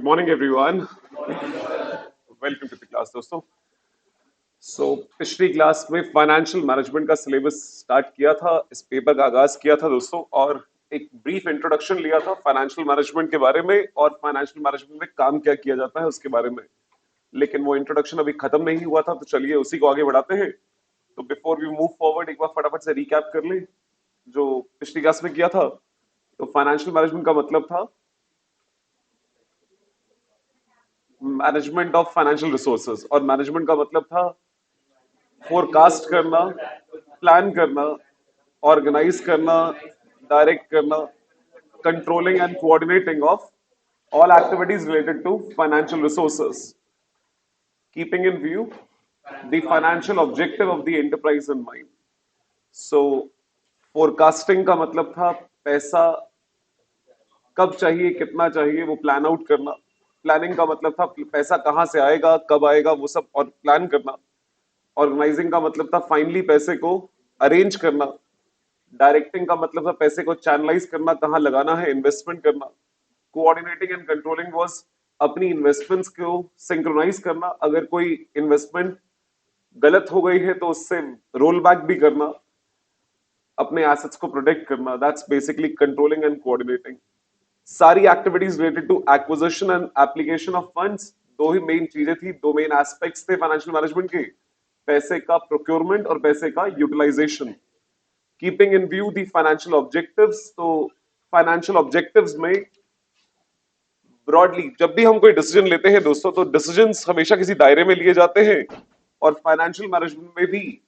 Good morning, everyone. Welcome to the class, दोस्तों. पिछली class में फाइनेंशियल मैनेजमेंट का सिलेबस स्टार्ट किया था, इस पेपर का आगाज किया था दोस्तों, और एक ब्रीफ इंट्रोडक्शन लिया था फाइनेंशियल मैनेजमेंट के बारे में और फाइनेंशियल मैनेजमेंट में काम क्या किया जाता है उसके बारे में. लेकिन वो इंट्रोडक्शन अभी खत्म नहीं हुआ था, तो चलिए उसी को आगे बढ़ाते हैं. तो बिफोर वी मूव फॉरवर्ड एक बार फटाफट से रिकैप कर ले जो पिछली क्लास में किया था. तो फाइनेंशियल मैनेजमेंट का मतलब था मैनेजमेंट ऑफ फाइनेंशियल रिसोर्सेज, और मैनेजमेंट का मतलब था फोरकास्ट करना, प्लान करना, ऑर्गेनाइज करना, डायरेक्ट करना, controlling and coordinating of all activities related to financial resources, keeping in view the financial objective of the enterprise in mind. So forecasting का मतलब था पैसा कब चाहिए, कितना चाहिए, वो प्लान आउट करना. प्लानिंग का मतलब था पैसा कहाँ से आएगा, कब आएगा, वो सब और प्लान करना. ऑर्गेनाइजिंग का मतलब था फाइनली पैसे को अरेंज करना. डायरेक्टिंग का मतलब था पैसे को चैनलाइज करना, कहाँ लगाना है, इन्वेस्टमेंट करना. कोऑर्डिनेटिंग एंड कंट्रोलिंग वाज अपनी इन्वेस्टमेंट्स को सिंक्रोनाइज करना. अगर कोई इन्वेस्टमेंट गलत हो गई है तो उससे रोल बैक भी करना, अपने एसेट्स को प्रोटेक्ट करना. That's basically controlling and coordinating. सारी activities related to acquisition and application of funds, दो ही मेन चीजें थी, दो मेन एस्पेक्ट्स थे फाइनेंशियल मैनेजमेंट के, पैसे का प्रोक्योरमेंट और पैसे का utilisation. Keeping in view the financial objectives. तो फाइनेंशियल ऑब्जेक्टिव्स में ब्रॉडली जब भी हम कोई डिसीजन लेते हैं दोस्तों, तो डिसीजंस हमेशा किसी दायरे में लिए जाते हैं, और फाइनेंशियल मैनेजमेंट में भी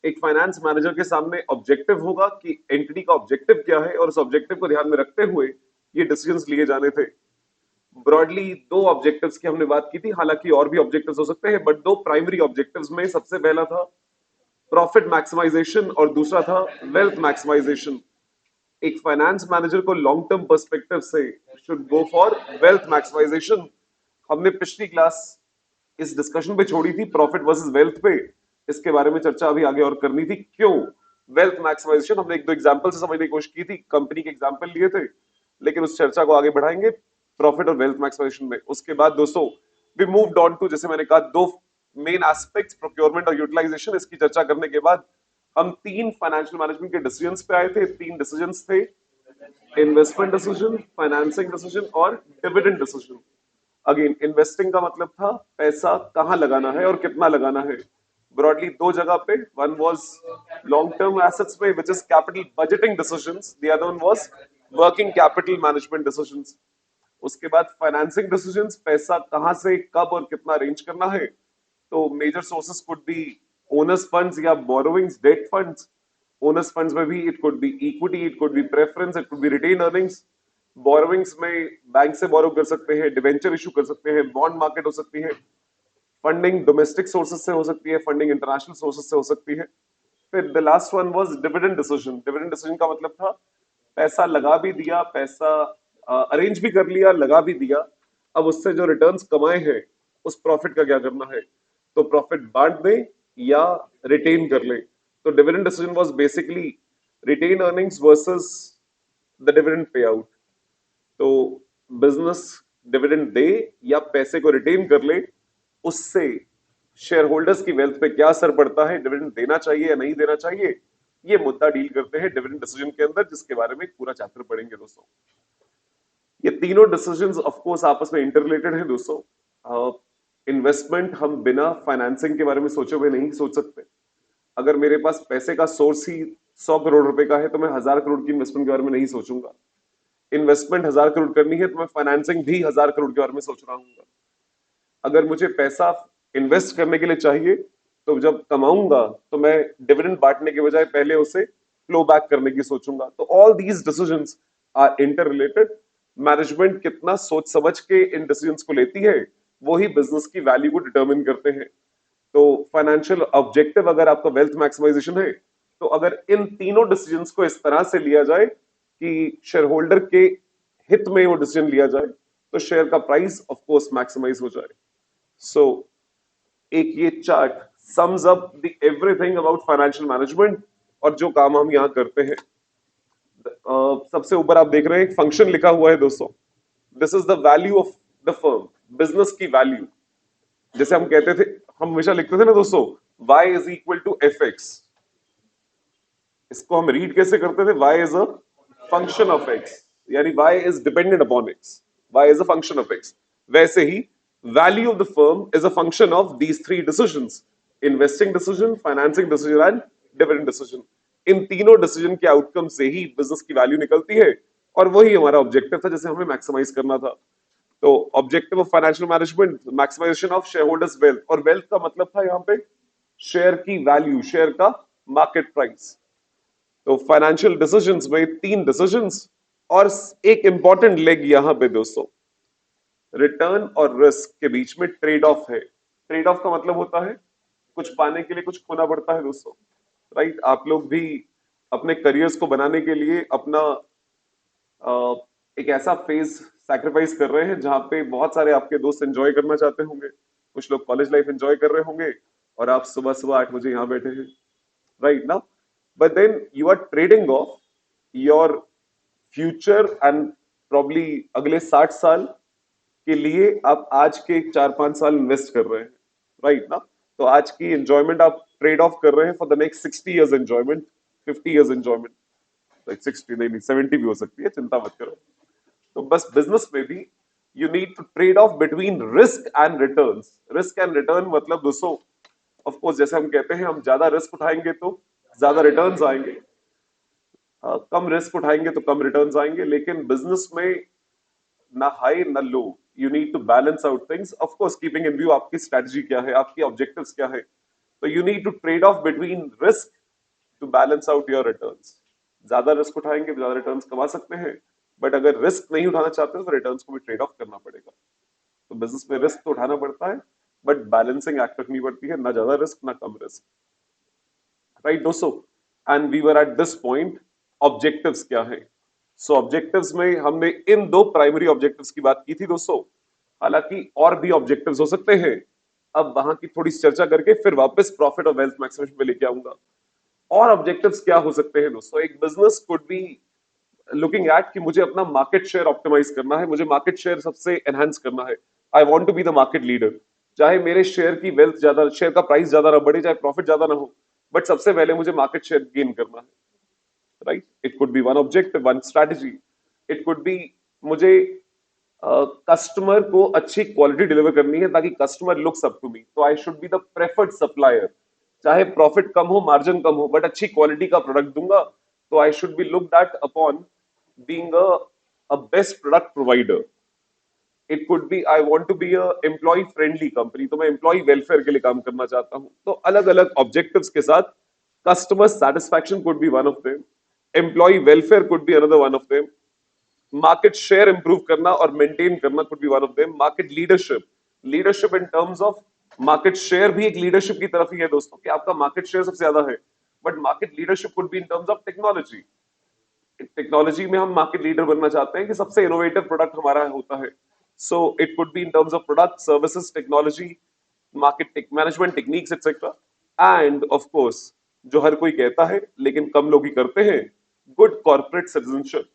एक फाइनेंस मैनेजर के सामने ऑब्जेक्टिव होगा कि एंटिटी का ऑब्जेक्टिव क्या है, और उस ऑब्जेक्टिव को ध्यान में रखते हुए ये डिसीजंस लिए जाने थे. ब्रॉडली दो ऑब्जेक्टिव्स की हमने बात की थी, हालांकि और भी ऑब्जेक्टिव्स हो सकते हैं, बट दो प्राइमरी ऑब्जेक्टिव्स में सबसे पहला था प्रॉफिट मैक्सिमाइजेशन और दूसरा था वेल्थ मैक्सिमाइजेशन. एक फाइनेंस मैनेजर को लॉन्ग टर्म पर्सपेक्टिव से should go for wealth maximization. हमने पिछली क्लास इस डिस्कशन पे छोड़ी थी प्रॉफिट वर्सेस वेल्थ पे. इसके बारे में चर्चा अभी आगे और करनी थी. क्यों वेल्थ मैक्सिमाइजेशन, हमने एक दो एग्जांपल से समझने की कोशिश की थी, कंपनी के एग्जांपल लिए थे, लेकिन उस चर्चा को आगे बढ़ाएंगे प्रॉफिट और वेल्थ मैक्सिमाइजेशन में. उसके बाद दोस्तों वी मूव्ड ऑन टू, जैसे मैंने कहा, दो मेन एस्पेक्ट्स प्रोक्योरमेंट और यूटिलाइजेशन. इसकी चर्चा करने के बाद हम तीन फाइनेंशियल मैनेजमेंट के डिसीजंस पे आए थे. तीन डिसीजंस थे, इन्वेस्टमेंट डिसीजन, फाइनेंसिंग डिसीजन और डिविडेंड डिसीजन. अगेन इन्वेस्टिंग का मतलब था पैसा कहां लगाना है और कितना लगाना है. ब्रॉडली दो जगह पे, one was long term assets में which is capital budgeting decisions, the other one was working capital management decisions. उसके बाद फाइनेंसिंग डिसीजंस, पैसा कहां से कब और कितना अरेंज करना है. तो major sources could be owners funds या borrowings, debt funds. Owners funds में भी it could be equity, it could be preference, it could be retained earnings. Borrowings में बैंक से बोरो कर सकते हैं, डिवेंचर इशू कर सकते हैं, बॉन्ड मार्केट हो सकती है. फंडिंग डोमेस्टिक सोर्सेज से हो सकती है, फंडिंग इंटरनेशनल सोर्सेज से हो सकती है. फिर the last one was dividend decision. Dividend decision का मतलब था पैसा लगा भी दिया, पैसा अरेंज भी कर लिया, लगा भी दिया, अब उससे जो रिटर्न्स कमाए हैं उस प्रॉफिट का क्या करना है. तो प्रॉफिट बांट दें या रिटेन कर ले. तो dividend decision was basically retained earnings versus the dividend pay out. तो बिजनेस डिविडेंड दे या पैसे को रिटेन कर ले, उससे शेयर होल्डर्स की वेल्थ पे क्या असर पड़ता है, डिविडेंड देना चाहिए या नहीं देना चाहिए, ये मुद्दा डील करते हैं डिविडेंड डिसीजन के अंदर, जिसके बारे में पूरा चैप्टर पढ़ेंगे दोस्तों. ये तीनों डिसीजंस ऑफ कोर्स आपस में इंटररिलेटेड हैं दोस्तों. इन्वेस्टमेंट हम बिना फाइनेंसिंग के बारे में सोचे हुए नहीं सोच सकते. अगर मेरे पास पैसे का सोर्स ही 100 करोड़ रुपए का है तो मैं 1000 करोड़ की इन्वेस्टमेंट के बारे में नहीं सोचूंगा. इन्वेस्टमेंट 1000 करोड़ करनी है तो मैं फाइनेंसिंग भी 1000 करोड़ के बारे में सोच रहा हूँ. अगर मुझे पैसा इन्वेस्ट करने के लिए चाहिए तो जब कमाऊंगा तो मैं डिविडेंड बांटने के बजाय पहले उसे फ्लो बैक करने की सोचूंगा. तो all these decisions are interrelated. Management कितना सोच समझ के इन डिसीजंस को लेती है, वो ही बिजनेस की वैल्यू को डिटरमिन करते हैं. तो फाइनेंशियल ऑब्जेक्टिव अगर आपका वेल्थ मैक्सिमाइजेशन है, तो अगर इन तीनों डिसीजंस को इस तरह से लिया जाए कि शेयर होल्डर के हित में वो डिसीजन लिया जाए, तो शेयर का प्राइस ऑफ कोर्स मैक्सिमाइज हो जाए. सो एक ये chart sums up the everything about financial management और जो काम हम यहाँ करते हैं. सबसे ऊपर आप देख रहे हैं एक फंक्शन लिखा हुआ है दोस्तों. This is the value of the firm, business की वैल्यू। जैसे हम कहते थे, हम हमेशा लिखते थे ना दोस्तों, y is equal to fx। इसको हम रीड कैसे करते थे? y is a function of x, यानी y is dependent upon x, y is a function of x। वैसे ही value of the firm is a function of these three decisions: investing decision, financing decision and dividend decision. इन तीनों decision के outcome से ही business की value निकलती है, और वही हमारा ऑब्जेक्टिव था, जैसे हमें मैक्सिमाइज करना था। तो objective of financial management, maximization of share holders wealth, और वेल्थ का मतलब था यहाँ पे शेयर की वैल्यू, शेयर का मार्केट प्राइस। तो फाइनेंशियल डिसीजंस में तीन डिसीजंस, और एक इंपॉर्टेंट लेग यहां पे दोस्तों, रिटर्न और रिस्क के बीच में ट्रेड ऑफ है। ट्रेड ऑफ का मतलब होता है कुछ पाने के लिए कुछ खोना पड़ता है दोस्तों, राइट? आप लोग भी अपने करियर्स को बनाने के लिए अपना एक ऐसा फेज सैक्रिफाइस कर रहे हैं जहां पे बहुत सारे आपके दोस्त एंजॉय करना चाहते होंगे, कुछ लोग कॉलेज लाइफ एंजॉय कर रहे होंगे, और आप सुबह सुबह 8 बजे यहाँ बैठे हैं, राइट ना? But then you are trading off your future and probably अगले 60 साल के लिए आप आज के 4-5 साल इन्वेस्ट कर रहे हैं, राइट ना? तो आज की एंजॉयमेंट आप ट्रेड ऑफ कर रहे हैं for the next 60 years enjoyment, 50 years enjoyment. Like 60 नहीं, 70 भी हो सकती है, चिंता मत करो। तो बस बिजनेस में भी you need to trade off between risk and returns. Risk and return मतलब दोस्तों, ऑफ कोर्स जैसे हम कहते हैं, हम ज्यादा रिस्क उठाएंगे तो ज्यादा रिटर्न्स आएंगे, कम रिस्क उठाएंगे तो कम रिटर्न्स आएंगे। लेकिन बिजनेस में ना हाई ना low, you need to balance out things, of course keeping in view आपकी स्ट्रेटजी क्या है, आपकी ऑब्जेक्टिव्स क्या है। तो you need to trade off between risk to balance out your returns. ज्यादा रिस्क उठाएंगे ज्यादा रिटर्न्स कमा सकते हैं, बट अगर रिस्क नहीं उठाना चाहते हो तो रिटर्न्स को भी ट्रेड ऑफ करना पड़ेगा। तो बिजनेस में रिस्क तो उठाना पड़ता है, बट बैलेंसिंग एक्ट रखनी पड़ती है, ना ज्यादा रिस्क ना कम रिस्क, राइट दोस्तों? And we were at this point, objectives क्या है? सो ऑब्जेक्टिव्स में हमने इन दो प्राइमरी ऑब्जेक्टिव्स की बात की थी दोस्तों, हालांकि और भी ऑब्जेक्टिव्स हो सकते हैं। अब वहां की थोड़ी चर्चा करके फिर वापस प्रॉफिट और वेल्थ मैक्सिमेशन पे लेके आऊंगा। और ऑब्जेक्टिव्स क्या हो सकते हैं दोस्तों? एक business could be looking at कि मुझे अपना मार्केट शेयर ऑप्टिमाइज करना है, मुझे मार्केट शेयर सबसे एनहांस करना है। I want to be the market leader. चाहे मेरे शेयर की वेल्थ ज्यादा, शेयर का प्राइस ज्यादा ना बढ़े, चाहे प्रॉफिट ज्यादा ना हो, बट सबसे पहले मुझे मार्केट शेयर गेन करना है, right? It could be one objective, one strategy. It could be मुझे कस्टमर को अच्छी क्वालिटी डिलीवर करनी है ताकि customer looks up to me, तो I should be the preferred supplier. चाहे प्रॉफिट कम हो, मार्जिन कम हो, बट अच्छी क्वालिटी का प्रोडक्ट दूंगा, तो I should be looked at upon being a best product provider. It could be I want to be a employ friendly company, तो मैं एम्प्लॉय वेलफेयर के लिए काम करना चाहता हूं। तो अलग अलग ऑब्जेक्टिव्स के साथ customer satisfaction could be one of them, employ welfare could be another one of them, market share improve करना और मेंटेन करना could be one of them, market leadership, leadership in terms of market share भी एक leadership की तरफ ही है दोस्तों, कि आपका मार्केट शेयर सबसे ज्यादा है, but market leadership could be in terms of technology. Technology में हम मार्केट लीडर बनना चाहते हैं कि सबसे इनोवेटिव प्रोडक्ट हमारा होता है। So it could be in terms of product, services, technology, market management techniques etcetera. End of course जो हर कोई कहता है लेकिन कम लोग ही करते हैं, गुड कॉर्पोरेट सिटीजनशिप।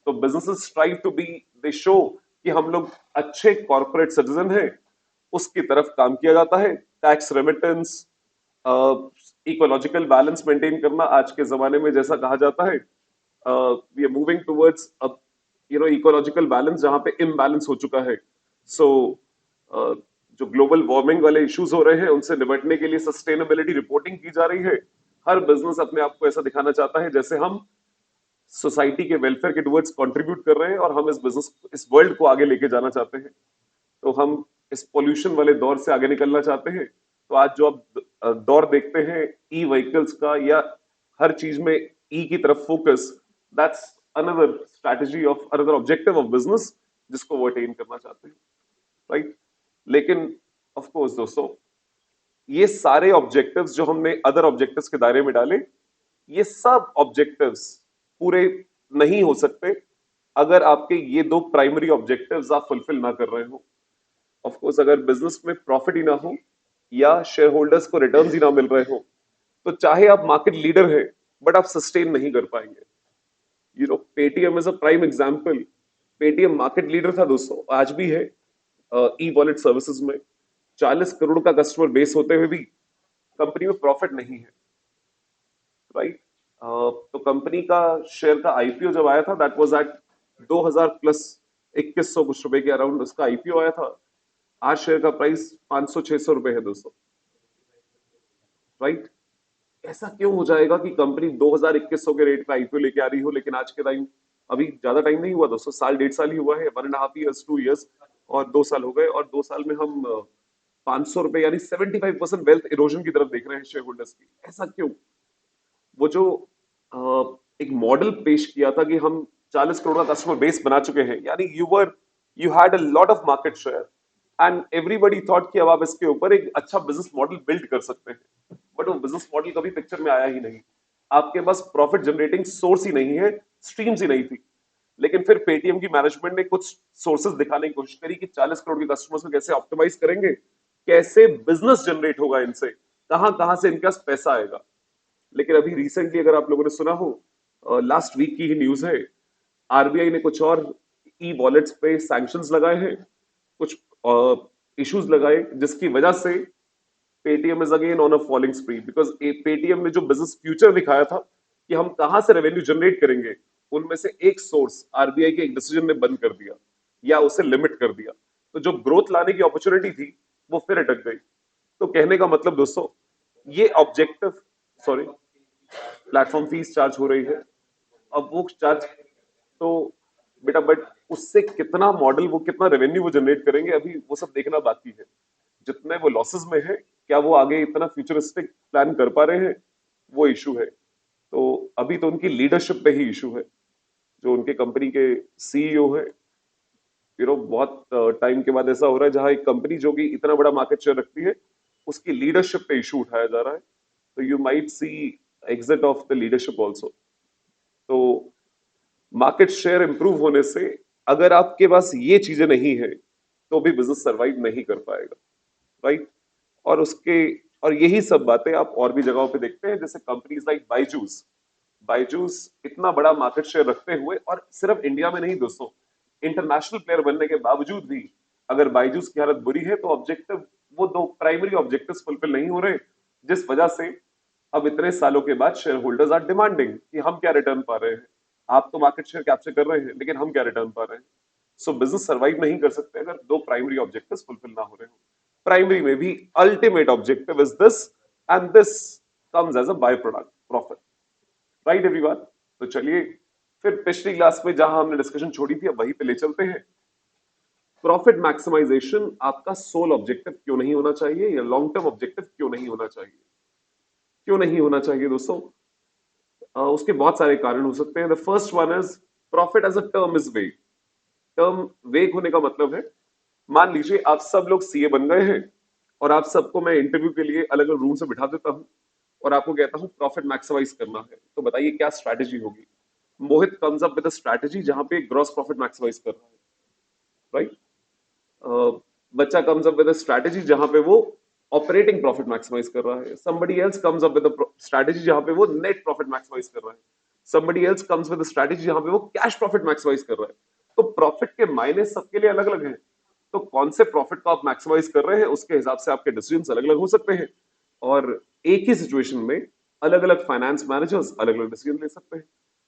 तो businesses strive to be, they show कि हम लोग अच्छे कॉर्पोरेट सिटीजन हैं, उसकी तरफ काम किया जाता है। Tax remittance, ecological balance maintain करना, आज के जमाने में जैसा कहा जाता है, we are moving towards ecological balance, जहां पे इम्बैलेंस हो चुका है। सो जो ग्लोबल वार्मिंग वाले इश्यूज हो रहे हैं, उनसे निपटने के लिए सस्टेनेबिलिटी रिपोर्टिंग की जा रही है। हर बिजनेस अपने आप को ऐसा दिखाना चाहता है जैसे हम सोसाइटी के वेलफेयर के टुवर्ड्स कंट्रीब्यूट कर रहे हैं, और हम इस बिजनेस, इस वर्ल्ड को आगे लेके जाना चाहते हैं। तो हम इस पोल्यूशन वाले दौर से आगे निकलना चाहते हैं। तो आज जो आप दौर देखते हैं ई व्हीकल्स का, या हर चीज में ई की तरफ focus, that's another strategy of, another objective of business, जिसको वो अटेन करना चाहते हैं, राइट? लेकिन ऑफ कोर्स दोस्तों, ये सारे ऑब्जेक्टिव्स जो हमने अदर ऑब्जेक्टिव्स के दायरे में डाले, ये सब ऑब्जेक्टिव्स पूरे नहीं हो सकते अगर आपके ये दो प्राइमरी ऑब्जेक्टिव्स आप फुलफिल ना कर रहे हो। ऑफ कोर्स अगर बिजनेस में प्रॉफिट ही ना हो, या शेयर होल्डर्स को रिटर्न्स ही ना मिल रहे हो, तो चाहे आप मार्केट लीडर हैं, बट आप सस्टेन नहीं कर पाएंगे। Paytm is a prime example. Paytm market leader था दोस्तों, आज भी है, ई वॉलेट सर्विसेज में 40 करोड़ का कस्टमर बेस होते हुए भी कंपनी में प्रॉफिट नहीं है, राइट। तो कंपनी का शेयर का आईपीओ जब आया था दैट वाज एट 2000 प्लस 2100 कुछ रुपए के अराउंड उसका आईपीओ आया था। आज शेयर का प्राइस 500-600 रुपए है दोस्तों, राइट। ऐसा क्यों हो जाएगा कि कंपनी 2000-2100 के रेट पे आईपीओ लेके आ रही हो, लेकिन आज के टाइम, अभी ज्यादा टाइम नहीं हुआ दोस्तों, साल 1.5 साल ही हुआ है, 1.5 years 2 years, और 2 साल हो गए, और 2 साल में हम 500 रुपए यानी 75% वेल्थ इरोजन की तरफ देख रहे हैं शेयर होल्डर्स की। ऐसा क्यों? वो जो एक मॉडल पेश किया था कि हम 40 करोड़ का कस्टमर बेस बना चुके हैं, यानी you had a lot of market share and everybody thought कि अब आप इसके ऊपर एक अच्छा बिजनेस मॉडल बिल्ड कर सकते हैं, बट वो बिजनेस मॉडल कभी पिक्चर में आया ही नहीं। आपके पास प्रॉफिट जनरेटिंग सोर्स ही नहीं है, स्ट्रीम्स ही नहीं थी। लेकिन फिर पेटीएम की मैनेजमेंट ने कुछ सोर्सेज दिखाने की कोशिश करी कि 40 करोड़ के कस्टमर्स को कैसे ऑप्टिमाइज करेंगे, कैसे बिजनेस जनरेट होगा इनसे, कहां कहां से इनका पैसा आएगा। लेकिन अभी रिसेंटली अगर आप लोगों ने सुना हो, लास्ट वीक की ही न्यूज है, आरबीआई ने कुछ और ई वॉलेट्स पे सैंक्शंस लगाए हैं, कुछ इश्यूज लगाए, जिसकी वजह से Paytm is again on a falling स्प्री, because Paytm ने जो बिजनेस फ्यूचर दिखाया था कि हम कहां से रेवेन्यू जनरेट करेंगे, उनमें से एक सोर्स आरबीआई के एक डिसीजन ने बंद कर दिया या उसे लिमिट कर दिया। तो जो ग्रोथ लाने की अपॉर्चुनिटी थी वो फिर अटक गई। तो कहने का मतलब दोस्तों, ये objective, sorry, platform fees charge हो रही है, अब वो चार्ज तो बेटा, बट उससे कितना मॉडल, वो कितना रेवेन्यू वो जनरेट करेंगे, अभी वो सब देखना बाकी है। जितने वो लॉसेस में है, क्या वो आगे इतना फ्यूचरिस्टिक प्लान कर पा रहे हैं, वो इशू है। तो अभी तो उनकी लीडरशिप पे ही इशू है। जो उनके कंपनी के सीईओ है, बहुत टाइम के बाद ऐसा हो रहा है जहां एक कंपनी जो कि इतना बड़ा मार्केट शेयर रखती है, उसकी लीडरशिप पे इशू उठाया जा रहा है। तो you might see exit of the leadership also. तो मार्केट शेयर इंप्रूव होने से, अगर आपके पास ये चीजें नहीं है तो भी बिजनेस सरवाइव नहीं कर पाएगा, राइट। और उसके, और यही सब बातें आप और भी जगहों पे देखते हैं, जैसे कंपनीज लाइक बायजूस। बायजूस इतना बड़ा मार्केट शेयर रखते हुए, और सिर्फ इंडिया में नहीं दोस्तों, इंटरनेशनल प्लेयर बनने के बावजूद भी अगर बायजूस की हालत बुरी है, तो ऑब्जेक्टिव, वो दो प्राइमरी ऑब्जेक्टिव्स फुलफिल नहीं हो रहे, जिस वजह से अब इतने सालों के बाद शेयर होल्डर्स आर डिमांडिंग कि हम क्या रिटर्न पा रहे हैं। आप तो मार्केट शेयर कैप्चर कर रहे हैं, लेकिन हम क्या रिटर्न पा रहे हैं। सो बिजनेस सर्वाइव नहीं कर सकते अगर दो प्राइमरी ऑब्जेक्टिव्स फुलफिल ना हो रहे हो। प्राइमरी में भी ultimate objective is this, and this comes as a by product profit, right everyone. तो चलिए फिर पिछली क्लास में जहां हमने डिस्कशन छोड़ी थी, अब वहीं पे ले चलते हैं। प्रॉफिट मैक्सिमाइजेशन आपका सोल ऑब्जेक्टिव क्यों नहीं होना चाहिए, या लॉन्ग टर्म ऑब्जेक्टिव क्यों नहीं होना चाहिए? क्यों नहीं होना चाहिए दोस्तों? उसके बहुत सारे कारण हो सकते हैं। The first one is, profit as a term is vague. Term vague होने का मतलब है, मान लीजिए आप सब लोग सीए बन गए हैं, और आप सबको मैं इंटरव्यू के लिए अलग अलग रूम से बिठा देता हूं, और आपको कहता हूं प्रॉफिट मैक्सिमाइज करना है, तो बताइए क्या स्ट्रैटेजी होगी? Mohit comes up with a strategy जहां पे ग्रॉस प्रॉफिट मैक्सिमाइज कर रहा है, राइट। बच्चा comes up with a strategy जहां पे वो ऑपरेटिंग प्रॉफिट मैक्सिमाइज कर रहा है। somebody else comes up with a strategy जहां पे वो नेट प्रॉफिट मैक्सिमाइज कर रहा है। somebody else comes with a strategy जहां पे वो कैश प्रॉफिट मैक्सिमाइज कर रहा है। तो प्रॉफिट के मायने सबके लिए अलग अलग हैं। तो कौन से प्रॉफिट को आप मैक्सिमाइज कर रहे हैं, उसके हिसाब से आपके डिसीजंस अलग अलग हो सकते हैं, और एक ही सिचुएशन में अलग अलग फाइनेंस मैनेजर्स अलग अलग डिसीजन ले सकते हैं।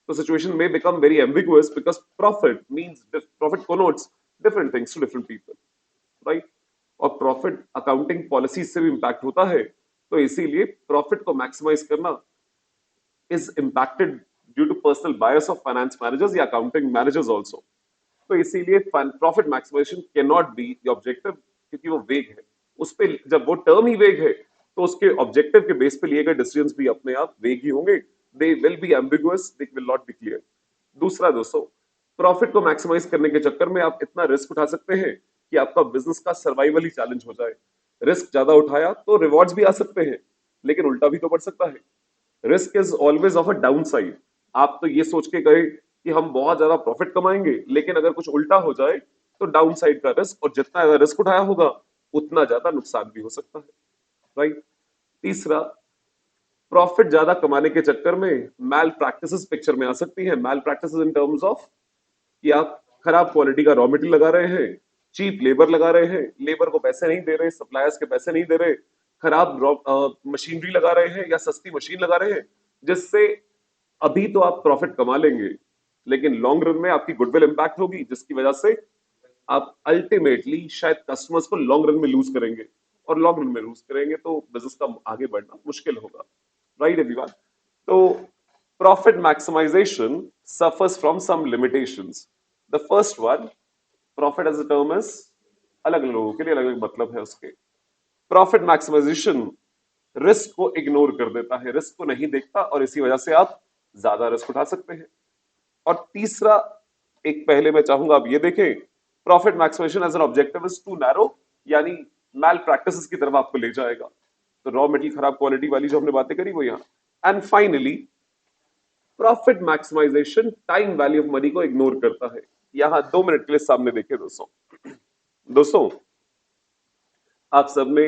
तो सिचुएशन में become very ambiguous, because profit connotes different things to different people, right. और प्रॉफिट अकाउंटिंग पॉलिसी से भी इंपैक्ट होता है, तो इसीलिए प्रॉफिट को मैक्सिमाइज करना is impacted due to personal bias of finance managers या अकाउंटिंग मैनेजर्स आल्सो। तो इसीलिए profit maximization can not be the objective, क्योंकि वो वेग है। उस पे जब वो टर्म ही वेग है, तो उसके ऑब्जेक्टिव के बेस पे लिए गए डिसीजंस भी अपने आप वेग ही होंगे। They will be ambiguous, they will not be clear. दूसरा दोस्तों, प्रॉफिट को मैक्सिमाइज करने के चक्कर में आप इतना रिस्क उठा सकते हैं कि आपका बिजनेस का सर्वाइवल ही चैलेंज हो जाए। रिस्क ज्यादा उठाया तो रिवॉर्ड्स भी आ सकते हैं, लेकिन उल्टा भी तो बढ़ सकता है। Risk is always of a down side. आप तो ये सोच के गए कि हम बहुत ज्यादा प्रॉफिट कमाएंगे, लेकिन अगर कुछ उल्टा हो जाए तो डाउन साइड का रिस्क, और जितना ज्यादा रिस्क उठाया होगा उतना ज्यादा नुकसान भी हो सकता है, राइट। तीसरा, प्रॉफिट ज्यादा कमाने के चक्कर में मैल प्रैक्टिसेस पिक्चर में आ सकती है। मैल प्रैक्टिसेस इन टर्म्स ऑफ कि आप खराब क्वालिटी का रॉ मटेरियल लगा रहे हैं, चीप लेबर लगा रहे हैं, लेबर को पैसे नहीं दे रहे, सप्लायर्स के पैसे नहीं दे रहे, खराब मशीनरी लगा रहे हैं या सस्ती मशीन लगा रहे हैं, जिससे अभी तो आप प्रॉफिट कमा लेंगे लेकिन लॉन्ग रन में आपकी गुडविल इंपैक्ट होगी, जिसकी वजह से आप अल्टीमेटली शायद कस्टमर्स को लॉन्ग रन में लूज करेंगे, और लॉन्ग रन में लूज करेंगे तो बिजनेस का आगे बढ़ना मुश्किल होगा। Right everyone? तो profit maximisation suffers from some limitations. The first one, profit as a term is, अलग अलग लोगों के लिए अलग अलग मतलब है उसके। प्रॉफिट मैक्सिमाइजेशन रिस्क को इग्नोर कर देता है, रिस्क को नहीं देखता, और इसी वजह से आप ज्यादा रिस्क उठा सकते हैं। और तीसरा, एक पहले मैं चाहूंगा आप ये देखें, profit maximization as an objective is too narrow, यानी मैल प्रैक्टिसेस की तरफ आपको ले जाएगा। तो रॉ मटेरियल खराब क्वालिटी वाली जो हमने बातें करी वो यहां। And finally, profit maximization time value of money को इग्नोर करता है। यहां 2 मिनट के लिए सामने देखें दोस्तों। दोस्तों, आप सबने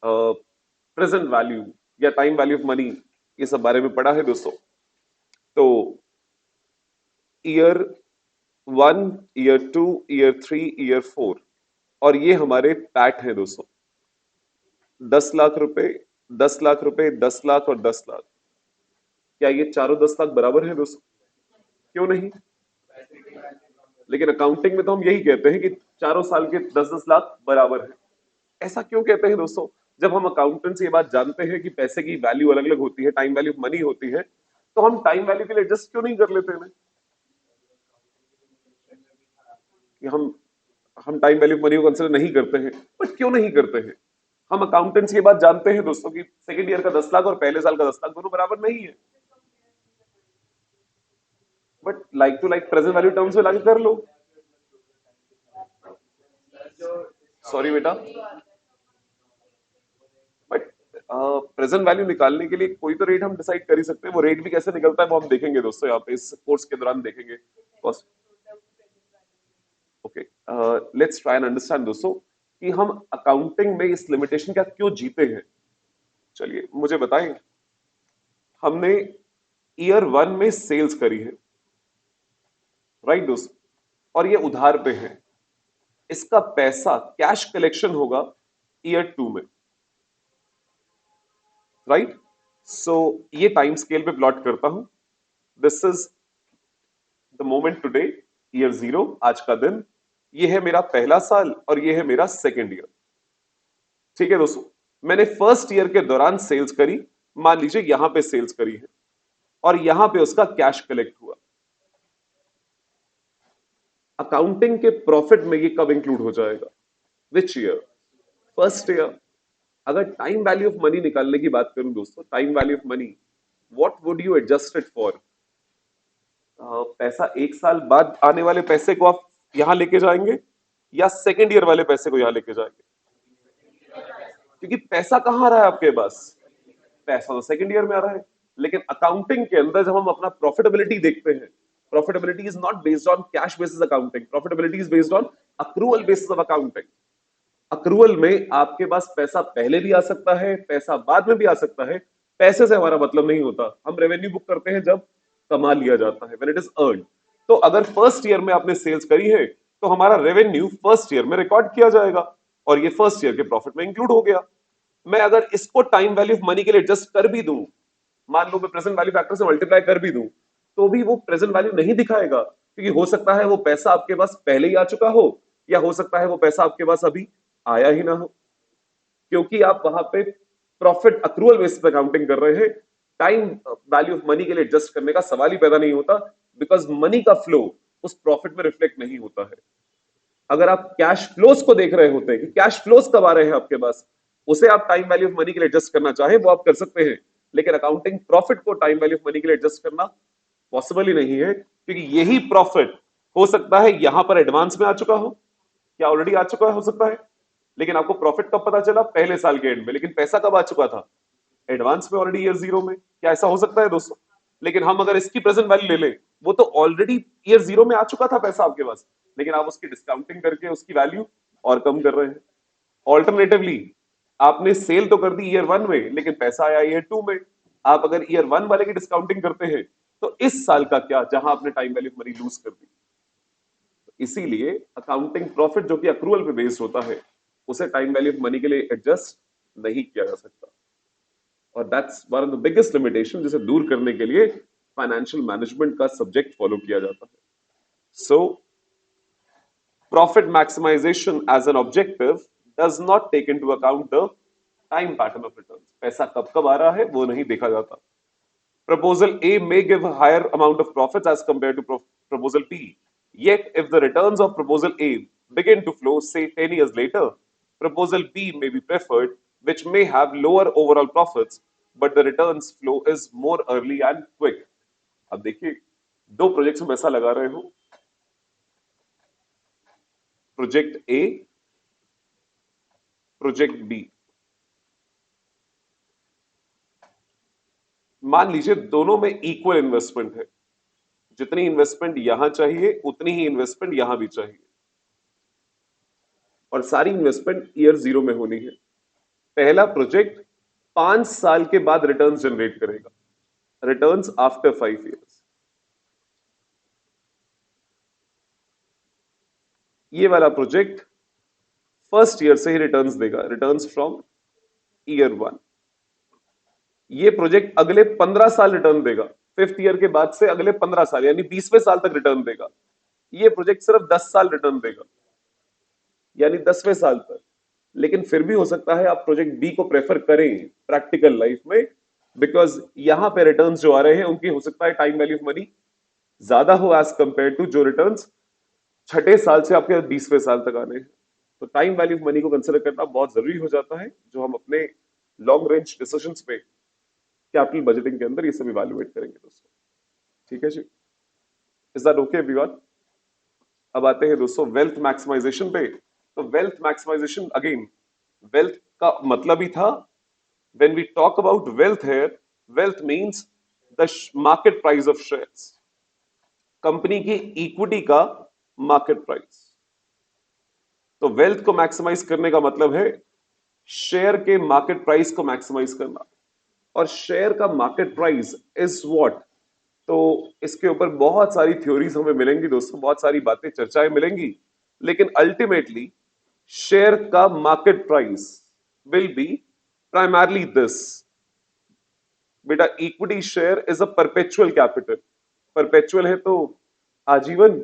प्रेजेंट वैल्यू या टाइम वैल्यू ऑफ मनी ये सब बारे में पढ़ा है दोस्तों। तो ईयर 1, ईयर 2, ईयर 3, ईयर 4, और ये हमारे पैट है दोस्तों। 10 लाख रुपए, 10 लाख रुपए, 10 लाख और 10 लाख। क्या ये चारों 10 लाख बराबर है दोस्तों? क्यों नहीं? लेकिन अकाउंटिंग में तो हम यही कहते हैं कि चारों साल के 10-10 लाख बराबर है। ऐसा क्यों कहते हैं दोस्तों? जब हम अकाउंटेंट से ये बात जानते हैं कि पैसे की वैल्यू अलग अलग होती है, टाइम वैल्यू मनी होती है, तो हम टाइम वैल्यू के लिए एडजस्ट क्यों नहीं कर लेते हैं? कि हम टाइम वैल्यू मनी को कंसिडर नहीं करते हैं, बट क्यों नहीं करते हैं? हम अकाउंटेंट्स ये बात जानते हैं दोस्तों कि सेकंड ईयर का 10 लाख और पहले साल का 10 लाख दोनों बराबर नहीं है, but like to like present value terms में लागू कर लो। सॉरी बेटा, बट प्रेजेंट वैल्यू निकालने के लिए कोई तो रेट हम डिसाइड कर ही सकते हैं। वो रेट भी कैसे निकलता है वो हम देखेंगे दोस्तों, यहाँ पे इस कोर्स के दौरान देखेंगे। Okay, let's try and understand दोस्तों कि हम अकाउंटिंग में इस लिमिटेशन का क्यों जीते हैं। चलिए मुझे बताएं, हमने ईयर 1 में सेल्स करी है, राइट दोस्त, और ये उधार पे है। इसका पैसा कैश कलेक्शन होगा ईयर 2 में, राइट? सो ये टाइम स्केल पे प्लॉट करता हूं। This is the moment today, year 0, आज का दिन। ये है मेरा पहला साल और ये है मेरा सेकेंड ईयर। ठीक है दोस्तों, मैंने फर्स्ट ईयर के दौरान सेल्स करी, मान लीजिए यहां पे सेल्स करी है, और यहां पे उसका कैश कलेक्ट हुआ। अकाउंटिंग के प्रॉफिट में ये कब इंक्लूड हो जाएगा? Which year? First year. अगर टाइम वैल्यू ऑफ मनी निकालने की बात करूं दोस्तों, time value of money, what would you adjust it for? पैसा एक साल बाद आने वाले पैसे को आप यहां लेके जाएंगे या सेकेंड ईयर वाले पैसे को यहां लेके जाएंगे? क्योंकि पैसा कहां आ रहा है आपके पास? पैसा तो सेकेंड ईयर में आ रहा है। लेकिन अकाउंटिंग के अंदर जब हम अपना प्रॉफिटेबिलिटी देखते हैं, profitability is not based on cash basis accounting, profitability is based on accrual basis of accounting. Accrual में आपके पास पैसा पहले भी आ सकता है, पैसा बाद में भी आ सकता है। पैसे से हमारा मतलब नहीं होता, हम रेवेन्यू बुक करते हैं जब कमा लिया जाता है, व्हेन इट इज अर्न्ड। तो अगर फर्स्ट ईयर में आपने सेल्स करी है तो हमारा रेवेन्यू फर्स्ट ईयर में रिकॉर्ड किया जाएगा और ये फर्स्ट ईयर के प्रॉफिट में इंक्लूड हो गया। मैं अगर इसको टाइम वैल्यू ऑफ मनी के लिए एडजस्ट कर भी दूं, मान लो मैं प्रेजेंट वैल्यू फैक्टर से मल्टीप्लाई कर भी दूं, तो भी वो प्रेजेंट वैल्यू नहीं दिखाएगा, क्योंकि हो सकता है वो पैसा आपके पास पहले ही आ चुका हो, या हो सकता है वो पैसा आपके पास अभी आया ही ना हो, क्योंकि आप वहां पे प्रॉफिट अक्रूवल बेसिस पे अकाउंटिंग कर रहे हैं। टाइम वैल्यू ऑफ मनी के लिए एडजस्ट करने का सवाल ही पैदा नहीं होता, बिकॉज मनी का फ्लो उस प्रॉफिट में रिफ्लेक्ट नहीं होता है। अगर आप कैश फ्लोस को देख रहे होते हैं कि कैश फ्लोस कब आ रहे हैं आपके पास, उसे आप टाइम वैल्यू ऑफ मनी के लिए एडजस्ट करना चाहे वो आप कर सकते हैं, लेकिन अकाउंटिंग प्रॉफिट को टाइम वैल्यू ऑफ मनी के लिए एडजस्ट करना पॉसिबल ही नहीं है, क्योंकि यही प्रॉफिट हो सकता है यहां पर एडवांस में आ चुका हो, क्या ऑलरेडी आ चुका हो सकता है, लेकिन आपको प्रॉफिट कब पता चला? पहले साल के एंड में। लेकिन पैसा कब आ चुका था? एडवांस में, ऑलरेडी ईयर 0 में। क्या ऐसा हो सकता है दोस्तों? लेकिन हम अगर इसकी प्रेजेंट वैल्यू ले लें, वो तो ऑलरेडी ईयर 0 में आ चुका था पैसा आपके पास, लेकिन आप उसकी डिस्काउंटिंग करके उसकी वैल्यू और कम कर रहे हैं। ऑल्टरनेटिवली, आपने सेल तो कर दी ईयर 1 में, लेकिन पैसा आया ईयर 2 में। आप अगर ईयर 1 वाले की डिस्काउंटिंग करते हैं, तो इस साल का क्या, जहां आपने टाइम वैल्यू मनी लूज कर दी, इसीलिए अकाउंटिंग प्रॉफिट जो कि अक्रूवल पे बेस्ड होता है उसे टाइम वैल्यू ऑफ मनी के लिए एडजस्ट नहीं किया जा सकता। और that's one of the biggest limitation जिसे दूर करने के लिए फाइनेंशियल मैनेजमेंट का सब्जेक्ट फॉलो किया जाता है। सो profit maximization as an objective does not take into account the time pattern of returns। पैसा कब कब आ रहा है वो नहीं देखा जाता। Proposal A may give a higher amount of profits as compared to proposal B. Yet, if the returns of proposal A begin to flow, say 10 years later, proposal B may be preferred, which may have lower overall profits, but the returns flow is more early and quick। अब देखिए, दो projects में ऐसा लगा रहे हो, project A, project B. मान लीजिए दोनों में इक्वल इन्वेस्टमेंट है, जितनी इन्वेस्टमेंट यहां चाहिए उतनी ही इन्वेस्टमेंट यहां भी चाहिए, और सारी इन्वेस्टमेंट ईयर 0 में होनी है। पहला प्रोजेक्ट 5 साल के बाद रिटर्न्स जनरेट करेगा, रिटर्न्स आफ्टर 5 इयर्स। ये वाला प्रोजेक्ट फर्स्ट ईयर से ही रिटर्न्स देगा, रिटर्न्स फ्रॉम ईयर 1। ये प्रोजेक्ट अगले 15 साल रिटर्न देगा, 5th ईयर के बाद से अगले 15 साल यानी 20वें साल तक रिटर्न देगा। ये प्रोजेक्ट सिर्फ 10 साल रिटर्न देगा यानी 10वें साल तक। लेकिन फिर भी हो सकता है आप प्रोजेक्ट बी को प्रेफर करें प्रैक्टिकल लाइफ में, बिकॉज यहां पे रिटर्न्स जो आ रहे हैं उनकी हो सकता है टाइम वैल्यू ऑफ मनी ज्यादा हो एज कंपेयर टू जो रिटर्न्स छठे साल से आपके 20वें साल तक आने हैं। तो टाइम वैल्यू ऑफ मनी को कंसिडर करना बहुत जरूरी हो जाता है, जो हम अपने लॉन्ग रेंज डिसीजंस पे कैपिटल बजटिंग के अंदर ये सब इवैल्यूएट करेंगे दोस्तों। ठीक है जी, इज दैट ओके एवरीवन? अब आते हैं दोस्तों वेल्थ मैक्सिमाइजेशन पे। तो वेल्थ मैक्सिमाइजेशन अगेन, वेल्थ का मतलब ही था, when we talk about wealth here, wealth means the market price of shares, company की इक्विटी का मार्केट प्राइस। तो वेल्थ को मैक्सिमाइज करने का मतलब है शेयर के मार्केट प्राइस को मैक्सिमाइज करना। और शेयर का मार्केट प्राइस इज व्हाट, तो इसके ऊपर बहुत सारी थ्योरीज हमें मिलेंगी दोस्तों, बहुत सारी बातें चर्चाएं मिलेंगी, लेकिन अल्टीमेटली शेयर का market price will be primarily this. बेटा equity share is a perpetual capital, perpetual है तो आजीवन,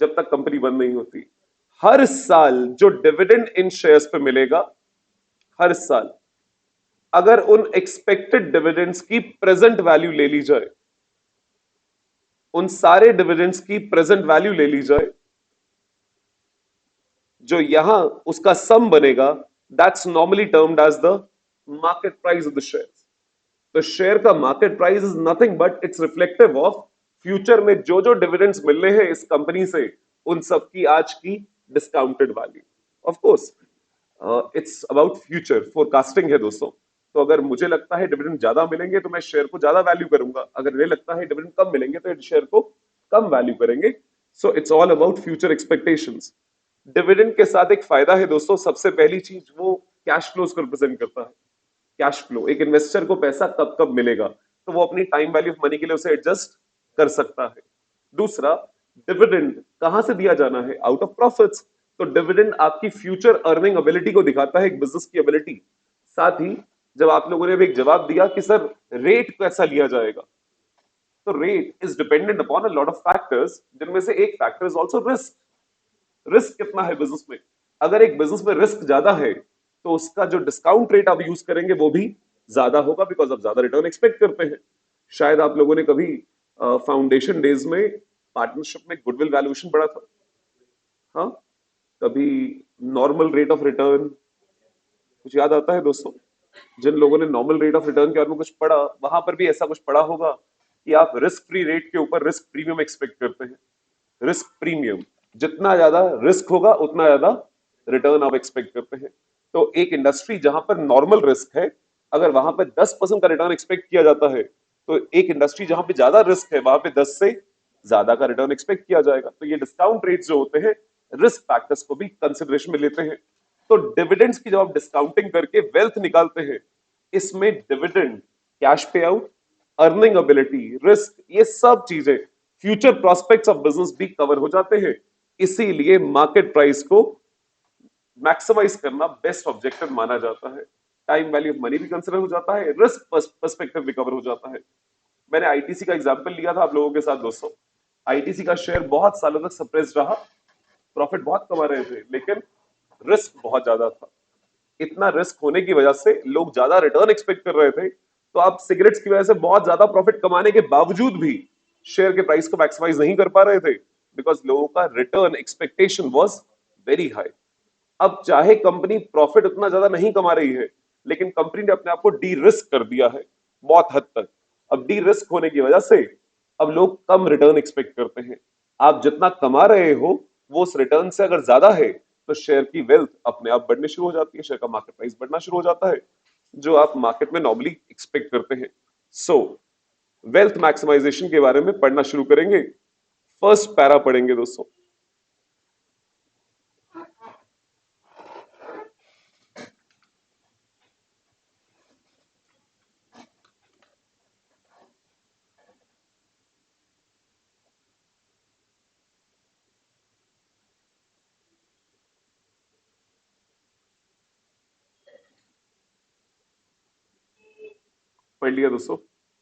जब तक कंपनी बंद नहीं होती। हर साल जो डिविडेंड इन शेयर्स पे मिलेगा, हर साल अगर उन एक्सपेक्टेड डिविडेंड्स की प्रेजेंट वैल्यू ले ली जाए, उन सारे डिविडेंड्स की प्रेजेंट वैल्यू ले ली जाए, जो यहां उसका सम बनेगा, that's normally termed as the market price of the shares. तो शेयर का market price is nothing but it's reflective of future में जो जो डिविडेंड्स मिल रहे हैं इस कंपनी से, उन सब की आज की discounted value. Of course it's about future, forecasting है दोस्तों। तो अगर मुझे लगता है डिविडेंड ज्यादा मिलेंगे तो मैं शेयर को ज्यादा वैल्यू करूंगा, अगर मुझे लगता है डिविडेंड कम मिलेंगे तो शेयर को कम वैल्यू करेंगे। So it's all about future expectations. Dividend के साथ एक फायदा है दोस्तों, सबसे पहली चीज वो कैश फ्लोज को रिप्रेजेंट करता है। कैश फ्लो, एक इन्वेस्टर को पैसा कब कब मिलेगा तो वो अपनी टाइम वैल्यू ऑफ मनी के लिए उसे एडजस्ट कर सकता है। दूसरा, डिविडेंड कहां से दिया जाना है, आउट ऑफ प्रॉफिट्स। तो डिविडेंड आपकी फ्यूचर अर्निंग एबिलिटी को दिखाता है, एक बिजनेस की एबिलिटी। साथ ही जब आप लोगों ने भी एक जवाब दिया कि सर रेट कैसा लिया जाएगा, तो rate is dependent upon a lot of factors, जिनमें से एक factor is also risk. Risk कितना है बिजनेस में, अगर एक बिजनेस में रिस्क ज्यादा है तो उसका जो डिस्काउंट रेट आप यूज करेंगे वो भी ज्यादा होगा, बिकॉज आप ज्यादा रिटर्न एक्सपेक्ट करते हैं। शायद आप लोगों ने कभी फाउंडेशन डेज में पार्टनरशिप में गुडविल वैल्यूएशन पढ़ा था, हाँ? कभी नॉर्मल रेट ऑफ रिटर्न कुछ याद आता है दोस्तों? जिन लोगों ने नॉर्मल रेट ऑफ रिटर्न के बारे में कुछ पढ़ा, वहां पर भी ऐसा कुछ पढ़ा होगा कि आप रिस्क फ्री रेट के ऊपर रिस्क प्रीमियम एक्सपेक्ट करते हैं। रिस्क प्रीमियम, जितना ज्यादा रिस्क होगा उतना ज्यादा रिटर्न आप एक्सपेक्ट करते हैं। तो एक इंडस्ट्री जहां पर नॉर्मल रिस्क है, अगर वहां पर 10% का रिटर्न एक्सपेक्ट किया जाता है, तो एक इंडस्ट्री जहां पे ज्यादा रिस्क है वहां पे 10 से ज्यादा का रिटर्न एक्सपेक्ट किया जाएगा। तो ये डिस्काउंट रेट्स जो होते हैं रिस्क फैक्टर्स को भी कंसिडरेशन में लेते हैं। तो डिविडेंड्स की जब आप डिस्काउंटिंग करके वेल्थ निकालते हैं, इसमें डिविडेंड, कैश पे आउट, अर्निंग एबिलिटी, रिस्क, ये सब चीजें, फ्यूचर प्रोस्पेक्ट्स ऑफ बिजनेस भी कवर हो जाते हैं। इसीलिए मार्केट प्राइस को मैक्सिमाइज करना बेस्ट ऑब्जेक्टिव माना जाता है। टाइम वैल्यू ऑफ मनी भी कंसिडर हो जाता है, रिस्क पर्सपेक्टिव भी कवर हो जाता है। मैंने आईटीसी का एग्जांपल लिया था आप लोगों के साथ दोस्तों। आईटीसी का शेयर बहुत सालों तक सप्रेस्ड रहा, प्रॉफिट बहुत कमा रहे थे, लेकिन रिस्क बहुत ज्यादा था। इतना रिस्क होने की वजह से लोग ज्यादा रिटर्न एक्सपेक्ट कर रहे थे, तो आप सिगरेट्स की वजह से बहुत ज्यादा प्रॉफिट कमाने के बावजूद भी शेयर के प्राइस को मैक्सिमाइज नहीं कर पा रहे थे, बिकॉज लोगों का return expectation was very high. अब चाहे कंपनी प्रॉफिट उतना ज्यादा नहीं कमा रही है, लेकिन कंपनी ने अपने आप को डी रिस्क कर दिया है बहुत हद तक। अब डी रिस्क होने की वजह से अब लोग कम रिटर्न एक्सपेक्ट करते हैं। आप जितना कमा रहे हो वो उस रिटर्न से अगर ज्यादा है, तो शेयर की वेल्थ अपने आप बढ़नी शुरू हो जाती है, शेयर का मार्केट प्राइस बढ़ना शुरू हो जाता है, जो आप मार्केट में नॉर्मली एक्सपेक्ट करते हैं। सो वेल्थ मैक्सिमाइजेशन के बारे में पढ़ना शुरू करेंगे। फर्स्ट पैरा पढ़ेंगे दोस्तों। पढ़ लिया दोस्तों?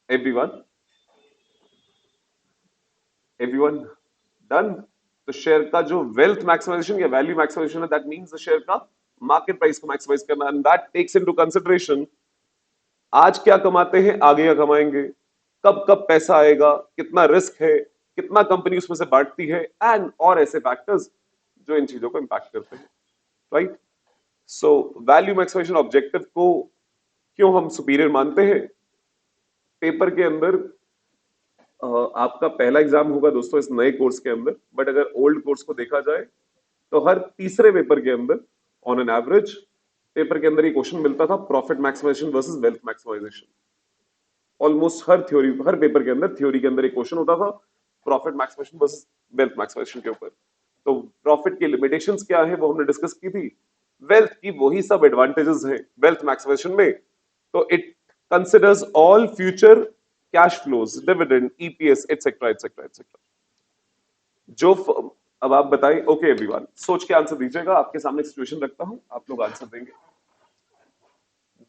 Everyone everyone done? तो शेयर का जो वेल्थ मैक्सिमाइजेशन या वैल्यू मैक्सिमाइजेशन है, दैट मींस द शेयर का मार्केट प्राइस को मैक्सिमाइज करना, and that takes into consideration आज क्या कमाते हैं, आगे क्या कमाएंगे, कब कब पैसा आएगा, कितना रिस्क है, कितना कंपनी उसमें से बांटती है, एंड और ऐसे फैक्टर्स जो इन चीजों को इंपैक्ट करते हैं। Right? So value maximization objective को क्यों हम सुपीरियर मानते हैं? पेपर के अंदर आपका पहला एग्जाम होगा दोस्तों इस नए कोर्स के अंदर, बट अगर ओल्ड कोर्स को देखा जाए तो हर तीसरे पेपर के अंदर ऑन एन एवरेज पेपर के अंदर ये क्वेश्चन मिलता था, profit maximisation versus wealth maximisation. Almost हर थ्योरी, हर पेपर के अंदर थ्योरी के अंदर एक क्वेश्चन होता था profit maximisation versus wealth maximisation के ऊपर। तो प्रॉफिट की लिमिटेशंस क्या है वो हमने डिस्कस की थी, वेल्थ की वही सब एडवांटेजेस हैं वेल्थ मैक्सिमाइजेशन में। तो it considers all future cash flows, dividend, EPS etcetera etcetera etcetera. जो अब आप बताइए। ओके एवरीवन, सोच के आंसर दीजिएगा, आपके सामने सिचुएशन रखता हूं, आप लोग आंसर देंगे।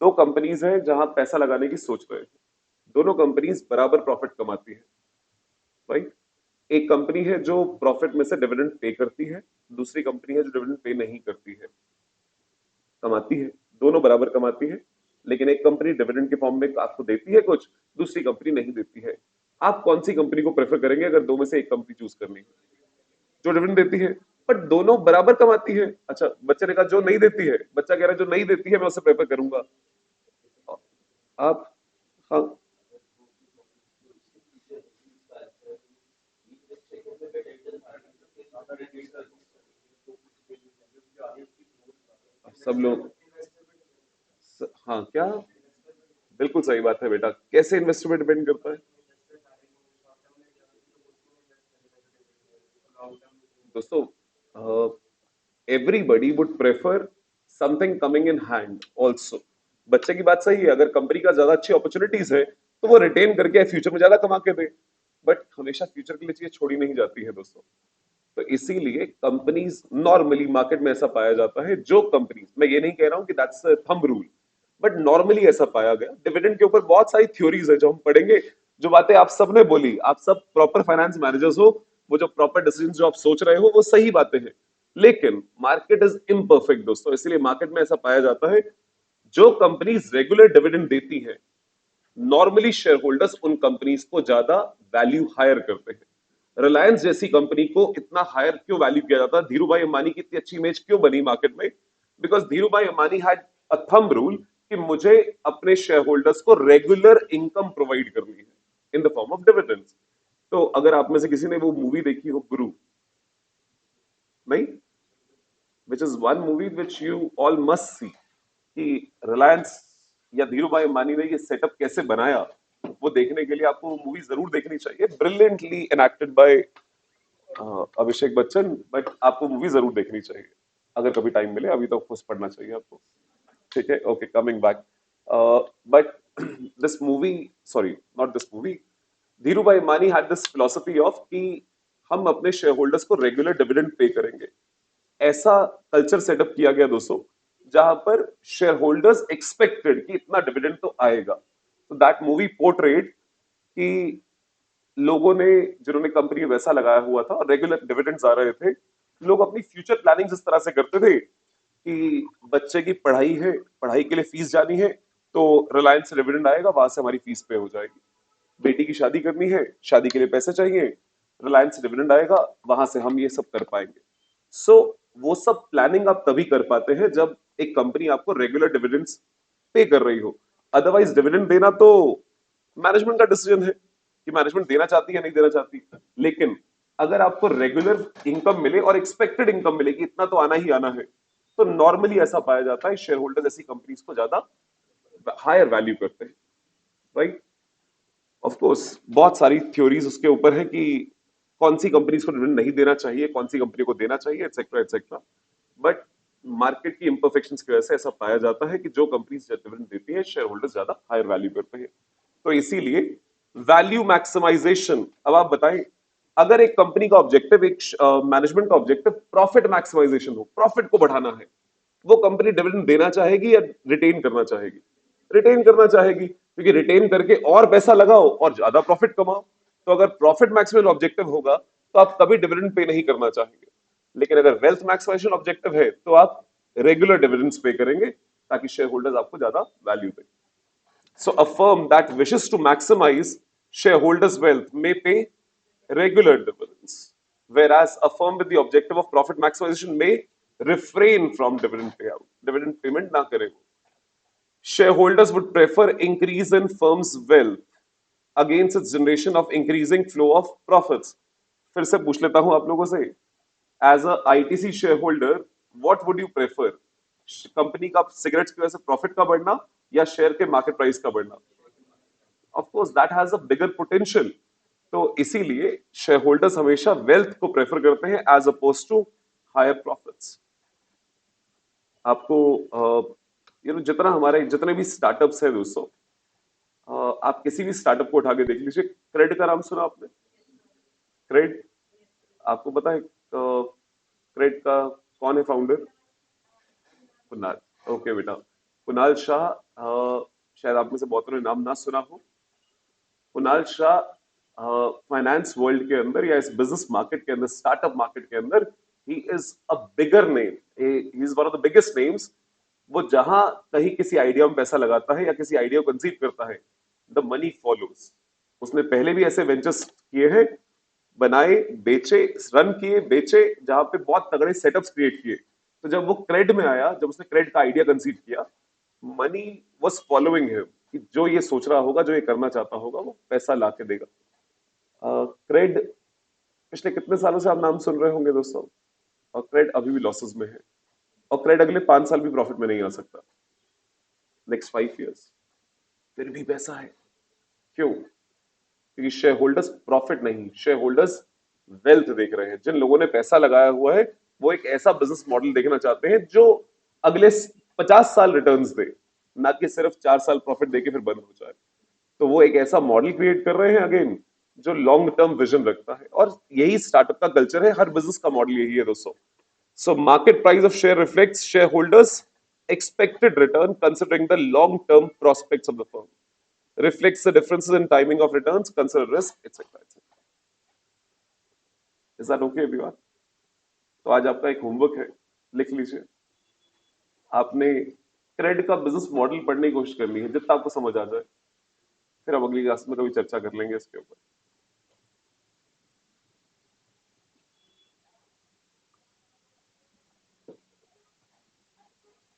दो कंपनीज हैं जहां पैसा लगाने की सोच रहे हैं, दोनों कंपनीज बराबर प्रॉफिट कमाती है। राइट? एक कंपनी है जो प्रॉफिट में से डिविडेंड पे करती है, दूसरी कंपनी है जो डिविडेंड पे नहीं करती है। कमाती है, दोनों बराबर कमाती है, लेकिन एक कंपनी डिविडेंड के फॉर्म में आपको देती है कुछ, दूसरी कंपनी नहीं देती है। आप कौन सी कंपनी को प्रेफर करेंगे अगर दो में से एक कंपनी चूज करनी है? जो डिविडेंड देती है, बट दोनों बराबर कमाती है। अच्छा, बच्चे ने कहा जो नहीं देती है, बच्चा कह रहा है जो नहीं देती है मैं उसे प्रेफर करूंगा। आप? हाँ, सब लोग हाँ क्या? बिल्कुल सही बात है बेटा, कैसे इन्वेस्टर पे डिपेंड करता है दोस्तों? Everybody would prefer something coming in hand also. बच्चे की बात सही है, अगर कंपनी का ज्यादा अच्छी अपॉर्चुनिटीज है तो वो रिटेन करके फ्यूचर में ज्यादा कमा के दे, बट हमेशा फ्यूचर के लिए चीजें छोड़ी नहीं जाती है दोस्तों। तो इसीलिए कंपनीज नॉर्मली मार्केट में ऐसा पाया जाता है, जो कंपनीज, मैं ये नहीं कह रहा हूं कि that's thumb rule, but normally ऐसा पाया गया। डिविडेंड के ऊपर बहुत सारी थ्योरीज है जो हम पढ़ेंगे, जो बातें आप सबने बोली, आप सब प्रॉपर फाइनेंस मैनेजर्स हो, वो जो प्रॉपर डिसीजन जो आप सोच रहे हो वो सही बातें हैं, लेकिन मार्केट इज इम्परफेक्ट दोस्तों। इसलिए मार्केट में ऐसा पाया जाता है, जो कंपनीज रेगुलर डिविडेंड देती है, नॉर्मली शेयर होल्डर्स उन कंपनीज को ज्यादा वैल्यू हायर करते हैं। रिलायंस जैसी कंपनी को इतना हायर क्यों वैल्यू किया जाता है? धीरू भाई अंबानी की इतनी अच्छी इमेज क्यों बनी मार्केट में? बिकॉज धीरू भाई Ambani had a thumb rule कि मुझे अपने शेयर होल्डर्स को रेगुलर इनकम प्रोवाइड करनी है in the form of dividends. तो अगर आप में से किसी ने वो मूवी देखी हो गुरु, नहीं, which is one movie which you all must see, कि रिलायंस या धीरू भाई अंबानी ने ये सेटअप कैसे बनाया, वो देखने के लिए आपको मूवी जरूर देखनी चाहिए। Brilliantly enacted by Abhishek Bachchan, but आपको मूवी जरूर देखनी चाहिए अगर कभी टाइम मिले, अभी तो कुछ पढ़ना चाहिए आपको। ठीक है, okay, coming back. But this movie, sorry not this movie, Dhirubhai Ambani had this philosophy of कि हम अपने शेयर होल्डर्स को रेगुलर डिविडेंड पे करेंगे। ऐसा कल्चर सेटअप किया गया दोस्तों, जहां पर शेयर होल्डर्स एक्सपेक्टेड कि इतना डिविडेंड तो आएगा। तो दैट मूवी पोर्ट्रेट कि लोगों ने, जिन्होंने कंपनी में वैसा लगाया हुआ था और रेगुलर डिविडेंड्स आ रहे थे, लोग अपनी फ्यूचर प्लानिंग इस तरह से करते थे कि बच्चे की पढ़ाई है, पढ़ाई के लिए फीस जानी है, तो रिलायंस से डिविडेंड आएगा, वहां से हमारी फीस पे हो जाएगी। बेटी की शादी करनी है, शादी के लिए पैसे चाहिए, रिलायंस से डिविडेंड आएगा, वहां से हम ये सब कर पाएंगे। सो वो सब प्लानिंग आप तभी कर पाते हैं जब एक कंपनी आपको रेगुलर डिविडेंड्स पे कर रही हो। अदरवाइज डिविडेंड देना तो मैनेजमेंट का डिसीजन है कि मैनेजमेंट देना चाहती है नहीं देना चाहती। लेकिन अगर आपको रेगुलर इनकम मिले और एक्सपेक्टेड इनकम मिले कि इतना तो आना ही आना है, तो नॉर्मली ऐसा पाया जाता है शेयर होल्डर्स ऐसी कंपनीज को ज्यादा हायर वैल्यू करते हैं, राइट। ऑफ कोर्स बहुत सारी थ्योरीज उसके ऊपर है कि कौन सी कंपनीज को डिविडेंड नहीं देना चाहिए, कौन सी कंपनी को देना चाहिए, एटसेट्रा एटसेट्रा। बट मार्केट की इंपरफेक्शंस की वजह से ऐसा पाया जाता है कि जो कंपनीज डिविडेंड देती है शेयर होल्डर्स ज्यादा हायर वैल्यू करते हैं। तो इसीलिए वैल्यू मैक्सिमाइजेशन। अब आप बताएं, अगर एक कंपनी का ऑब्जेक्टिव, एक मैनेजमेंट का ऑब्जेक्टिव प्रॉफिट मैक्सिमाइजेशन हो, प्रॉफिट को बढ़ाना है, वो कंपनी डिविडेंड देना चाहेगी या रिटेन करना चाहेगी? रिटेन करना चाहेगी, क्योंकि रिटेन करके और पैसा लगाओ और ज्यादा प्रॉफिट कमाओ। तो अगर प्रॉफिट मैक्सिमम ऑब्जेक्टिव होगा तो आप कभी डिविडेंड पे नहीं करना चाहेंगे। लेकिन अगर वेल्थ मैक्सिमाइजेशन ऑब्जेक्टिव है तो आप रेगुलर डिविडेंड्स पे करेंगे ताकि शेयर होल्डर्स आपको ज्यादा वैल्यू दें। So a firm that wishes to maximize shareholders' wealth may pay regular dividends, whereas a firm with the objective of profit maximization may refrain from dividend payout. Dividend payment ना करे। Shareholders would prefer increase in firm's wealth against its generation of increasing flow of profits. फिर से पूछ लेता हूं आप लोगों से, as a ITC share holder what would you prefer? Company का सिगरेट्स की वजह से प्रॉफिट का बढ़ना या शेयर के मार्केट प्राइस का बढ़ना? Of course that has a bigger potential. तो इसीलिए शेयर होल्डर्स हमेशा वेल्थ को प्रेफर करते हैं as oppose to higher profits. आपको जितना हमारे जितने भी स्टार्टअप्स हैं दोस्तों, आप किसी भी स्टार्टअप को उठा के देख लीजिए। क्रेड का नाम सुना आपने? क्रेड, आपको पता है क्रेड का कौन है फाउंडर? कुणाल। ओके बेटा, कुणाल शाह। शायद आप में से बहुतों ने नाम ना सुना हो। कुणाल शाह फाइनेंस वर्ल्ड के अंदर या इस बिजनेस मार्केट के अंदर, स्टार्टअप मार्केट के अंदर, he is a bigger name, he is one of the biggest names. वो जहां कहीं किसी आइडिया में पैसा लगाता है या किसी आइडिया को कंसीव करता है, द मनी फॉलोज। उसने पहले भी ऐसे वेंचर्स किए हैं, बनाए, बेचे, रन किए, बेचे, जहां पे बहुत तगड़े सेटअप्स क्रिएट किए। तो जब वो क्रेड में आया, जब उसने क्रेड का आइडिया कंसीव किया, मनी वाज फॉलोइंग हिम कि जो ये सोच रहा होगा, जो ये करना चाहता होगा, वो पैसा ला के देगा। क्रेड पिछले कितने सालों से आप नाम सुन रहे होंगे दोस्तों, और क्रेड अभी भी लॉसेस में है, और क्रेड अगले 5 साल भी प्रॉफिट में नहीं आ सकता, नेक्स्ट 5 इयर्स। फिर भी पैसा है, क्यों? क्योंकि शेयर होल्डर्स प्रॉफिट नहीं, शेयर होल्डर्स वेल्थ देख रहे हैं। जिन लोगों ने पैसा लगाया हुआ है वो एक ऐसा बिजनेस मॉडल देखना चाहते हैं जो अगले 50 साल रिटर्न्स दे, ना कि सिर्फ 4 साल प्रॉफिट देके फिर बंद हो जाए। तो वो एक ऐसा मॉडल क्रिएट कर रहे हैं अगेन, जो लॉन्ग टर्म विजन रखता है, और यही स्टार्टअप का कल्चर है, हर बिजनेस का मॉडल यही है दोस्तों। So market price of share reflects share holders expected return considering the long term prospects of the firm, reflects the differences in timing of returns, consider risk, etc. etc. Is that okay everyone? तो आज आपका एक homework है, लिख लीजिए। आपने credit का business model पढ़ने की कोशिश करनी है, जितना आपको समझ आ जाए। फिर हम अगली क्लास में कभी चर्चा कर लेंगे इसके ऊपर।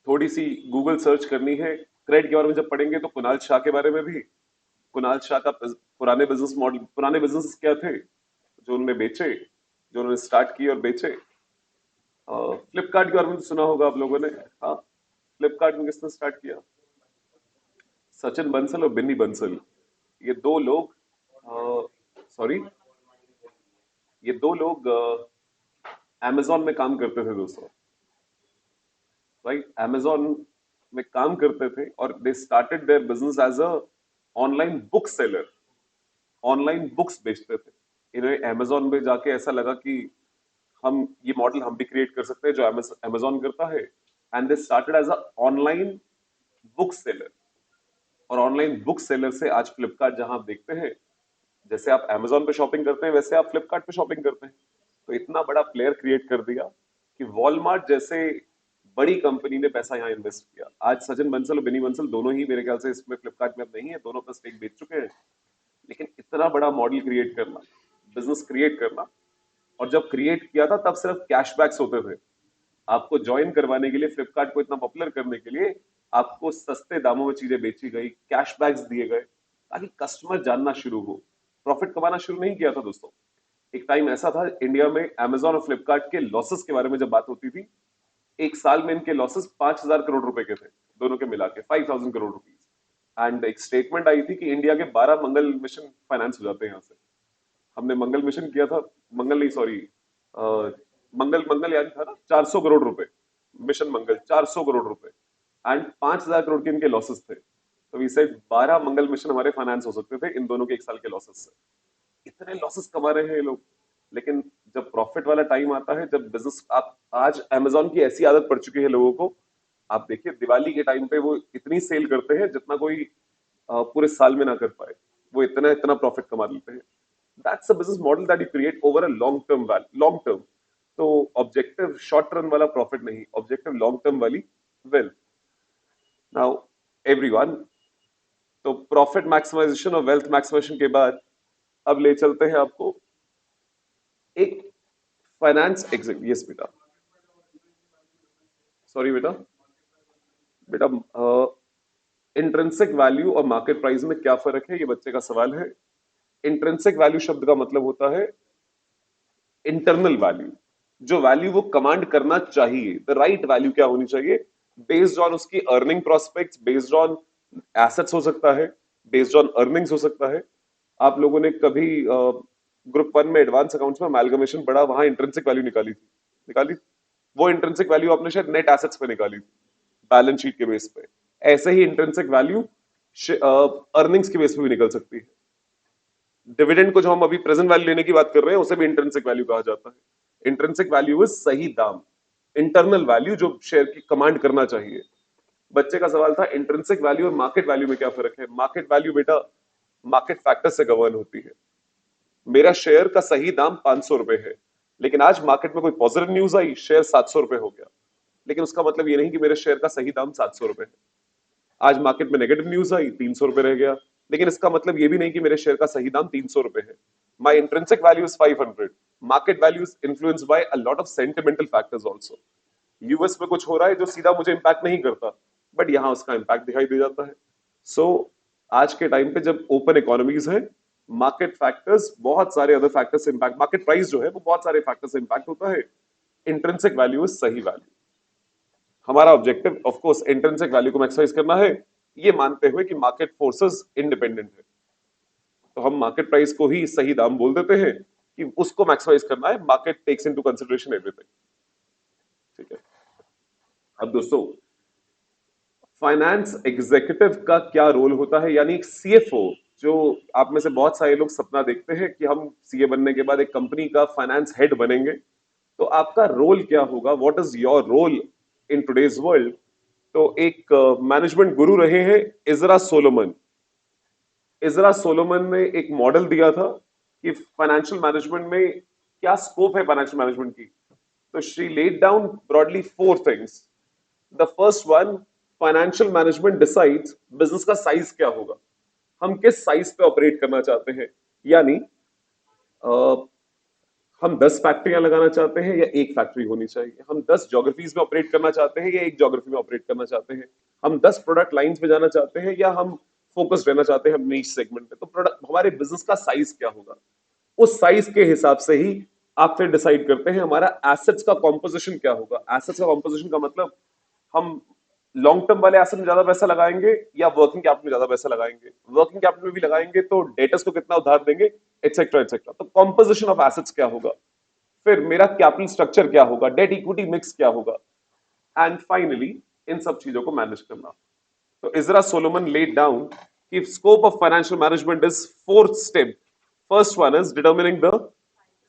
थोड़ी सी गूगल सर्च करनी है क्रेडिट के बारे में। जब पढ़ेंगे तो कुणाल शाह के बारे में भी, कुणाल शाह का पुराने बिजनेस मॉडल, पुराने बिजनेस क्या थे जो उन्होंने बेचे, जो उन्होंने स्टार्ट किए और बेचे। फ्लिपकार्ट के बारे में तो सुना होगा आप लोगों ने। हाँ, फ्लिपकार्ट में किसने स्टार्ट किया? सचिन बंसल और बिन्नी बंसल। ये दो लोग, सॉरी, ये दो लोग अमेजोन में काम करते थे दोस्तों, राइट। अमेजोन में काम करते थे और they started their business as a online book seller, online books बेचते थे। इन्हें अमेजोन पे जाके ऐसा लगा कि हम ये मॉडल हम भी क्रिएट कर सकते हैं जो अमेजोन करता है, and they started as a online book seller. और ऑनलाइन बुक सेलर से आज फ्लिपकार्ट जहां आप देखते हैं, जैसे आप अमेजोन पे शॉपिंग करते हैं वैसे आप फ्लिपकार्ट पे शॉपिंग करते हैं। तो इतना बड़ा प्लेयर क्रिएट कर दिया कि वॉलमार्ट जैसे बड़ी कंपनी ने पैसा यहाँ इन्वेस्ट किया। आज सचिन बंसल और बिनी बंसल दोनों ही मेरे ख्याल से इसमें फ्लिपकार्ट में अब नहीं है, दोनों अपना स्टेक बेच चुके हैं। लेकिन इतना बड़ा मॉडल क्रिएट करना, बिजनेस क्रिएट करना, और जब क्रिएट किया था तब सिर्फ कैशबैक्स होते थे। आपको ज्वाइन करवाने के लिए, फ्लिपकार्ट को इतना पॉपुलर करने के लिए आपको सस्ते दामों में चीजें बेची गई, कैशबैक्स दिए गए ताकि कस्टमर जानना शुरू हो। प्रॉफिट कमाना शुरू नहीं किया था दोस्तों। एक टाइम ऐसा था इंडिया में अमेजोन और फ्लिपकार्ट के लॉसेस के बारे में जब बात होती थी, एक साल में इनके लॉसेस 5,000 करोड़ रुपए के थे, दोनों के मिला के 5,000 करोड़ रुपीज। एंड एक स्टेटमेंट आई थी कि इंडिया के 12 मंगल मिशन फाइनेंस हो जाते हैं यहाँ से। हमने मंगल मिशन किया था, मंगल नहीं सॉरी, मंगल मंगल याद था ना, 400 करोड़ रुपए, मिशन मंगल 400 करोड़ रुपए, एंड 5,000 करोड़ के इनके लॉसेस थे। तो वी सेड 12 मंगल मिशन हमारे फाइनेंस हो सकते थे इन दोनों के एक साल के लॉसेस से। इतने लॉसेस कमा रहे हैं ये लोग। लेकिन जब प्रॉफिट वाला टाइम आता है, जब बिजनेस, आप आज अमेजोन की ऐसी आदत पड़ चुकी है लोगों को, आप देखिए दिवाली के टाइम पे वो इतनी सेल करते हैं जितना कोई पूरे साल में ना कर पाए। वो इतना इतना प्रॉफिट कमा लेते हैं। That's a business model that you create over a long term value, long term. तो ऑब्जेक्टिव शॉर्ट टर्म वाला प्रॉफिट नहीं, ऑब्जेक्टिव लॉन्ग टर्म वाली वेल्थ। नाउ एवरीवन, तो प्रॉफिट मैक्सिमाइजेशन और वेल्थ मैक्सिमाइजेशन के बाद अब ले चलते हैं आपको एक फाइनेंस एग्जिट। यस बेटा, सॉरी बेटा, बेटा इंट्रिंसिक वैल्यू और मार्केट प्राइस में क्या फर्क है, ये बच्चे का सवाल है। इंट्रिंसिक वैल्यू शब्द का मतलब होता है इंटरनल वैल्यू, जो वैल्यू वो कमांड करना चाहिए, द राइट वैल्यू क्या होनी चाहिए, बेस्ड ऑन उसकी earning prospects, based on assets हो सकता है, बेस्ड ऑन अर्निंग्स हो सकता है। आप लोगों ने कभी ग्रुप वन में एडवांस अकाउंट्स में अमेलगमेशन पढ़ा, वहां इंट्रिंसिक वैल्यू निकाली थी, निकाली। वो इंट्रिंसिक वैल्यू आपने शायद नेट एसेट्स पे निकाली थी, बैलेंस शीट के बेस पे। ऐसे ही इंट्रिंसिक वैल्यू अर्निंग्स के बेस पे भी निकल सकती है। डिविडेंड को जो हम अभी प्रेजेंट वैल्यू लेने की बात कर रहे हैं उसे भी इंट्रिंसिक वैल्यू कहा जाता है। इंट्रिंसिक वैल्यू इज सही दाम, इंटरनल वैल्यू जो शेयर की कमांड करना चाहिए। बच्चे का सवाल था इंट्रिंसिक वैल्यू और मार्केट वैल्यू में क्या फर्क है। मार्केट वैल्यू बेटा मार्केट फैक्टर से गवर्न होती है। मेरा शेयर का सही दाम 500 रुपए है, लेकिन आज मार्केट में कोई पॉजिटिव न्यूज आई, शेयर 700 रुपए हो गया, लेकिन उसका मतलब ये नहीं कि मेरे शेयर का सही दाम 700 रुपए है। आज मार्केट में नेगेटिव न्यूज आई, 300 रुपए रह गया, लेकिन इसका मतलब ये भी नहीं कि मेरे शेयर का सही दाम 300 रुपए है। My intrinsic value is 500। Market value is influenced by a lot of sentimental factors also. US में कुछ हो रहा है जो सीधा मुझे इंपैक्ट नहीं करता, बट यहां उसका इंपैक्ट दिखाई दे जाता है। सो आज के टाइम पे जब ओपन इकोनॉमीज है, मार्केट फैक्टर्स बहुत सारे अदर फैक्टर्स से इंपैक्ट, मार्केट प्राइस जो है वो बहुत सारे फैक्टर्स से इंपैक्ट होता है। इंट्रिंसिक वैल्यू इज सही वैल्यू। हमारा objective of course intrinsic value को मैक्सिमाइज करना है, ये मानते हुए कि मार्केट फोर्सेस इंडिपेंडेंट है। तो हम मार्केट प्राइस को ही सही दाम बोल देते हैं कि उसको मैक्सिमाइज करना है, market takes into consideration everything. ठीक है। अब दोस्तों, फाइनेंस एग्जीक्यूटिव का क्या रोल होता है, यानी एक सीएफओ, जो आप में से बहुत सारे लोग सपना देखते हैं कि हम सीए बनने के बाद एक कंपनी का फाइनेंस हेड बनेंगे, तो आपका रोल क्या होगा, what is your role in today's world. तो एक मैनेजमेंट गुरु रहे हैं इजरा सोलोमन। इजरा सोलोमन ने एक मॉडल दिया था कि फाइनेंशियल मैनेजमेंट में क्या स्कोप है फाइनेंशियल मैनेजमेंट की। तो she laid down broadly 4 things. The first one, financial management decides business का साइज क्या होगा, हम किस साइज पे ऑपरेट करना चाहते हैं। यानी हम 10 फैक्ट्रियां लगाना चाहते हैं या एक फैक्ट्री होनी चाहिए, हम 10 ज्योग्राफीज में ऑपरेट करना चाहते हैं या एक ज्योग्राफी में ऑपरेट करना चाहते हैं, हम 10 प्रोडक्ट लाइंस में जाना चाहते हैं या हम फोकस रहना चाहते हैं हम नीश सेगमेंट पे। तो प्रोडक्ट, हमारे बिजनेस का साइज क्या होगा, उस साइज के हिसाब से ही आप फिर डिसाइड करते हैं हमारा एसेट्स का कॉम्पोजिशन क्या होगा। एसेट्स का कॉम्पोजिशन का मतलब हम लॉन्ग टर्म वाले एसेट में ज्यादा पैसा लगाएंगे या वर्किंग कैपिटल में ज्यादा पैसा लगाएंगे, वर्किंग कैपिटल में भी लगाएंगे तो डेटर्स को कितना उधार देंगे, एटसेट्रा एटसेट्रा। तो कॉम्पोजिशन ऑफ एसेट्स क्या होगा, फिर मेरा कैपिटल स्ट्रक्चर क्या होगा, डेट इक्विटी मिक्स क्या होगा, एंड फाइनली इन सब चीजों को मैनेज करना। तो इजरा सोलोमन लेड डाउन कि scope of financial management is 4th step, first one is determining the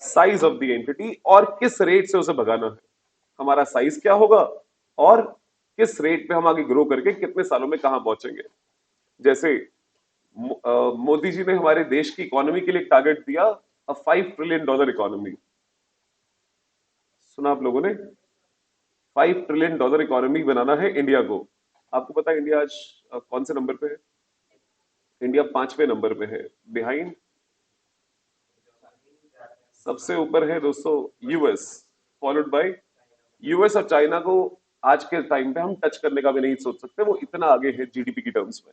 size of the entity, और किस रेट से उसे भगाना है, हमारा साइज क्या होगा और किस रेट पे हम आगे ग्रो करके कितने सालों में कहां पहुंचेंगे। जैसे मोदी जी ने हमारे देश की इकोनॉमी के लिए टारगेट दिया, $5 ट्रिलियन इकोनॉमी। सुना आप लोगों ने? $5 ट्रिलियन इकोनॉमी बनाना है इंडिया को। आपको पता है इंडिया आज कौन से नंबर पे है? इंडिया 5वें नंबर पे है, बिहाइंड सबसे ऊपर है दोस्तों यूएस, फॉलोड बाय यूएस और चाइना को आज के टाइम पे हम टच करने का भी नहीं सोच सकते, वो इतना आगे है जीडीपी की टर्म्स में।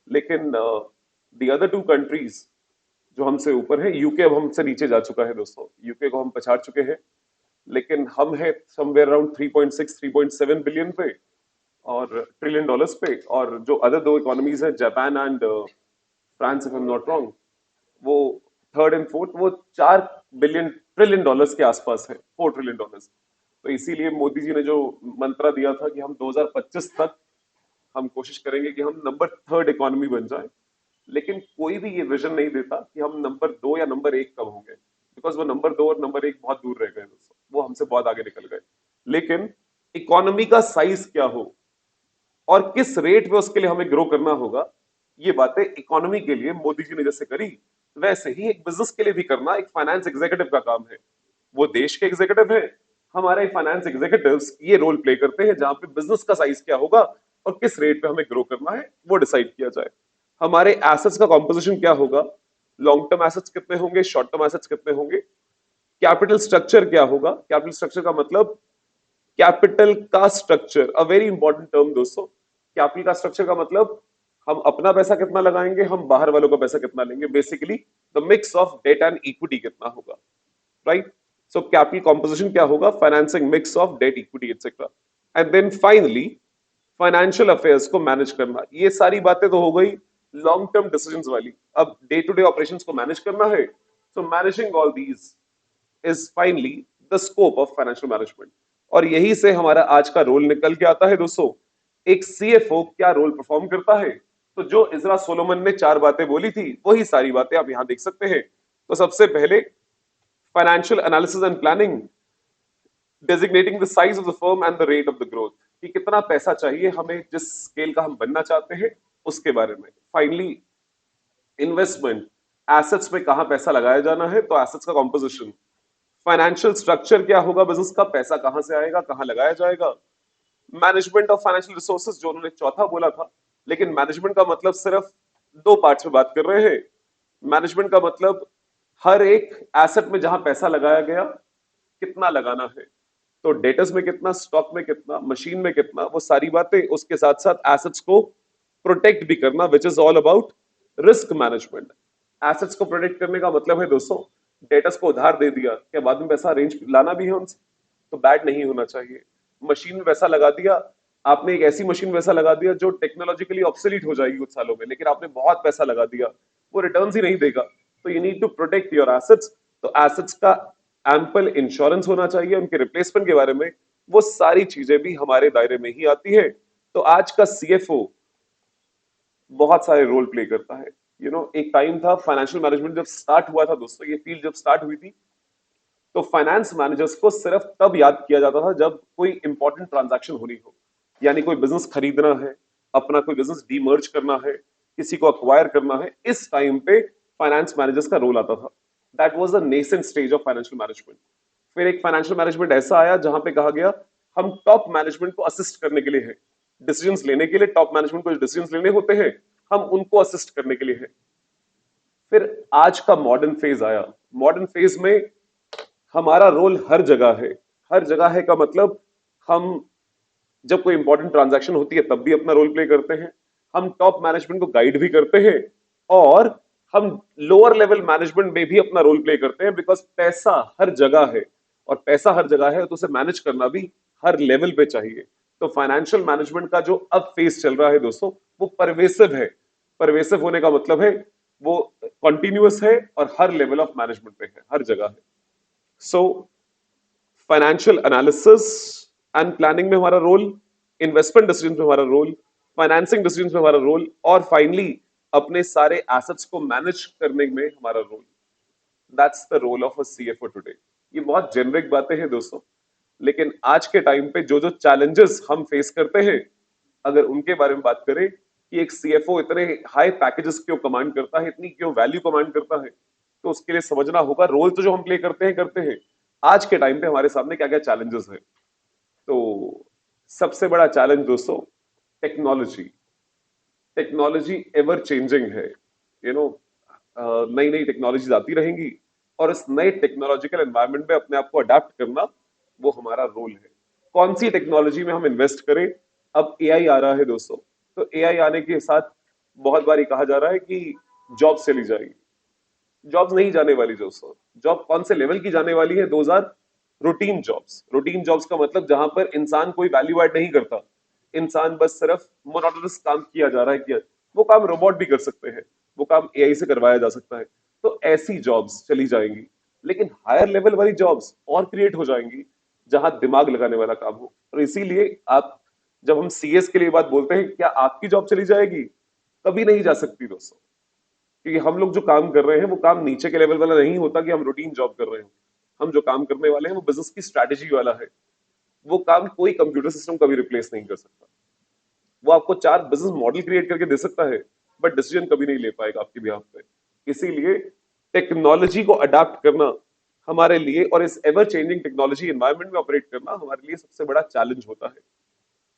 लेकिन दी अदर टू कंट्रीज जो हमसे ऊपर है, यूके अब हमसे नीचे जा चुका है दोस्तों, यूके को हम पछाड़ चुके हैं, लेकिन हम है समवेयर अराउंड 3.6 3.7 बिलियन पे और ट्रिलियन डॉलर्स पे, और जो अदर दो इकोनॉमीज है Japan and France if I am not wrong, वो थर्ड एंड फोर्थ, वो 4 ट्रिलियन डॉलर्स के आसपास है, $4 ट्रिलियन। तो इसीलिए मोदी जी ने जो मंत्रा दिया था कि हम 2025 तक हम कोशिश करेंगे कि हम नंबर थर्ड इकोनॉमी बन जाए, लेकिन कोई भी ये विजन नहीं देता कि हम नंबर 2 या नंबर 1 कब होंगे, बिकॉज वो नंबर 2 और नंबर 1 बहुत दूर रह गए दोस्तों, वो हमसे बहुत आगे निकल गए। लेकिन इकोनॉमी का साइज क्या हो और किस रेट पे उसके लिए हमें ग्रो करना होगा, ये बातें इकोनॉमी के लिए मोदी जी ने जैसे करी, वैसे ही एक बिजनेस के लिए भी करना एक फाइनेंस एग्जीक्यूटिव का काम है। वो देश के एग्जीक्यूटिव है, हमारे फाइनेंस एग्जीक्यूटिव्स ये रोल प्ले करते हैं जहां पे बिजनेस का साइज क्या होगा और किस रेट पे हमें ग्रो करना है वो डिसाइड किया जाए। हमारे एसेट्स का कॉम्पोजिशन क्या होगा, लॉन्ग टर्म एसेट्स कितने होंगे, शॉर्ट टर्म एसेट्स कितने होंगे, कैपिटल स्ट्रक्चर क्या होगा। कैपिटल स्ट्रक्चर का मतलब कैपिटल का structure, a very important term दोस्तों। कैपिटल का स्ट्रक्चर का मतलब हम अपना पैसा कितना लगाएंगे, हम बाहर वालों का पैसा कितना लेंगे, basically the mix of debt and equity कितना होगा, राइट। सो कैपिटल कॉम्पोजिशन क्या होगा, financing mix of debt equity etcetera. And then finally financial affairs को मैनेज करना। ये सारी बातें तो हो गई लॉन्ग टर्म डिसीजंस वाली, अब डे टू डे ऑपरेशंस को मैनेज करना है। So managing all these is finally the scope of financial management. और यही से हमारा आज का रोल निकल के आता है दोस्तों, एक सीएफओ क्या रोल परफॉर्म करता है। तो जो इजरा सोलोमन ने 4 बातें बोली थी वही सारी बातें आप यहां देख सकते हैं। तो सबसे पहले financial analysis and planning, designating the size of the firm and the rate of the growth, कि कितना पैसा चाहिए हमें, जिस स्केल का हम बनना चाहते हैं उसके बारे में। फाइनली इन्वेस्टमेंट, एसेट्स में कहां पैसा लगाया जाना है, तो एसेट्स का कॉम्पोजिशन। फाइनेंशियल स्ट्रक्चर क्या होगा बिजनेस का, पैसा कहां से आएगा, कहां लगाया जाएगा। मैनेजमेंट ऑफ फाइनेंशियल रिसोर्सेज जो उन्होंने चौथा बोला था, लेकिन मैनेजमेंट का मतलब सिर्फ 2 पार्ट्स में बात कर रहे हैं। मैनेजमेंट का मतलब हर एक एसेट में जहां पैसा लगाया गया कितना लगाना है, तो डेटर्स में कितना, स्टॉक में कितना, मशीन में कितना, वो सारी बातें। उसके साथ साथ एसेट्स को प्रोटेक्ट भी करना, which is all about risk management. Assets को प्रोटेक्ट करने का मतलब है दोस्तों, डेटर्स को उधार दे दिया, क्या बाद में पैसा अरेंज लाना भी है उनसे, तो बैड नहीं होना चाहिए। मशीन में पैसा लगा दिया, आपने एक ऐसी मशीन में पैसा लगा दिया जो टेक्नोलॉजिकली ऑब्सोलीट हो जाएगी कुछ सालों में, लेकिन आपने बहुत पैसा लगा दिया, वो रिटर्न्स ही नहीं देगा। तो you need to protect your assets. तो एसेट्स का एम्पल इंश्योरेंस होना चाहिए, उनके रिप्लेसमेंट के बारे में, वो सारी चीजें भी हमारे दायरे में ही आती है। तो आज का सीएफओ बहुत सारे रोल प्ले करता है। एक टाइम था फाइनेंशियल मैनेजमेंट जब स्टार्ट हुआ था दोस्तों, ये फील्ड जब स्टार्ट हुई थी, तो फाइनेंस मैनेजर्स को सिर्फ तब याद किया जाता था जब कोई इंपॉर्टेंट ट्रांजैक्शन होनी हो, यानी कोई बिजनेस खरीदना है, अपना कोई बिजनेस डीमर्ज करना है, किसी को अक्वायर करना है, इस टाइम पे फाइनेंस मैनेजर्स का रोल आता था। That was the nascent stage of financial management. फिर एक फाइनेंशियल मैनेजमेंट ऐसा आया जहां पे कहा गया हम टॉप मैनेजमेंट को असिस्ट करने के लिए है, डिसीजंस लेने के लिए। टॉप मैनेजमेंट को जो डिसीजंस लेने होते हैं हम उनको असिस्ट करने के लिए है। फिर आज का मॉडर्न फेज आया। मॉडर्न फेज में हमारा रोल हर जगह है। हर जगह है का मतलब हम जब कोई इंपॉर्टेंट ट्रांजैक्शन होती है तब भी अपना रोल प्ले करते हैं, हम टॉप मैनेजमेंट को गाइड भी करते हैं, और हम लोअर लेवल मैनेजमेंट में भी अपना रोल प्ले करते हैं, बिकॉज पैसा हर जगह है, और पैसा हर जगह है तो उसे मैनेज करना भी हर लेवल पे चाहिए। तो फाइनेंशियल मैनेजमेंट का जो अब फेज चल रहा है दोस्तों, वो परवेसिव है। परवेसिव होने का मतलब है वो कंटिन्यूअस है और हर लेवल ऑफ मैनेजमेंट पे है, हर जगह है। So financial analysis and planning में हमारा रोल, इन्वेस्टमेंट डिसीजन में हमारा रोल, फाइनेंसिंग डिसीजन में हमारा रोल, और फाइनली अपने सारे एसेट्स को मैनेज करने में हमारा role. That's the role of a CFO today. ये बहुत जेनरिक बातें हैं दोस्तों, लेकिन आज के टाइम पे जो जो चैलेंजेस हम फेस करते हैं, अगर उनके बारे में बात करें कि एक सीएफओ इतने हाई पैकेजेस क्यों कमांड करता है, इतनी क्यों वैल्यू कमांड करता है, तो उसके लिए समझना होगा रोल तो जो हम प्ले करते हैं, आज के टाइम पे हमारे सामने क्या क्या चैलेंजेस हैं। तो सबसे बड़ा चैलेंज दोस्तों टेक्नोलॉजी। टेक्नोलॉजी एवर चेंजिंग है, यू नो, नई नई टेक्नोलॉजीज आती रहेंगी और इस नए टेक्नोलॉजिकल एनवायरनमेंट में अपने आप को अडेप्ट करना वो हमारा रोल है। कौन सी टेक्नोलॉजी में हम इन्वेस्ट करें? अब एआई आ रहा है दोस्तों, तो एआई आने के साथ बहुत बार कहा जा रहा है कि जॉब चली जाएगी। जॉब्स नहीं जाने वाली दोस्तों। जॉब कौन से लेवल की जाने वाली है? 2000 रूटीन जॉब्स। रूटीन जॉब्स का मतलब जहां पर इंसान कोई वैल्यू ऐड नहीं करता, इंसान बस सिर्फ मोनोटोनस काम किया जा रहा है, किया वो काम रोबोट भी कर सकते हैं, वो काम एआई से करवाया जा सकता है। तो ऐसी जॉब्स चली जाएंगी, लेकिन हायर लेवल वाली जॉब्स और क्रिएट हो जाएंगी जहां दिमाग लगाने वाला काम हो। और इसीलिए आप, जब हम सीएस के लिए बात बोलते हैं, क्या आपकी जॉब चली जाएगी? कभी नहीं जा सकती दोस्तों, क्योंकि हम लोग जो काम कर रहे हैं वो काम नीचे के लेवल वाला नहीं होता कि हम रूटीन जॉब कर रहे हैं। हम जो काम करने वाले हैं वो बिजनेस की स्ट्रैटेजी वाला है। वो काम कोई कंप्यूटर सिस्टम कभी रिप्लेस नहीं कर सकता। वो आपको 4 बिजनेस मॉडल क्रिएट करके दे सकता है, बट डिसीजन कभी नहीं ले पाएगा आपके बिहाफ पे। इसीलिए टेक्नोलॉजी को अडाप्ट करना हमारे लिए, और इस एवर चेंजिंग टेक्नोलॉजी एनवायरनमेंट में ऑपरेट करना हमारे लिए सबसे बड़ा चैलेंज होता है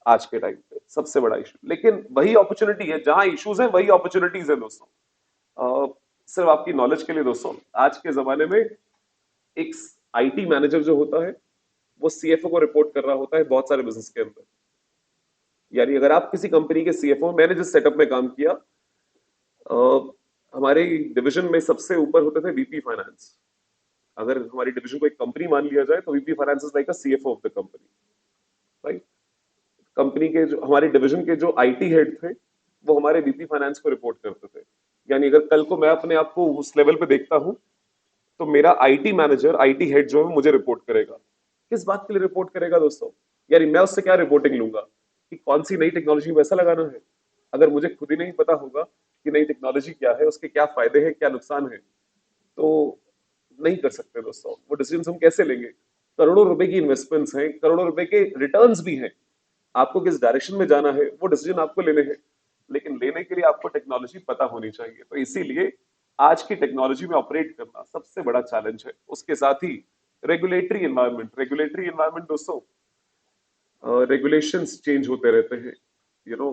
आज के टाइम पे, सबसे बड़ा इशू। लेकिन वही अपॉर्चुनिटी है, जहां इश्यूज है वही अपॉर्चुनिटीज है दोस्तों। सिर्फ आपकी नॉलेज के लिए दोस्तों, आज के जमाने में एक आईटी मैनेजर जो होता है वो सीएफओ को रिपोर्ट कर रहा होता है बहुत सारे बिजनेस के अंदर। यानी अगर आप किसी कंपनी के सीएफओ, मैंने जिस सेटअप में काम किया, हमारे डिवीजन में सबसे ऊपर होते थे वीपी फाइनेंस। अगर हमारी डिवीजन को एक कंपनी मान लिया जाए तो VP finance is like a CFO of the company, right. Company के जो हमारे डिवीजन के जो आईटी हेड थे वो हमारे वीपी फाइनेंस को रिपोर्ट करते थे। यानी अगर कल को मैं अपने आप को उस लेवल पे देखता हूं, तो मेरा आईटी मैनेजर, आईटी हेड जो है मुझे रिपोर्ट करेगा। किस बात के लिए रिपोर्ट करेगा दोस्तों? यानी मैं उससे क्या रिपोर्टिंग लूंगा कि कौन सी नई टेक्नोलॉजी में पैसा लगाना है। अगर मुझे खुद ही नहीं पता होगा कि नई टेक्नोलॉजी क्या है, उसके क्या फायदे हैं, क्या नुकसान है, तो नहीं कर सकते दोस्तों। वो डिसीजन हम कैसे लेंगे? करोड़ों रुपए की इन्वेस्टमेंट्स हैं, करोड़ों रुपए के रिटर्न्स भी हैं। आपको किस डायरेक्शन में जाना है वो डिसीजन आपको लेने हैं, लेकिन लेने के लिए आपको टेक्नोलॉजी पता होनी चाहिए। तो इसीलिए आज की टेक्नोलॉजी में ऑपरेट करना सबसे बड़ा चैलेंज है। उसके साथ ही रेगुलेटरी एनवायरनमेंट दोस्तों, रेगुलेशंस चेंज होते रहते हैं, यू नो।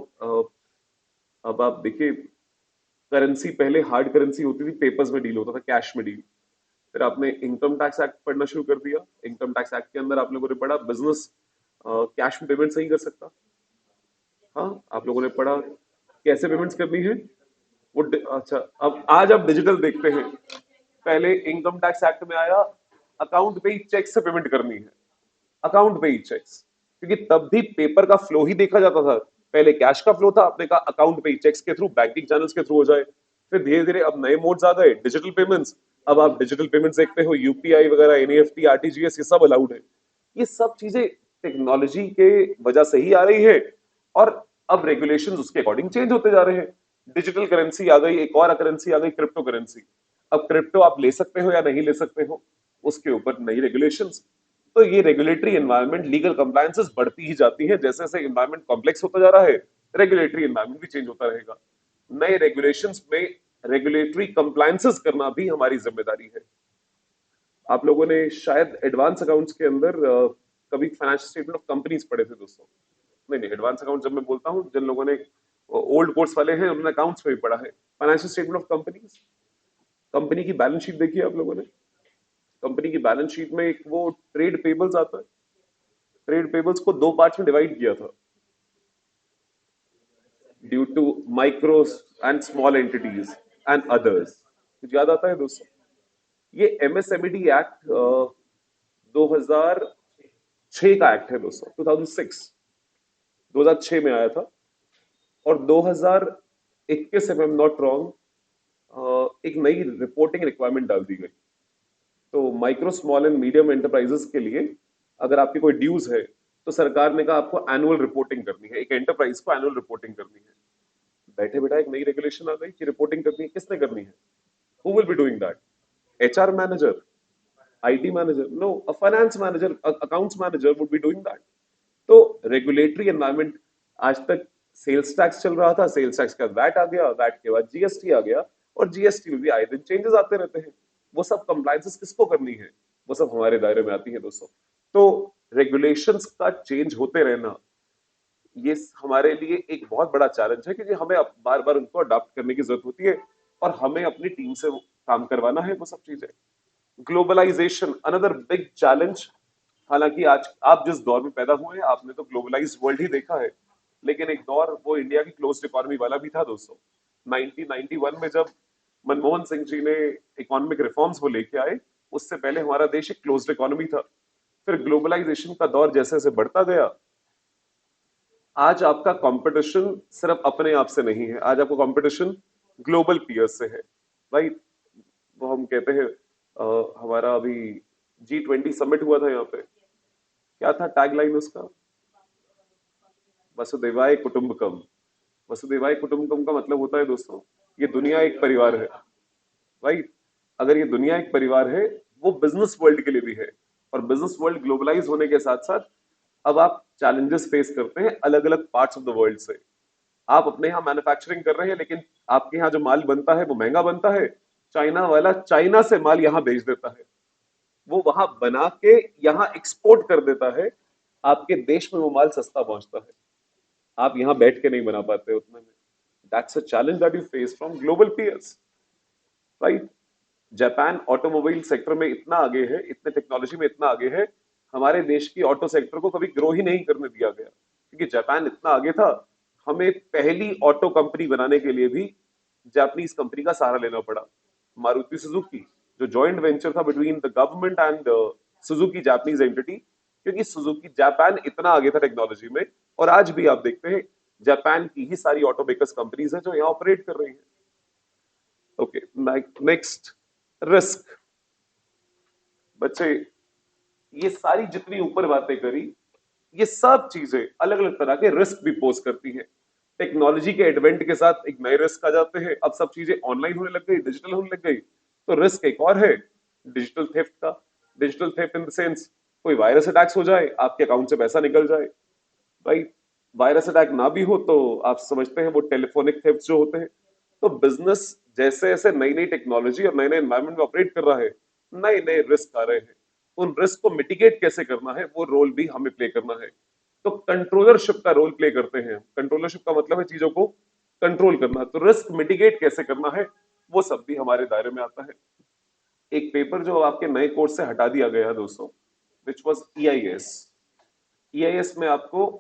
अब आप देखिए, करेंसी पहले हार्ड करेंसी होती थी, पेपर्स में डील होता था, कैश में डील। फिर आपने इनकम टैक्स एक्ट पढ़ना शुरू कर दिया। इनकम टैक्स एक्ट के अंदर आप लोगों ने पढ़ा बिजनेस कैश में पेमेंट नहीं कर सकता। हाँ, आप लोगों ने पढ़ा कैसे पेमेंट्स करनी है। अच्छा, अब आज आप डिजिटल देखते हैं। पहले इनकम टैक्स एक्ट में आया अकाउंट पे ही चेक से पेमेंट करनी है, अकाउंट पे ही चेक्स, क्योंकि तब भी पेपर का फ्लो ही देखा जाता था। पहले कैश का फ्लो था, आपने कहा अकाउंट पे ही चेक्स के थ्रू, बैंकिंग चैनल्स के थ्रू हो जाए। फिर धीरे धीरे अब नए मोड्स आ गए, डिजिटल पेमेंट्स। अब आप डिजिटल पेमेंट्स देखते हो, यूपीआई वगैरह, एनईएफटी, आरटीजीएस, ये सब अलाउड है। ये सब चीजें टेक्नोलॉजी के वजह से ही आ रही है, और अब रेगुलेशंस उसके अकॉर्डिंग चेंज होते जा रहे हैं। डिजिटल करेंसी आ गई, एक और करेंसी आ गई, क्रिप्टो करेंसी। अब क्रिप्टो आप ले सकते हो या नहीं ले सकते हो, उसके ऊपर नई रेगुलेशंस। तो ये रेगुलेटरी एनवायरनमेंट, लीगल कंप्लायंसेस बढ़ती ही जाती है। जैसे जैसे एनवायरनमेंट कॉम्प्लेक्स होता जा रहा है, रेगुलेटरी एनवायरनमेंट भी चेंज होता रहेगा। नए रेगुलेशंस में रेगुलेटरी कंप्लायंसेस करना भी हमारी जिम्मेदारी है। आप लोगों ने शायद एडवांस अकाउंट्स के अंदर कभी फाइनेंशियल स्टेटमेंट ऑफ कंपनीज पढ़े थे दोस्तों। नहीं नहीं, एडवांस अकाउंट जब मैं बोलता हूं, जिन लोगों ने ओल्ड कोर्स वाले हैं उन्होंने अकाउंट्स में भी पढ़ा है। Financial statement of companies, company की बैलेंस शीट देखी आप लोगों ने। कंपनी की बैलेंस शीट में एक वो ट्रेड पेबल्स आता है। ट्रेड पेबल्स को 2 पार्ट्स में डिवाइड किया था, due to micro and small entities and others. कुछ याद आता है दोस्तों? ये एमएसएमईडी एक्ट 2006 का एक्ट है दोस्तों, 2006, 2006 में आया था। और 2021, if I'm not wrong, एक नई रिपोर्टिंग रिक्वायरमेंट डाल दी गई। तो micro small and medium enterprises के लिए अगर आपकी कोई ड्यूज है, तो सरकार ने कहा आपको एनुअल रिपोर्टिंग करनी है, एक एंटरप्राइज को एनुअल रिपोर्टिंग करनी है। बैठे बैठा एक नई रेगुलेशन आ गई कि रिपोर्टिंग करनी है। किसने करनी है? Who will be doing that? HR manager, IT manager? No, a finance manager, accounts manager would be doing that. तो रेगुलेटरी एनवायरनमेंट, आज तक सेल्स टैक्स चल रहा था, सेल्स टैक्स का वैट आ गया, वैट के बाद जीएसटी आ गया, और जीएसटी में भी आए दिन चेंजेस आते रहते हैं। वो सब कंप्लायंसेस किसको करनी है? वो सब हमारे दायरे में आती है दोस्तों। तो रेगुलेशंस का चेंज होते रहना, ये हमारे लिए एक बहुत बड़ा चैलेंज है, क्योंकि हमें बार बार उनको अडॉप्ट करने की जरूरत होती है, और हमें अपनी टीम से काम करवाना है वो सब चीजें। Globalization another big challenge. हालांकि आज आप जिस दौर में पैदा हुए हैं, आपने तो ग्लोबलाइज्ड वर्ल्ड ही देखा है, लेकिन एक दौर वो इंडिया की क्लोज्ड इकोनॉमी वाला भी था दोस्तों। 1991 में जब मनमोहन सिंह जी ने इकोनॉमिक रिफॉर्म्स वो लेके आए, उससे पहले हमारा देश एक क्लोज्ड इकोनॉमी था। फिर ग्लोबलाइजेशन का दौर जैसे जैसे बढ़ता गया, आज आपका कंपटीशन सिर्फ अपने आप से नहीं है, आज आपका कंपटीशन ग्लोबल पीयर्स से है, राइट? वो हम कहते हैं, हमारा अभी G20 समिट हुआ था यहाँ पे, क्या था टैगलाइन उसका? वसुदेवाय कुटुंबकम। वसुदेवाय कुटुंबकम का मतलब होता है दोस्तों, ये दुनिया एक परिवार है, राइट? अगर ये दुनिया एक परिवार है, वो बिजनेस वर्ल्ड के लिए भी है, और बिजनेस वर्ल्ड ग्लोबलाइज होने के साथ साथ अब आप चैलेंजेस फेस करते हैं अलग अलग पार्ट्स ऑफ द वर्ल्ड से। आप अपने यहाँ मैन्युफैक्चरिंग कर रहे हैं, लेकिन आपके यहाँ जो माल बनता है वो महंगा बनता है, चाइना वाला चाइना से माल यहाँ भेज देता है, वो वहां बना के यहाँ एक्सपोर्ट कर देता है, आपके देश में वो माल सस्ता पहुंचता है, आप यहाँ बैठ के नहीं बना पाते उतने में। That's a challenge that you face from global peers, right? Japan automobile sector में इतना आगे है, इतने टेक्नोलॉजी में इतना आगे है, हमारे देश की ऑटो सेक्टर को कभी ग्रो ही नहीं करने दिया गया, क्योंकि जापान इतना आगे था। हमें पहली ऑटो कंपनी बनाने के लिए भी जापानीज कंपनी का सहारा लेना पड़ा, मारुति सुजुकी, जो जॉइंट वेंचर था between the government and Suzuki Japanese entity, क्योंकि सुजुकी जापान इतना आगे था टेक्नोलॉजी में। और आज भी आप देखते हैं जापान की ही सारी ऑटो मेकर्स कंपनीज हैं जो यहाँ ऑपरेट कर रही हैं। Okay, next, risk. बच्चे, ये सारी जितनी ऊपर बातें करी, ये सब चीजें अलग अलग तरह के रिस्क भी पोज करती हैं। टेक्नोलॉजी के एडवेंट के साथ एक नए रिस्क आ जाते हैं, अब सब चीजें ऑनलाइन होने लग गई, डिजिटल होने लग गई, तो रिस्क एक और है डिजिटल थेफ्ट का। Digital theft in the sense, कोई वायरस अटैक्स हो जाए, आपके अकाउंट से पैसा निकल जाए, राइट? वायरस अटैक ना भी हो तो आप समझते हैं वो टेलीफोनिक थेफ्ट जो होते हैं। तो बिजनेस जैसे जैसे नई नई टेक्नोलॉजी और नए नए एनवायरमेंट में ऑपरेट कर रहा है, नए नए रिस्क आ रहे हैं, उन रिस्क को मिटिगेट कैसे करना है वो रोल भी हमें प्ले करना है। तो कंट्रोलरशिप का रोल प्ले करते हैं। कंट्रोलरशिप का मतलब है चीजों को कंट्रोल करना, तो रिस्क मिटिगेट कैसे करना है वो सब भी हमारे दायरे में आता है। एक पेपर जो आपके नए कोर्स से हटा दिया गया है दोस्तों, विच वॉज EIS। EIS में आपको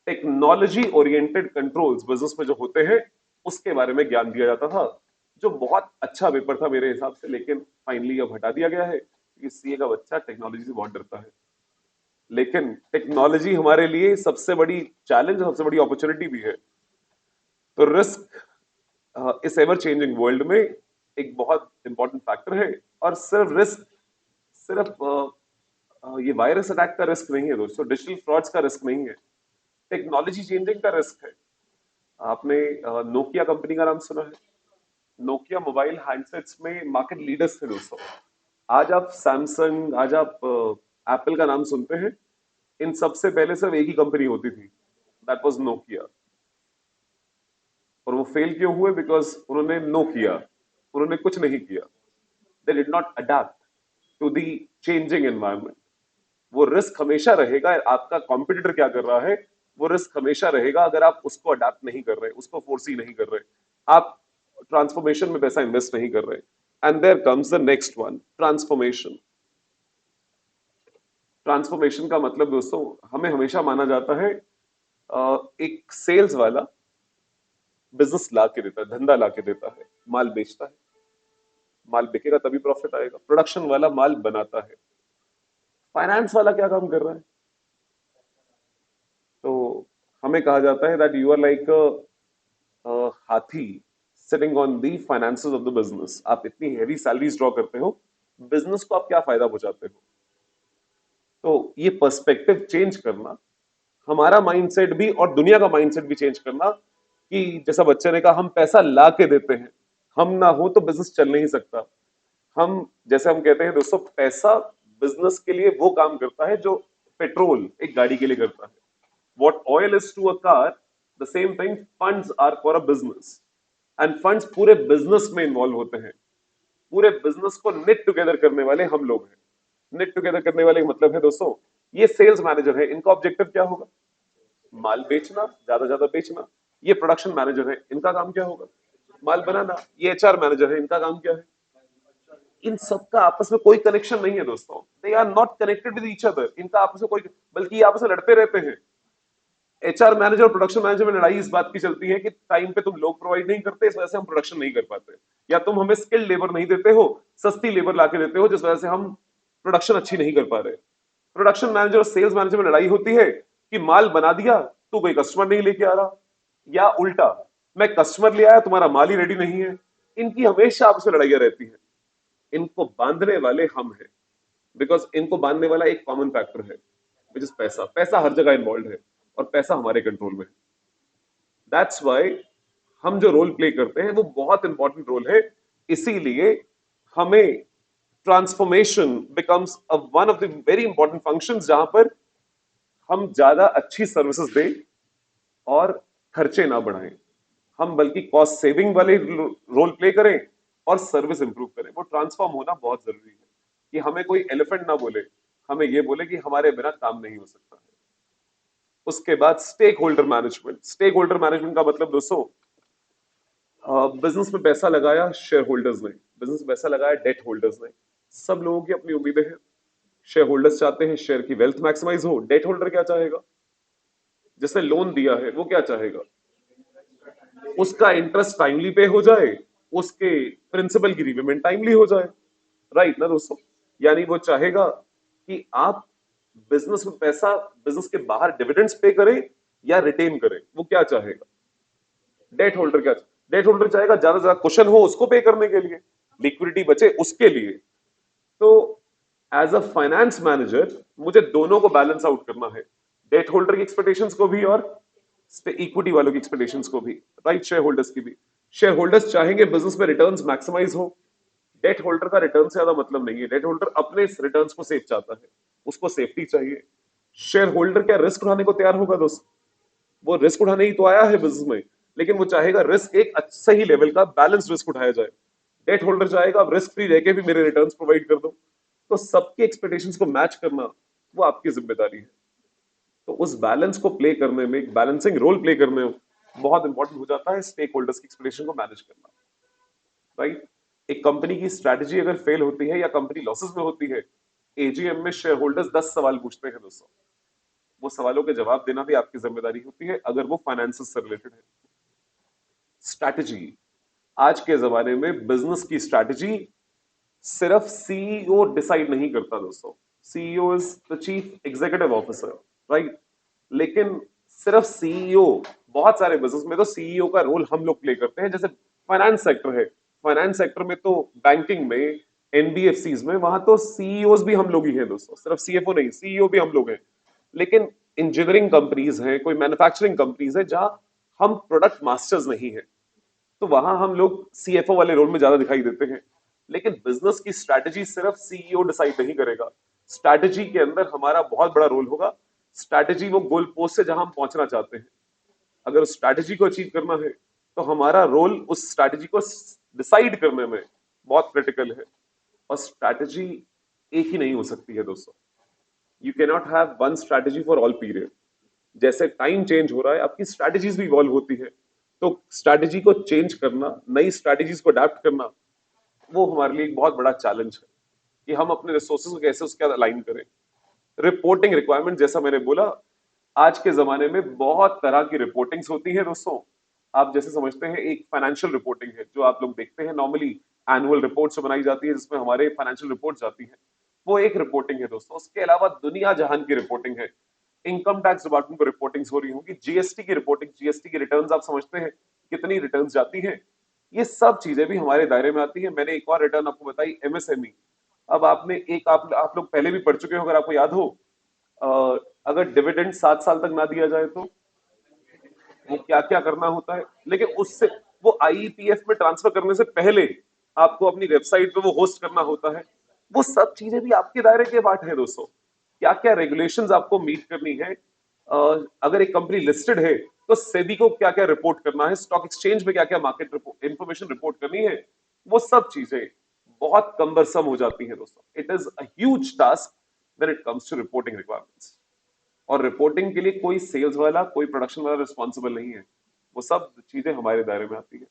टेक्नोलॉजी ओरिएंटेड कंट्रोल्स बिजनेस में जो होते हैं उसके बारे में ज्ञान दिया जाता था, जो बहुत अच्छा पेपर था मेरे हिसाब से, लेकिन फाइनली अब हटा दिया गया है क्योंकि सीए का बच्चा टेक्नोलॉजी से बहुत डरता है। लेकिन टेक्नोलॉजी हमारे लिए सबसे बड़ी चैलेंज, सबसे बड़ी अपॉर्चुनिटी भी है। तो रिस्क इस एवर चेंजिंग वर्ल्ड में एक बहुत इंपॉर्टेंट फैक्टर है। और सिर्फ रिस्क, सिर्फ ये वायरस अटैक का रिस्क नहीं है दोस्तों, डिजिटल फ्रॉड्स का रिस्क नहीं है, टेक्नोलॉजी चेंजिंग का रिस्क है। आपने नोकिया कंपनी का नाम सुना है? नोकिया मोबाइल हैंडसेट्स में मार्केट लीडर्स थे दोस्तों। आज आप सैमसंग, आज आप एप्पल का नाम सुनते हैं, इन सबसे पहले सिर्फ एक ही कंपनी होती थी, दैट वाज नोकिया। और वो फेल क्यों हुए? बिकॉज उन्होंने नो किया, उन्होंने कुछ नहीं किया, they did not adapt to the changing environment. वो रिस्क हमेशा रहेगा, आपका कॉम्पिटिटर क्या कर रहा है वो रिस्क हमेशा रहेगा, अगर आप उसको अडैप्ट नहीं कर रहे, उसको फोर्सी नहीं कर रहे, आप ट्रांसफॉर्मेशन में पैसा इन्वेस्ट नहीं कर रहे। And there comes the next one, transformation. Transformation का मतलब दोस्तों, हमें हमेशा माना जाता है एक सेल्स वाला बिजनेस ला के देता है, धंधा ला के देता है, माल बेचता है, माल बिकेगा तभी प्रॉफिट आएगा। प्रोडक्शन वाला माल बनाता है। फाइनेंस वाला क्या काम कर रहा है? तो हमें कहा जाता है दैट यू आर लाइक हाथी sitting on the finances of the business. आप इतनी हेवी सैलरीज ड्रॉ करते हो, बिजनेस को आप क्या फायदा पहुंचाते हो? तो ये पर्सपेक्टिव चेंज करना, हमारा माइंडसेट भी और दुनिया का माइंडसेट भी चेंज करना, कि जैसा बच्चे ने कहा हम पैसा ला के देते हैं, हम ना हो तो बिजनेस चल नहीं सकता। हम जैसे हम कहते हैं दोस्तों, पैसा बिजनेस के लिए वो काम करता है जो पेट्रोल एक गाड़ी के लिए करता है। What oil is to a car, the same thing funds are for a business. And funds पूरे बिजनेस में इन्वॉल्व होते हैं। पूरे बिजनेस को निट टुगेदर करने वाले हम लोग हैं। निट टुगेदर करने वाले मतलब है दोस्तों, ये सेल्स मैनेजर है, इनका ऑब्जेक्टिव क्या होगा? माल बेचना, ज्यादा बेचना। ये प्रोडक्शन मैनेजर है, इनका काम क्या होगा? माल बनाना। ये एचआर मैनेजर है, इनका काम क्या है? इन सबका आपस में कोई कनेक्शन नहीं है दोस्तों। They are not connected with each other. इनका आपस में कोई, बल्कि ये आपस में लड़ते रहते हैं। एचआर मैनेजर और प्रोडक्शन मैनेजर में लड़ाई इस बात की चलती है कि टाइम पे तुम लोग प्रोवाइड नहीं करते, इस वजह से हम प्रोडक्शन नहीं कर पाते, या तुम हमें स्किल्ड लेबर नहीं देते हो, सस्ती लेबर लाके देते हो, जिस वजह से हम प्रोडक्शन अच्छी नहीं कर पा रहे। प्रोडक्शन मैनेजर और सेल्स मैनेजर में लड़ाई होती है कि माल बना दिया तो कोई कस्टमर नहीं लेके आ रहा, या उल्टा, मैं कस्टमर ले आया तुम्हारा माल ही रेडी नहीं है। इनकी हमेशा आपस में लड़ाइयां रहती है। इनको बांधने वाले हम हैं, बिकॉज इनको बांधने वाला एक कॉमन फैक्टर है, विच इज पैसा। पैसा हर जगह इन्वॉल्व है और पैसा हमारे कंट्रोल में है। दैट्स वाई हम जो रोल प्ले करते हैं वो बहुत इंपॉर्टेंट रोल है। इसीलिए हमें transformation becomes one of the very important functions, जहां पर हम ज्यादा अच्छी सर्विसेज दें और खर्चे ना बढ़ाएं। हम बल्कि कॉस्ट सेविंग वाले रोल प्ले करें और सर्विस इंप्रूव करें। वो ट्रांसफॉर्म होना बहुत जरूरी है कि हमें कोई एलिफेंट ना बोले, हमें ये बोले कि हमारे बिना काम नहीं हो सकता है। उसके बाद stake holder management. Stake holder management का मतलब दोस्तों, बिजनेस में पैसा लगाया शेयर होल्डर्स ने, बिजनेस में पैसा लगाया डेट होल्डर्स ने। सब लोगों की अपनी उम्मीदें हैं। शेयर होल्डर्स चाहते हैं शेयर की वेल्थ मैक्सिमाइज हो। डेट होल्डर क्या चाहेगा? जिसने लोन दिया है वो क्या चाहेगा? उसका इंटरेस्ट टाइमली पे हो जाए, उसके प्रिंसिपल की रीपेमेंट टाइमली हो जाए। राइट ना दोस्तों? यानी वो चाहेगा कि आप बिजनेस में पैसा, बिजनेस के बाहर डिविडेंड्स पे करें या रिटेन करें, वो क्या चाहेगा? डेट होल्डर क्या? डेट होल्डर चाहेगा ज्यादा से ज्यादा क्वेश्चन हो उसको पे करने के लिए, लिक्विडिटी बचे उसके लिए। तो एज अ फाइनेंस मैनेजर मुझे दोनों को बैलेंस आउट करना है, डेट होल्डर की एक्सपेक्टेशंस को भी और इक्विटी वालों की एक्सपेक्टेशंस को भी। राइट, शेयर होल्डर्स की भी। शेयर होल्डर्स चाहेंगे बिजनेस में रिटर्न्स मैक्सिमाइज हो। डेट होल्डर का रिटर्न से ज्यादा मतलब नहीं है। डेट होल्डर अपने रिटर्न्स को सेफ चाहता है, उसको सेफ्टी चाहिए। शेयर होल्डर क्या रिस्क उठाने को तैयार होगा दोस्त? वो रिस्क उठाने ही तो आया है बिजनेस में, लेकिन वो चाहेगा रिस्क एक सही लेवल का बैलेंस रिस्क उठाया जाए। डेट होल्डर चाहेगा अब रिस्क फ्री रहकर भी मेरे रिटर्न्स प्रोवाइड कर दो। तो सबके एक्सपेक्टेशंस को मैच करना वो आपकी जिम्मेदारी है। तो उस बैलेंस को प्ले करने में, एक बैलेंसिंग रोल प्ले करने में बहुत इंपॉर्टेंट हो जाता है स्टेक होल्डर्स की एक्सपेक्टेशन को मैनेज करना। राइट? एक कंपनी की स्ट्रैटेजी अगर फेल होती है या कंपनी लॉसेस में होती है, एजीएम में शेयर होल्डर्स 10 सवाल पूछते हैं दोस्तों। वो सवालों के जवाब देना भी आपकी जिम्मेदारी होती है अगर वो फाइनेंस से रिलेटेड है। स्ट्रैटेजी, आज के जमाने में बिजनेस की स्ट्रैटेजी सिर्फ सीईओ डिसाइड नहीं करता दोस्तों। CEO is the chief executive officer, right? लेकिन सिर्फ सीईओ, बहुत सारे बिजनेस में तो सीईओ का रोल हम लोग प्ले करते हैं। जैसे फाइनेंस सेक्टर है, फाइनेंस सेक्टर में तो बैंकिंग में, एनबीएफसीज में, वहां तो सीईओ भी हम लोग ही हैं दोस्तों, सिर्फ सीएफओ नहीं, सीईओ भी हम लोग हैं। लेकिन इंजीनियरिंग कंपनीज हैं, कोई मैन्युफैक्चरिंग कंपनीज है जहां हम प्रोडक्ट मास्टर्स नहीं है, तो वहां हम लोग सीएफओ वाले रोल में ज्यादा दिखाई देते हैं। लेकिन बिजनेस की स्ट्रैटेजी सिर्फ सीईओ डिसाइड नहीं करेगा। स्ट्रैटेजी के अंदर हमारा बहुत बड़ा रोल होगा। स्ट्रैटेजी वो गोल पोस्ट से जहां हम पहुंचना चाहते हैं, अगर उस स्ट्रैटेजी को अचीव करना है तो हमारा रोल उस स्ट्रैटेजी को डिसाइड करने में बहुत क्रिटिकल है। और स्ट्रैटेजी एक ही नहीं हो सकती है दोस्तों। You can not have one strategy for all period. जैसे टाइम चेंज हो रहा है, आपकी स्ट्रैटेजीज भी इवॉल्व होती है। तो स्ट्रैटेजी को चेंज करना, नई स्ट्रैटेजीज को अडेप्ट करना, वो हमारे लिए एक बहुत बड़ा चैलेंज है कि हम अपने रिसोर्सेज को कैसे उसके साथ अलाइन करें। रिपोर्टिंग रिक्वायरमेंट, जैसा मैंने बोला, आज के जमाने में बहुत तरह की रिपोर्टिंग्स होती है दोस्तों। आप जैसे समझते हैं, एक फाइनेंशियल रिपोर्टिंग है जो आप लोग देखते हैं नॉर्मली, एनुअल रिपोर्ट से बनाई जाती है जिसमें हमारे फाइनेंशियल रिपोर्ट जाती है, वो एक रिपोर्टिंग है दोस्तों। उसके अलावा दुनिया जहान की रिपोर्टिंग है। इनकम टैक्स डिपार्टमेंट को रिपोर्टिंग्स हो रही होंगी, जीएसटी की रिपोर्टिंग, जीएसटी की रिटर्न्स आप समझते हैं कितनी रिटर्न्स जाती हैं, ये सब चीजें भी हमारे दायरे में आती है। मैंने एक और रिटर्न आपको बताई, एमएसएमई। अब आपने एक, आप लोग पहले भी पढ़ चुके हो, अगर आपको याद हो, अगर डिविडेंड 7 साल तक ना दिया जाए तो वो क्या क्या करना होता है। लेकिन उससे, वो आईपीएफ में ट्रांसफर करने से पहले आपको अपनी वेबसाइट पे वो होस्ट करना होता है, वो सब चीजें भी आपके दायरे के पार्ट है दोस्तों। क्या क्या रेगुलेशंस आपको मीट करनी है, अगर एक कंपनी लिस्टेड है तो सेबी को क्या क्या रिपोर्ट करना है, स्टॉक एक्सचेंज में क्या क्या मार्केट इंफॉर्मेशन रिपोर्ट करनी है, वो सब चीजें बहुत कम्बरसम हो जाती है दोस्तों। It is a huge task when it comes to reporting requirements. और रिपोर्टिंग के लिए कोई सेल्स वाला कोई प्रोडक्शन वाला रिस्पॉन्सिबल नहीं है, वो सब चीजें हमारे दायरे में आती है।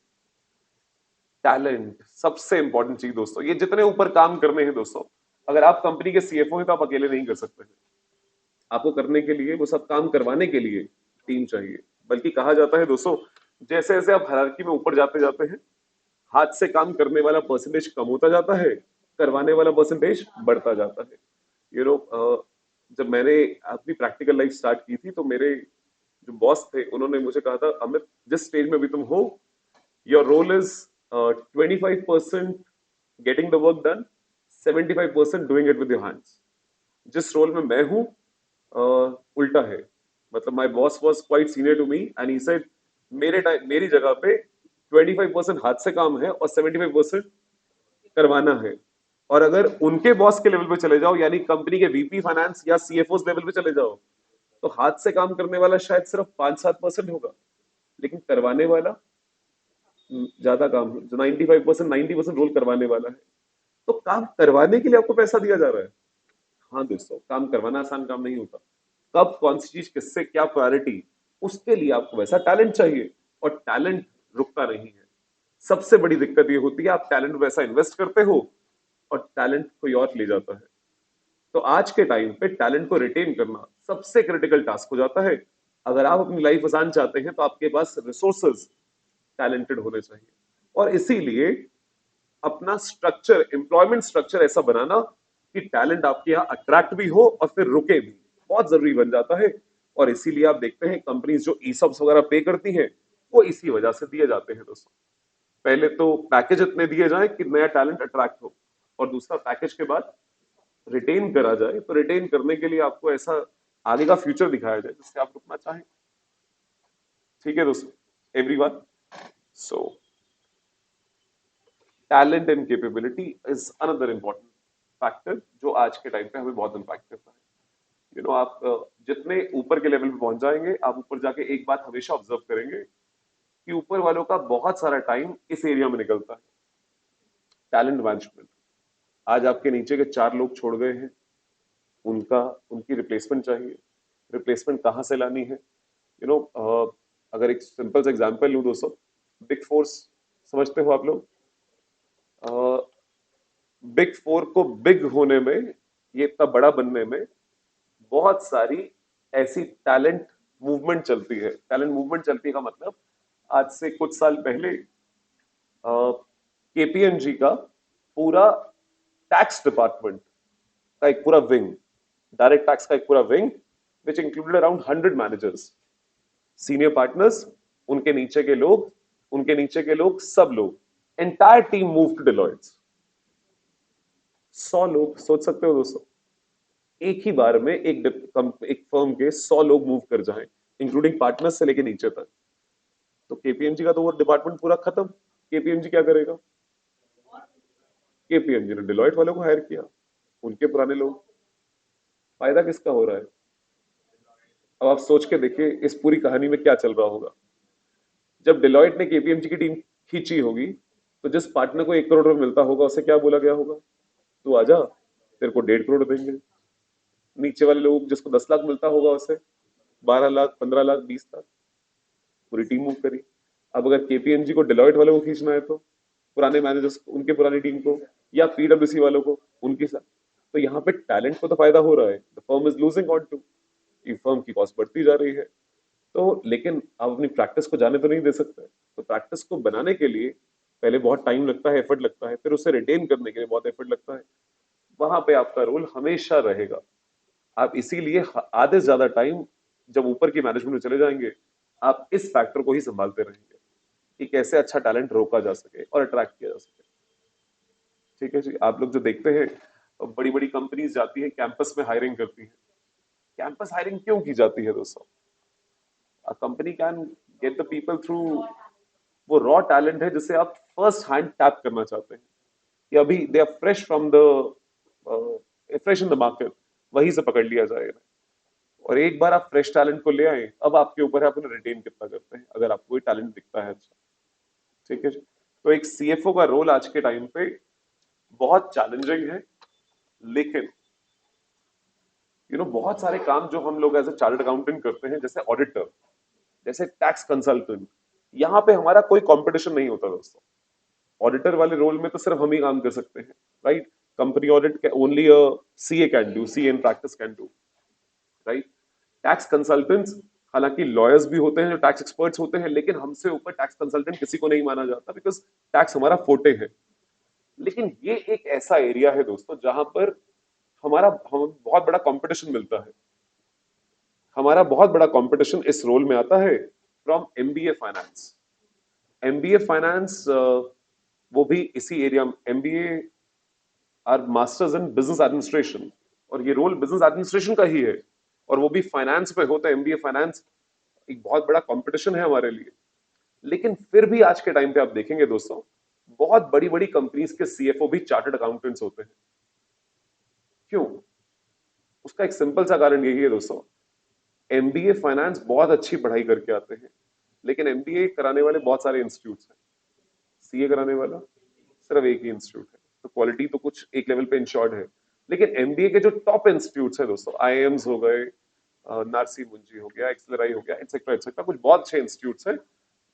टैलेंट सबसे इंपॉर्टेंट चीज दोस्तों, ये जितने ऊपर काम करने हैं दोस्तों, अगर आप कंपनी के सीएफओ हैं तो आप अकेले नहीं कर सकते हैं। आपको करने के लिए, वो सब काम करवाने के लिए टीम चाहिए। बल्कि कहा जाता है दोस्तों, जैसे जैसे आप हायरार्की में ऊपर जाते जाते हैं, हाथ से काम करने वाला परसेंटेज कम होता जाता है, करवाने वाला परसेंटेज बढ़ता जाता है। यू नो, जब मैंने अपनी प्रैक्टिकल लाइफ स्टार्ट की थी तो मेरे जो बॉस थे उन्होंने मुझे कहा था, अमित जिस स्टेज में भी तुम हो, your role is 25% getting the work done, 75% doing it with your hands. जिस रोल में मैं हूं, उल्टा है। मतलब my boss was quite senior to me and he said, मेरे टाइम मेरी जगह पे 25% हाथ से काम है और 75% करवाना है। और अगर उनके बॉस के लेवल पे चले जाओ, यानी कंपनी के वीपी फाइनेंस या सीएफओ लेवल पे चले जाओ, तो हाथ से काम करने वाला शायद सिर्फ 5-7% होगा, लेकिन करवाने वाला ज्यादा काम है। जो 95% 90% रोल करवाने वाला है। तो काम करवाने के लिए आपको पैसा दिया जा रहा है। हाँ दोस्तों, काम करवाना आसान काम नहीं होता। कब कौन सी चीज किससे क्या प्रायोरिटी, उसके लिए आपको वैसा टैलेंट चाहिए, और टैलेंट रुकता नहीं है। सबसे बड़ी दिक्कत ये होती है, आप टैलेंट वैसा इन्वेस्ट करते हो और टैलेंट कोई और ले जाता है। तो आज के टाइम पे टैलेंट को रिटेन करना सबसे क्रिटिकल टास्क हो जाता है। अगर आप अपनी लाइफ आसान चाहते हैं तो आपके पास रिसोर्सेज टैलेंटेड होने चाहिए। और इसीलिए अपना स्ट्रक्चर, एम्प्लॉयमेंट स्ट्रक्चर ऐसा बनाना कि टैलेंट आपके यहाँ अट्रैक्ट भी हो और फिर रुके भी, बहुत जरूरी बन जाता है। और इसीलिए आप देखते हैं कंपनीज जो ईसॉप्स वगैरह पे करती हैं, वो इसी वजह से दिए जाते हैं दोस्तों। पहले तो पैकेज इतने दिए जाए कि नया टैलेंट अट्रैक्ट हो, और दूसरा पैकेज के बाद रिटेन करा जाए। तो रिटेन करने के लिए आपको ऐसा आगे का फ्यूचर दिखाया जाए जिससे आप रुकना चाहें। ठीक है दोस्तों, everyone. So talent and capability is another important factor जो आज के टाइम पे हमें बहुत इंपैक्ट करता है। यू नो, आप जितने ऊपर के लेवल पे पहुंच जाएंगे, आप ऊपर जाके एक बात हमेशा ऑब्जर्व करेंगे कि ऊपर वालों का बहुत सारा टाइम इस एरिया में निकलता है, टैलेंट मैनेजमेंट। आज आपके नीचे के 4 लोग छोड़ गए हैं, उनका उनकी रिप्लेसमेंट चाहिए। रिप्लेसमेंट कहाँ से लानी है? यू नो, अगर एक सिंपल सा एग्जांपल लूं दोस्तों, बिग फोर्स समझते हो आप लोग? बिग फोर को बिग होने में, ये इतना बड़ा बनने में बहुत सारी ऐसी टैलेंट मूवमेंट चलती है। टैलेंट मूवमेंट चलती है का मतलब, आज से कुछ साल पहले केपीएमजी का पूरा टैक्स डिपार्टमेंट का एक पूरा विंग, डायरेक्ट टैक्स का एक पूरा wing, which included around 100 managers, senior partners, उनके नीचे के लोग, उनके नीचे के लोग, सब लोग, entire team move to Deloitte. 100 लोग, सोच सकते हो दोस्तों, एक ही बार में एक फर्म के 100 लोग मूव कर जाएं, इंक्लूडिंग पार्टनर्स से लेके नीचे तक। तो केपीएमजी का तो वो डिपार्टमेंट पूरा खत्म। केपीएमजी क्या करेगा? केपीएमजी ने डिलॉयट वालों को हायर किया, उनके पुराने लोग। फायदा किसका हो रहा है? अब आप सोच के देखिए इस पूरी कहानी में क्या चल रहा होगा। जब डिलॉयट ने केपीएमजी की टीम खींची होगी, तो जिस पार्टनर को 1 करोड़ रुपए मिलता होगा, उसे क्या बोला गया होगा? तू आजा, तेरे को 1.5 करोड़ देंगे। नीचे वाले लोग जिसको 10 लाख मिलता होगा, उसे 12 लाख, 15 लाख, 20 लाख। पूरी टीम मूव करी। अब अगर केपीएमजी को डिलॉयट वालों को खींचना है, तो पुराने मैनेजर्स, उनके पुरानी टीम को, या पीडब्ल्यूसी वालों को, उनके साथ, तो यहाँ पे टैलेंट को तो फायदा हो रहा है, the firm is losing on to, firm की कॉस्ट बढ़ती जा रही है। तो लेकिन आप अपनी प्रैक्टिस को जाने तो नहीं दे सकते। तो प्रैक्टिस को बनाने के लिए पहले बहुत टाइम लगता है, एफर्ट लगता है, फिर उसे रिटेन करने के लिए बहुत एफर्ट लगता है। वहां पे आपका रोल हमेशा रहेगा। आप इसीलिए आधे से ज्यादा टाइम जब ऊपर की मैनेजमेंट में चले जाएंगे, आप इस फैक्टर को ही संभालते रहेंगे कि कैसे अच्छा टैलेंट रोका जा सके और अट्रैक्ट किया जा सके। ठीक है जी। आप लोग जो देखते हैं, बड़ी बड़ी कंपनीज जाती है कैंपस में हायरिंग करती है। कैंपस हायरिंग क्यों की जाती है दोस्तों? A company can get the people through वो रॉ टैलेंट है जिसे आप फर्स्ट हैंड टैप करना चाहते हैं। कि अभी they are fresh from the fresh in the market, वहीं से पकड़ लिया जाएगा। और एक बार आप फ्रेश टैलेंट को ले आए, अब आपके ऊपर है आप उन्हें रिटेन कितना करते हैं, अगर आपको कोई टैलेंट दिखता है अच्छा। ठीक है जी। तो एक सीएफओ का रोल आज के टाइम पे बहुत चैलेंजिंग है, लेकिन बहुत सारे काम जो हम लोग एज ए चार्टर्ड अकाउंटेंट करते हैं, जैसे ऑडिटर, जैसे टैक्स कंसल्टेंट, यहाँ पे हमारा कोई कंपटीशन नहीं होता दोस्तों। ऑडिटर वाले रोल में तो सिर्फ हम ही काम कर सकते हैं, right. Company audit only a CA can do, CA in practice can do, right. Tax consultants, हालांकि लॉयर्स भी होते हैं जो टैक्स एक्सपर्ट्स होते हैं, लेकिन हमसे ऊपर टैक्स कंसल्टेंट किसी को नहीं माना जाता, बिकॉज टैक्स हमारा फोटे है। लेकिन ये एक ऐसा एरिया है दोस्तों जहां पर हम बहुत बड़ा कंपटीशन मिलता है। हमारा बहुत बड़ा कंपटीशन इस रोल में आता है from MBA finance. MBA finance वो भी इसी एरिया में, MBA are masters in business administration, और ये रोल बिजनेस एडमिनिस्ट्रेशन का ही है, और वो भी फाइनेंस में होता है। एमबीए फाइनेंस एक बहुत बड़ा कंपटीशन है हमारे लिए। लेकिन फिर भी आज के टाइम पे आप देखेंगे दोस्तों, बहुत बड़ी बड़ी कंपनीज के सीएफओ भी चार्टर्ड अकाउंटेंट्स होते हैं। क्यों? उसका एक सिंपल सा कारण यही है दोस्तों, एमबीए फाइनेंस बहुत अच्छी पढ़ाई करके आते हैं, लेकिन एमबीए कराने वाले बहुत सारे इंस्टीट्यूट्स हैं, सीए कराने वाला सिर्फ एक ही इंस्टीट्यूट है। तो क्वालिटी तो कुछ एक लेवल पे इंश्योर्ड है, लेकिन एमबीए के जो टॉप इंस्टीट्यूट्स हैं दोस्तों, आईआईएम्स हो गए, नारसी मुंजी हो गया, एक्सलराई हो गया, एटसेट्रा एटसेट्रा, कुछ बहुत अच्छे इंस्टीट्यूट्स हैं,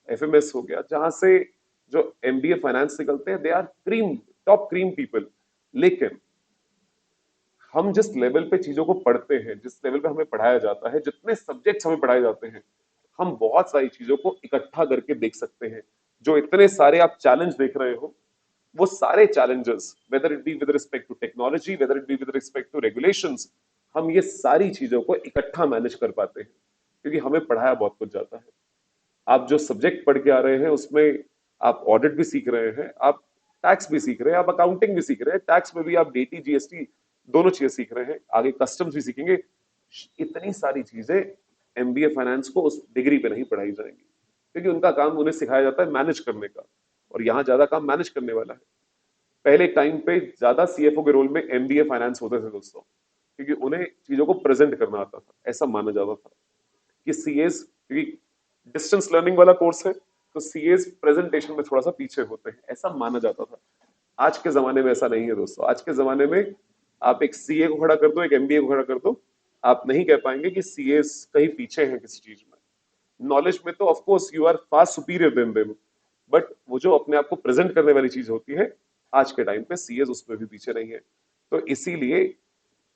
एफएमएस हो गया, जहां से जो एमबीए फाइनेंस निकलते हैं, they are cream, top cream people. लेकिन हम जिस लेवल पे चीजों को पढ़ते हैं, जिस लेवल पे हमें पढ़ाया जाता है, जितने सब्जेक्ट्स हमें पढ़ाए जाते हैं, हम बहुत सारी चीजों को इकट्ठा करके देख सकते हैं। जो इतने सारे आप चैलेंज देख रहे हो, वो सारे challenges, whether it be with respect to technology, whether it be with respect to regulations, हम ये सारी चीजों को इकट्ठा मैनेज कर पाते हैं, क्योंकि हमें पढ़ाया बहुत कुछ जाता है। आप जो सब्जेक्ट पढ़ के आ रहे हैं, उसमें आप ऑडिट भी सीख रहे हैं, आप टैक्स भी सीख रहे हैं, आप अकाउंटिंग भी सीख रहे हैं, टैक्स में भी आप डीटी जीएसटी दोनों चीजें सीख रहे हैं, आगे कस्टम्स भी सीखेंगे। इतनी सारी चीजें एमबीए फाइनेंस को उस डिग्री पे नहीं पढ़ाई जाएंगी, क्योंकि उनका काम उन्हें सिखाया जाता है मैनेज करने का, और यहाँ ज्यादा काम मैनेज करने वाला है। पहले टाइम पे ज्यादा सीएफओ के रोल में एमबीए फाइनेंस होते थे दोस्तों, क्योंकि उन्हें चीजों को प्रेजेंट करना आता था, ऐसा माना जाता था कि सीएस, क्योंकि डिस्टेंस लर्निंग वाला कोर्स है, तो सीएस प्रेजेंटेशन में थोड़ा सा पीछे होते हैं, ऐसा माना जाता था। आज के जमाने में ऐसा नहीं है दोस्तों। आज के जमाने में आप एक सीए को खड़ा कर दो, एक एमबीए को खड़ा कर दो, आप नहीं कह पाएंगे कि सीएस कहीं पीछे है किसी चीज में। नॉलेज में तो of course you are far superior than them, but वो जो अपने आप को प्रेजेंट करने वाली चीज होती है, आज के टाइम पे सीएस उसमें भी पीछे नहीं है। तो इसीलिए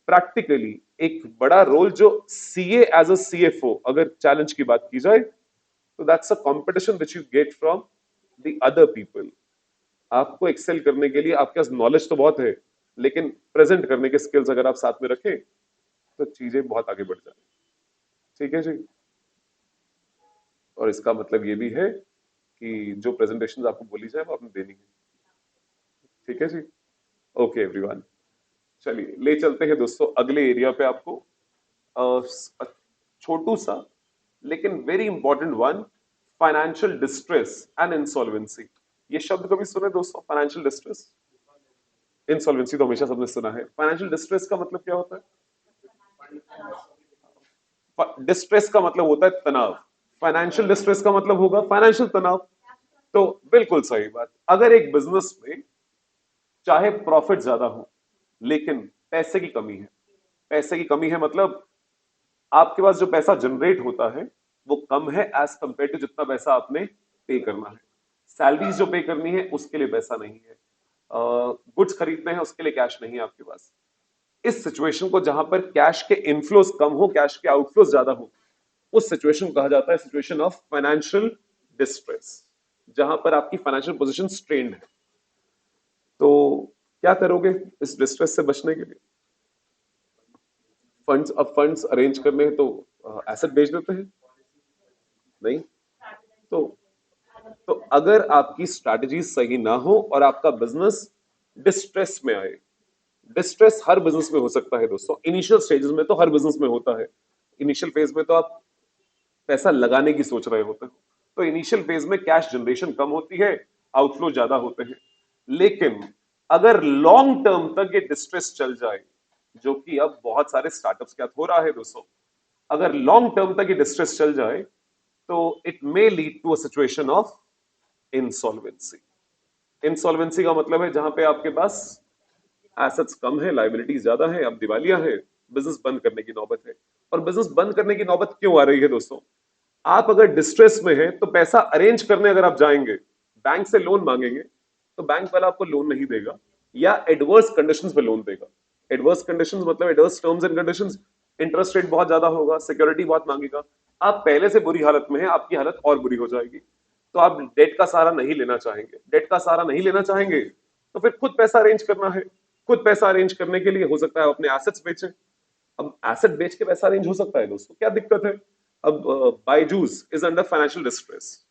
प्रैक्टिकली एक बड़ा रोल जो सीए एज अ सीएफओ, अगर चैलेंज की बात की जाए, तो that's a competition which you get from the other people. आपको एक्सेल करने के लिए आपके पास नॉलेज तो बहुत है, लेकिन प्रेजेंट करने के स्किल्स अगर आप साथ में रखें, तो चीजें बहुत आगे बढ़ जाए। ठीक है जी। और इसका मतलब ये भी है कि जो प्रेजेंटेशन आपको बोली जाए वो आपने देनी है। ठीक है जी। ओके एवरीवन, चलिए ले चलते हैं दोस्तों अगले एरिया पे आपको। छोटू सा लेकिन very important one, financial distress and insolvency. ये शब्द कभी सुने दोस्तों, फाइनेंशियल डिस्ट्रेस? इंसॉल्वेंसी तो हमेशा सबने सुना है। फाइनेंशियल डिस्ट्रेस का मतलब क्या होता है? डिस्ट्रेस का मतलब होता है तनाव, फाइनेंशियल डिस्ट्रेस का मतलब होगा फाइनेंशियल तनाव। तो बिल्कुल सही बात। अगर एक बिजनेस में चाहे प्रॉफिट ज्यादा हो, लेकिन पैसे की कमी है, पैसे की कमी है मतलब आपके पास जो पैसा जनरेट होता है वो कम है एज कंपेयर टू जितना पैसा आपने पे करना है। सैलरीज जो पे करनी है उसके लिए पैसा नहीं है, गुड्स खरीदने हैं उसके लिए कैश नहीं है आपके पास। इस सिचुएशन को, जहां पर कैश के इनफ्लोज कम हो, कैश के आउटफ्लोज ज्यादा हो, उस सिचुएशन को कहा जाता है सिचुएशन ऑफ फाइनेंशियल डिस्ट्रेस, जहां पर आपकी फाइनेंशियल पोजीशन स्ट्रेन्ड है। तो क्या करोगे इस डिस्ट्रेस से बचने के लिए? फंड्स, अब फंड्स अरेंज करने हैं तो एसेट बेच देते हैं, नहीं? तो तो अगर आपकी स्ट्रैटेजी सही ना हो और आपका बिजनेस डिस्ट्रेस में आए, डिस्ट्रेस हर बिजनेस में हो सकता है दोस्तों, इनिशियल स्टेजेस में तो हर बिजनेस में होता है। इनिशियल फेज में तो आप पैसा लगाने की सोच रहे होते हो, तो इनिशियल फेज में कैश जनरेशन कम होती है, आउटफ्लो ज्यादा होते हैं। लेकिन अगर लॉन्ग टर्म तक ये डिस्ट्रेस चल जाए, जो कि अब बहुत सारे स्टार्टअप्स के साथ हो रहा है दोस्तों, अगर लॉन्ग टर्म तक ये डिस्ट्रेस चल जाए तो it may lead to a situation of insolvency. Insolvency का मतलब है जहां पे आपके पास एसेट्स कम है, लायबिलिटीज ज्यादा है, अब दिवालिया है, बिजनेस बंद करने की नौबत है। और बिजनेस बंद करने की नौबत क्यों आ रही है दोस्तों? आप अगर डिस्ट्रेस में है तो पैसा अरेंज करने अगर आप जाएंगे, बैंक से लोन मांगेंगे, तो बैंक वाला आपको लोन नहीं देगा या एडवर्स कंडीशंस पे लोन देगा। एडवर्स कंडीशंस मतलब adverse terms and conditions, interest rate बहुत ज्यादा होगा, सिक्योरिटी बहुत मांगेगा। आप पहले से बुरी हालत में हैं, आपकी हालत और बुरी हो जाएगी। तो आप डेट का सहारा नहीं लेना चाहेंगे। डेट का सहारा नहीं लेना चाहेंगे तो फिर खुद पैसा अरेंज करना है। खुद पैसा अरेंज करने के लिए हो सकता है अपने एसेट्स बेचें। अब एसेट बेच के पैसा अरेंज हो सकता है दोस्तों, क्या दिक्कत है? अब Byju's is under financial distress,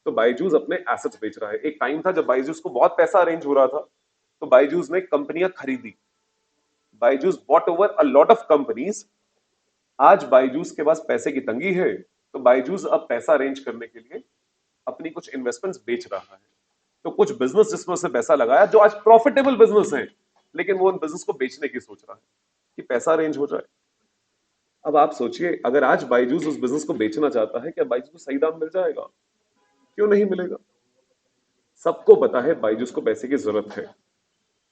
तो बायजूस अपने एसेट्स बेच रहा है। एक टाइम था जब बायजूस को बहुत पैसा अरेंज हो रहा था, तो बायजूस ने कंपनियां खरीदी। Byju's bought over a lot of companies. आज बायजूस के पास पैसे की तंगी है, तो बायजूस अब पैसा अरेंज करने के लिए अपनी कुछ इन्वेस्टमेंट्स बेच रहा है। तो कुछ बिजनेस जिसमें उसने पैसा लगाया जो आज प्रॉफिटेबल बिजनेस है, लेकिन वो उन बिजनेस को बेचने की सोच रहा है कि पैसा अरेंज हो जाए। अब आप सोचिए, अगर आज बायजूस उस बिजनेस को बेचना चाहता है, क्या बायजूस को सही दाम मिल जाएगा? क्यों नहीं मिलेगा? सबको पता है बायजूस को पैसे की जरूरत है।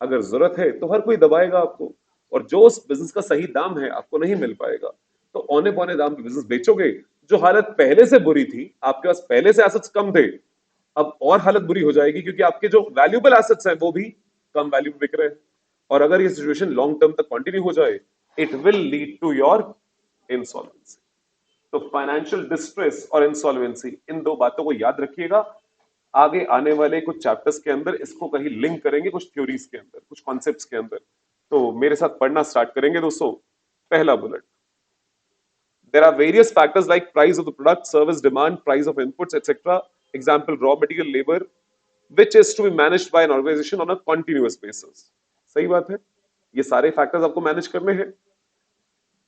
अगर जरूरत है तो हर कोई दबाएगा आपको, और जो उस बिजनेस का सही दाम है आपको नहीं मिल पाएगा, तो औने पौने दाम पे बिजनेस बेचोगे। जो हालत पहले से बुरी थी, आपके पास पहले से एसेट्स कम थे, अब और हालत बुरी हो जाएगी, क्योंकि आपके जो वैल्यूएबल एसेट्स हैं वो भी कम वैल्यू में बिक रहे हैं। और अगर ये सिचुएशन लॉन्ग टर्म तक कंटिन्यू हो जाए, it will lead to your insolvency. तो फाइनेंशियल डिस्ट्रेस और इंसॉल्वेंसी, इन दो बातों को याद रखिएगा। आगे आने वाले कुछ चैप्टर्स के अंदर इसको कहीं लिंक करेंगे, कुछ थ्योरीज के अंदर, कुछ कॉन्सेप्ट्स के अंदर। तो मेरे साथ पढ़ना स्टार्ट करेंगे दोस्तों। पहला bullet, there are various factors like price of the product, service demand, price of inputs, etc. Example, raw material, labor, which is to be managed by an organization on a continuous basis. सही बात है, ये सारे factors आपको manage करने हैं।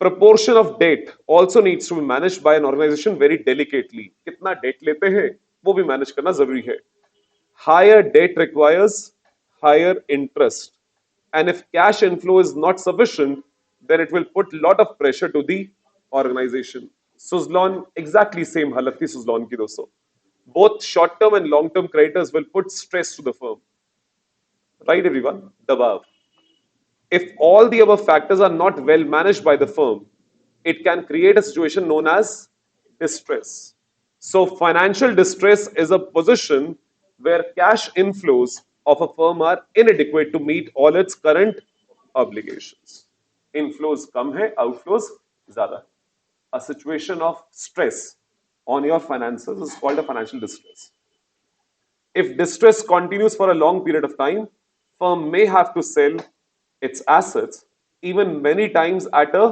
Proportion of debt also needs to be managed by an organization very delicately. कितना date लेते हैं वो भी मैनेज करना जरूरी है। Higher debt requires higher interest, and if cash inflow is not sufficient, then it will put lot of pressure to the organization. Suzlon exactly same हालत थी Suzlon की दोस्तों। Both short term and long term creditors will put stress to the firm. Right everyone? दबाव। If all the above factors are not well managed by the firm, it can create a situation known as distress. So, financial distress is a position where cash inflows of a firm are inadequate to meet all its current obligations. Inflows कम है, outflows ज़्यादा है. A situation of stress on your finances is called a financial distress. If distress continues for a long period of time, firm may have to sell its assets even many times at a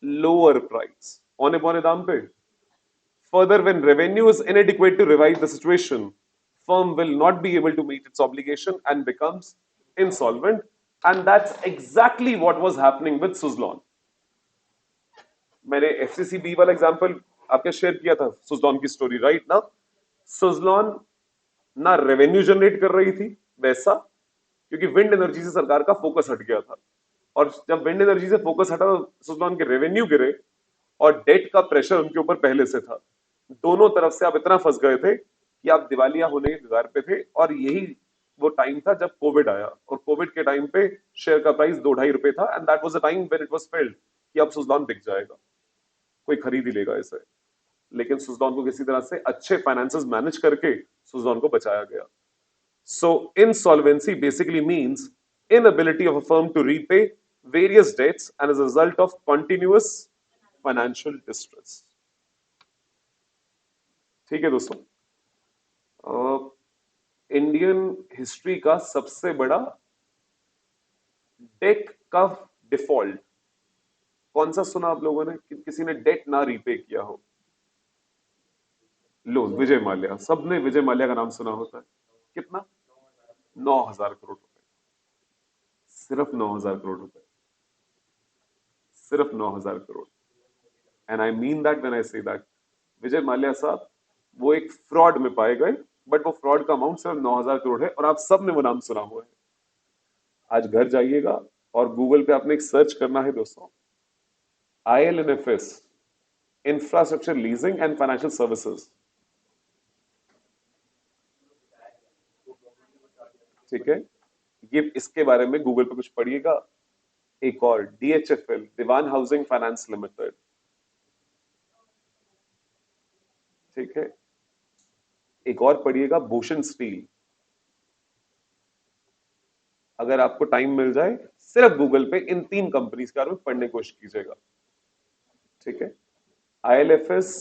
lower price. औने पौने दाम पे. Further, when revenue is inadequate to revive the situation, firm will not be able to meet its obligation and becomes insolvent. And that's exactly what was happening with Suzlon. मैंने FCCB वाला example आपके share किया था, सुजलॉन की story, right ना? सुजलॉन ना revenue generate कर रही थी वैसा, क्योंकि विंड एनर्जी से सरकार का फोकस हट गया था, और जब विंड एनर्जी से फोकस हटा तो सुजलॉन के रेवेन्यू गिरे और डेट का प्रेशर उनके ऊपर पहले से था। दोनों तरफ से आप इतना फंस गए थे कि आप दिवालिया होने के कगार पे थे। और यही वो टाइम था जब कोविड आया, और कोविड के टाइम पे शेयर का प्राइस 2-2.5 रुपए था, and that was the time when it was failed कि अब सुजलॉन बिक जाएगा, कोई खरीद ही लेगा इसे। लेकिन सुजलॉन को किसी तरह से अच्छे फाइनेंसेस मैनेज करके सुजलॉन को बचाया गया। So insolvency basically means inability of a firm to repay various debts and as a result of continuous financial distress. ठीक है दोस्तों, इंडियन हिस्ट्री का सबसे बड़ा डेट का डिफॉल्ट कौन सा सुना आप लोगों ने कि किसी ने डेट ना रीपे किया हो? लो, विजय माल्या। सबने विजय माल्या का नाम सुना होता है। कितना? 9,000 करोड़ रुपए। सिर्फ 9,000 करोड़ रुपए, सिर्फ 9,000 crore. And I mean that when I say that. Vijay Mallya साहब वो एक फ्रॉड में पाए गए, बट वो फ्रॉड का अमाउंट सिर्फ 9,000 करोड़ है, और आप सब ने वो नाम सुना हुआ है। आज घर जाइएगा और गूगल पे आपने एक सर्च करना है दोस्तों, ILNFS, infrastructure leasing and financial services. ठीक है, ये इसके बारे में गूगल पे कुछ पढ़िएगा। एक और DHFL, दीवान हाउसिंग फाइनेंस लिमिटेड। ठीक है, एक और पढ़िएगा भूषण स्टील। अगर आपको टाइम मिल जाए सिर्फ गूगल पे इन 3 कंपनीज के बारे में पढ़ने की कोशिश कीजिएगा। ठीक है, ILFS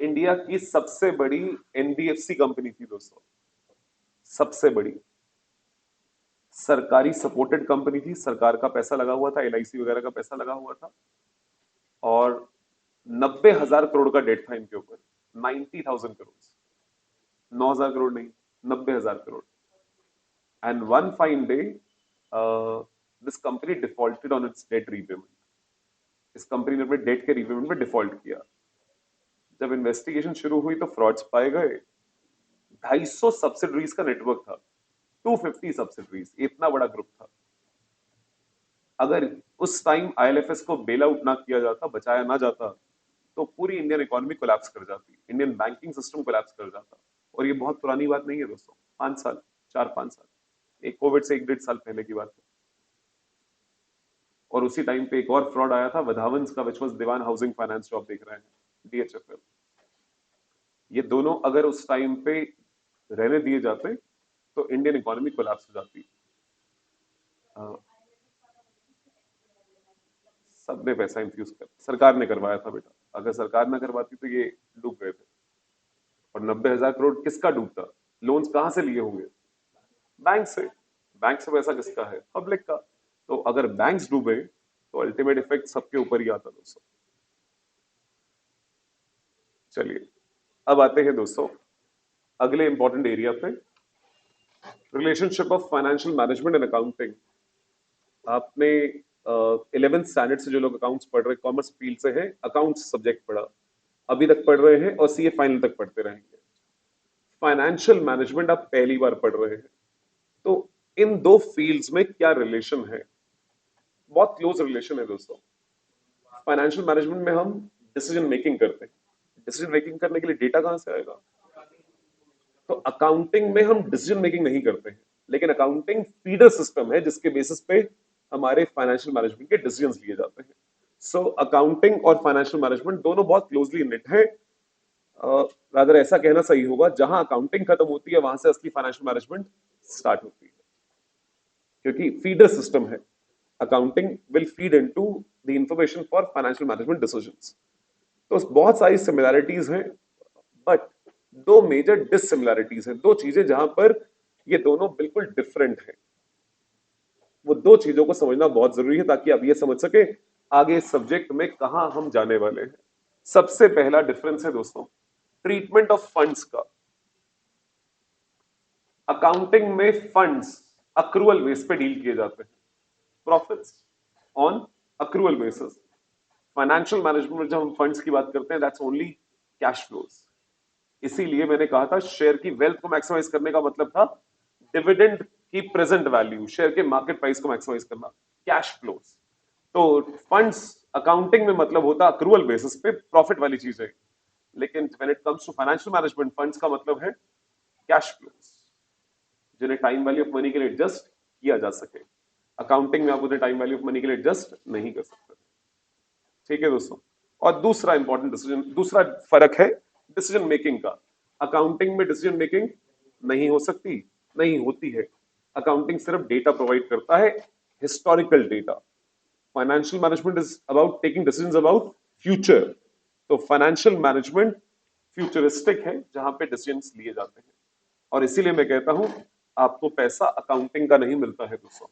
इंडिया की सबसे बड़ी NBFC कंपनी थी दोस्तों, सबसे बड़ी सरकारी सपोर्टेड कंपनी थी, सरकार का पैसा लगा हुआ था, LIC वगैरह का पैसा लगा हुआ था, और 90,000 करोड़ का डेट था इनके ऊपर, 90,000 करोड़, 9,000 करोड़ नहीं, 90,000 crore. And one fine day this company defaulted on its debt repayment. इस कंपनी ने अपने डेट के रीपेमेंट में डिफॉल्ट किया। जब इन्वेस्टिगेशन शुरू हुई तो फ्रॉड्स पाए गए। 250 सब्सिडरीज का नेटवर्क था, 250 सब्सिडरीज, इतना बड़ा ग्रुप था। अगर उस टाइम ILFS को बेल आउट ना किया जाता, बचाया ना जाता, तो पूरी इंडियन इकोनॉमी कोलैप्स कर जाती, इंडियन बैंकिंग सिस्टम कोलैप्स कर जाता। और ये बहुत पुरानी बात नहीं है दोस्तों, 5 साल, 4-5 साल, एक कोविड से 1-1.5 साल पहले की बात है। और उसी टाइम पे एक और फ्रॉड आया था वधावंस का, which was Dewan housing finance, जो आप देख रहे हैं, DHFL। ये दोनों अगर उस टाइम पे रहने दिए जाते तो इंडियन इकोनॉमी कोलैप्स हो जाती। सबने पैसा इंफ्यूज कर, सरकार ने करवाया था बेटा, अगर सरकार ना करवाती तो ये डूब गए थे। और 90,000 करोड़ किसका डूबता? लोन्स कहां से लिए होंगे? बैंक से। बैंक से पैसा किसका है? पब्लिक का। तो अगर बैंक्स डूबे तो अल्टीमेट इफेक्ट सबके ऊपर ही आता दोस्तों। चलिए अब आते हैं दोस्तों अगले इंपॉर्टेंट एरिया पे, relationship of financial management and accounting. आपने 11th स्टैंडर्ड से जो लोग अकाउंट्स पढ़ रहे, कॉमर्स फील्ड से हैं, अकाउंट्स सब्जेक्ट पढ़ा, अभी तक पढ़ रहे हैं और CA फाइनल तक पढ़ते रहेंगे। फाइनेंशियल मैनेजमेंट आप पहली बार पढ़ रहे हैं, तो इन दो फील्ड्स में क्या रिलेशन है? बहुत क्लोज रिलेशन है दोस्तों। फाइनेंशियल मैनेजमेंट में हम डिसीजन मेकिंग करते हैं, डिसीजन मेकिंग करने के लिए डेटा कहां से आएगा? तो अकाउंटिंग में हम डिसीजन मेकिंग नहीं करते हैं, लेकिन अकाउंटिंग फीडर सिस्टम है जिसके बेसिस पे हमारे फाइनेंशियल मैनेजमेंट के डिसीजंस लिए जाते हैं। सो अकाउंटिंग और फाइनेंशियल मैनेजमेंट दोनों बहुत क्लोजली निट है। रादर ऐसा कहना सही होगा, जहां अकाउंटिंग खत्म होती है वहां से असली फाइनेंशियल मैनेजमेंट स्टार्ट होती है, क्योंकि फीडर सिस्टम है। Accounting will feed into the information for financial management decisions. तो बहुत सारी सिमिलैरिटीज हैं, बट दो मेजर डिससिमिलैरिटीज हैं, दो चीजें जहां पर ये दोनों बिल्कुल डिफरेंट हैं। वो दो चीजों को समझना बहुत जरूरी है ताकि आप ये समझ सके आगे इस सब्जेक्ट में कहां हम जाने वाले हैं। सबसे पहला डिफरेंस है दोस्तों ट्रीटमेंट ऑफ फंड्स का। अकाउंटिंग में फंड्स अक्रूवल बेस पे डील किए जाते हैं, profits on accrual basis. Financial management में जब हम फंड्स की बात करते हैं, दैट्स ओनली कैश फ्लोज। इसीलिए मैंने कहा था शेयर की वेल्थ को मैक्सिमाइज करने का मतलब था डिविडेंड की प्रेजेंट वैल्यू, शेयर के मार्केट प्राइस को मैक्सिमाइज करना, कैश फ्लोज। तो फंड्स अकाउंटिंग में मतलब होता अक्रूवल बेसिस पे प्रॉफिट वाली चीज है, लेकिन when it comes to financial management, funds का मतलब है कैश फ्लोज, जिन्हें टाइम वैल्यू ऑफ मनी के लिए एडजस्ट किया जा सके। अकाउंटिंग में आप उन्हें टाइम वैल्यू ऑफ मनी के लिए एडजस्ट नहीं कर सकते। ठीक है दोस्तों। और दूसरा इंपॉर्टेंट डिसीजन, दूसरा फर्क है डिसीजन मेकिंग का। अकाउंटिंग में डिसीजन मेकिंग नहीं हो सकती, नहीं होती है। अकाउंटिंग सिर्फ डेटा प्रोवाइड करता है, historical data. Financial management is about taking decisions about future. तो फाइनेंशियल मैनेजमेंट फ्यूचरिस्टिक है, जहां पे डिसीजंस लिए जाते हैं। और इसीलिए मैं कहता हूं आपको पैसा अकाउंटिंग का नहीं मिलता है दोस्तों,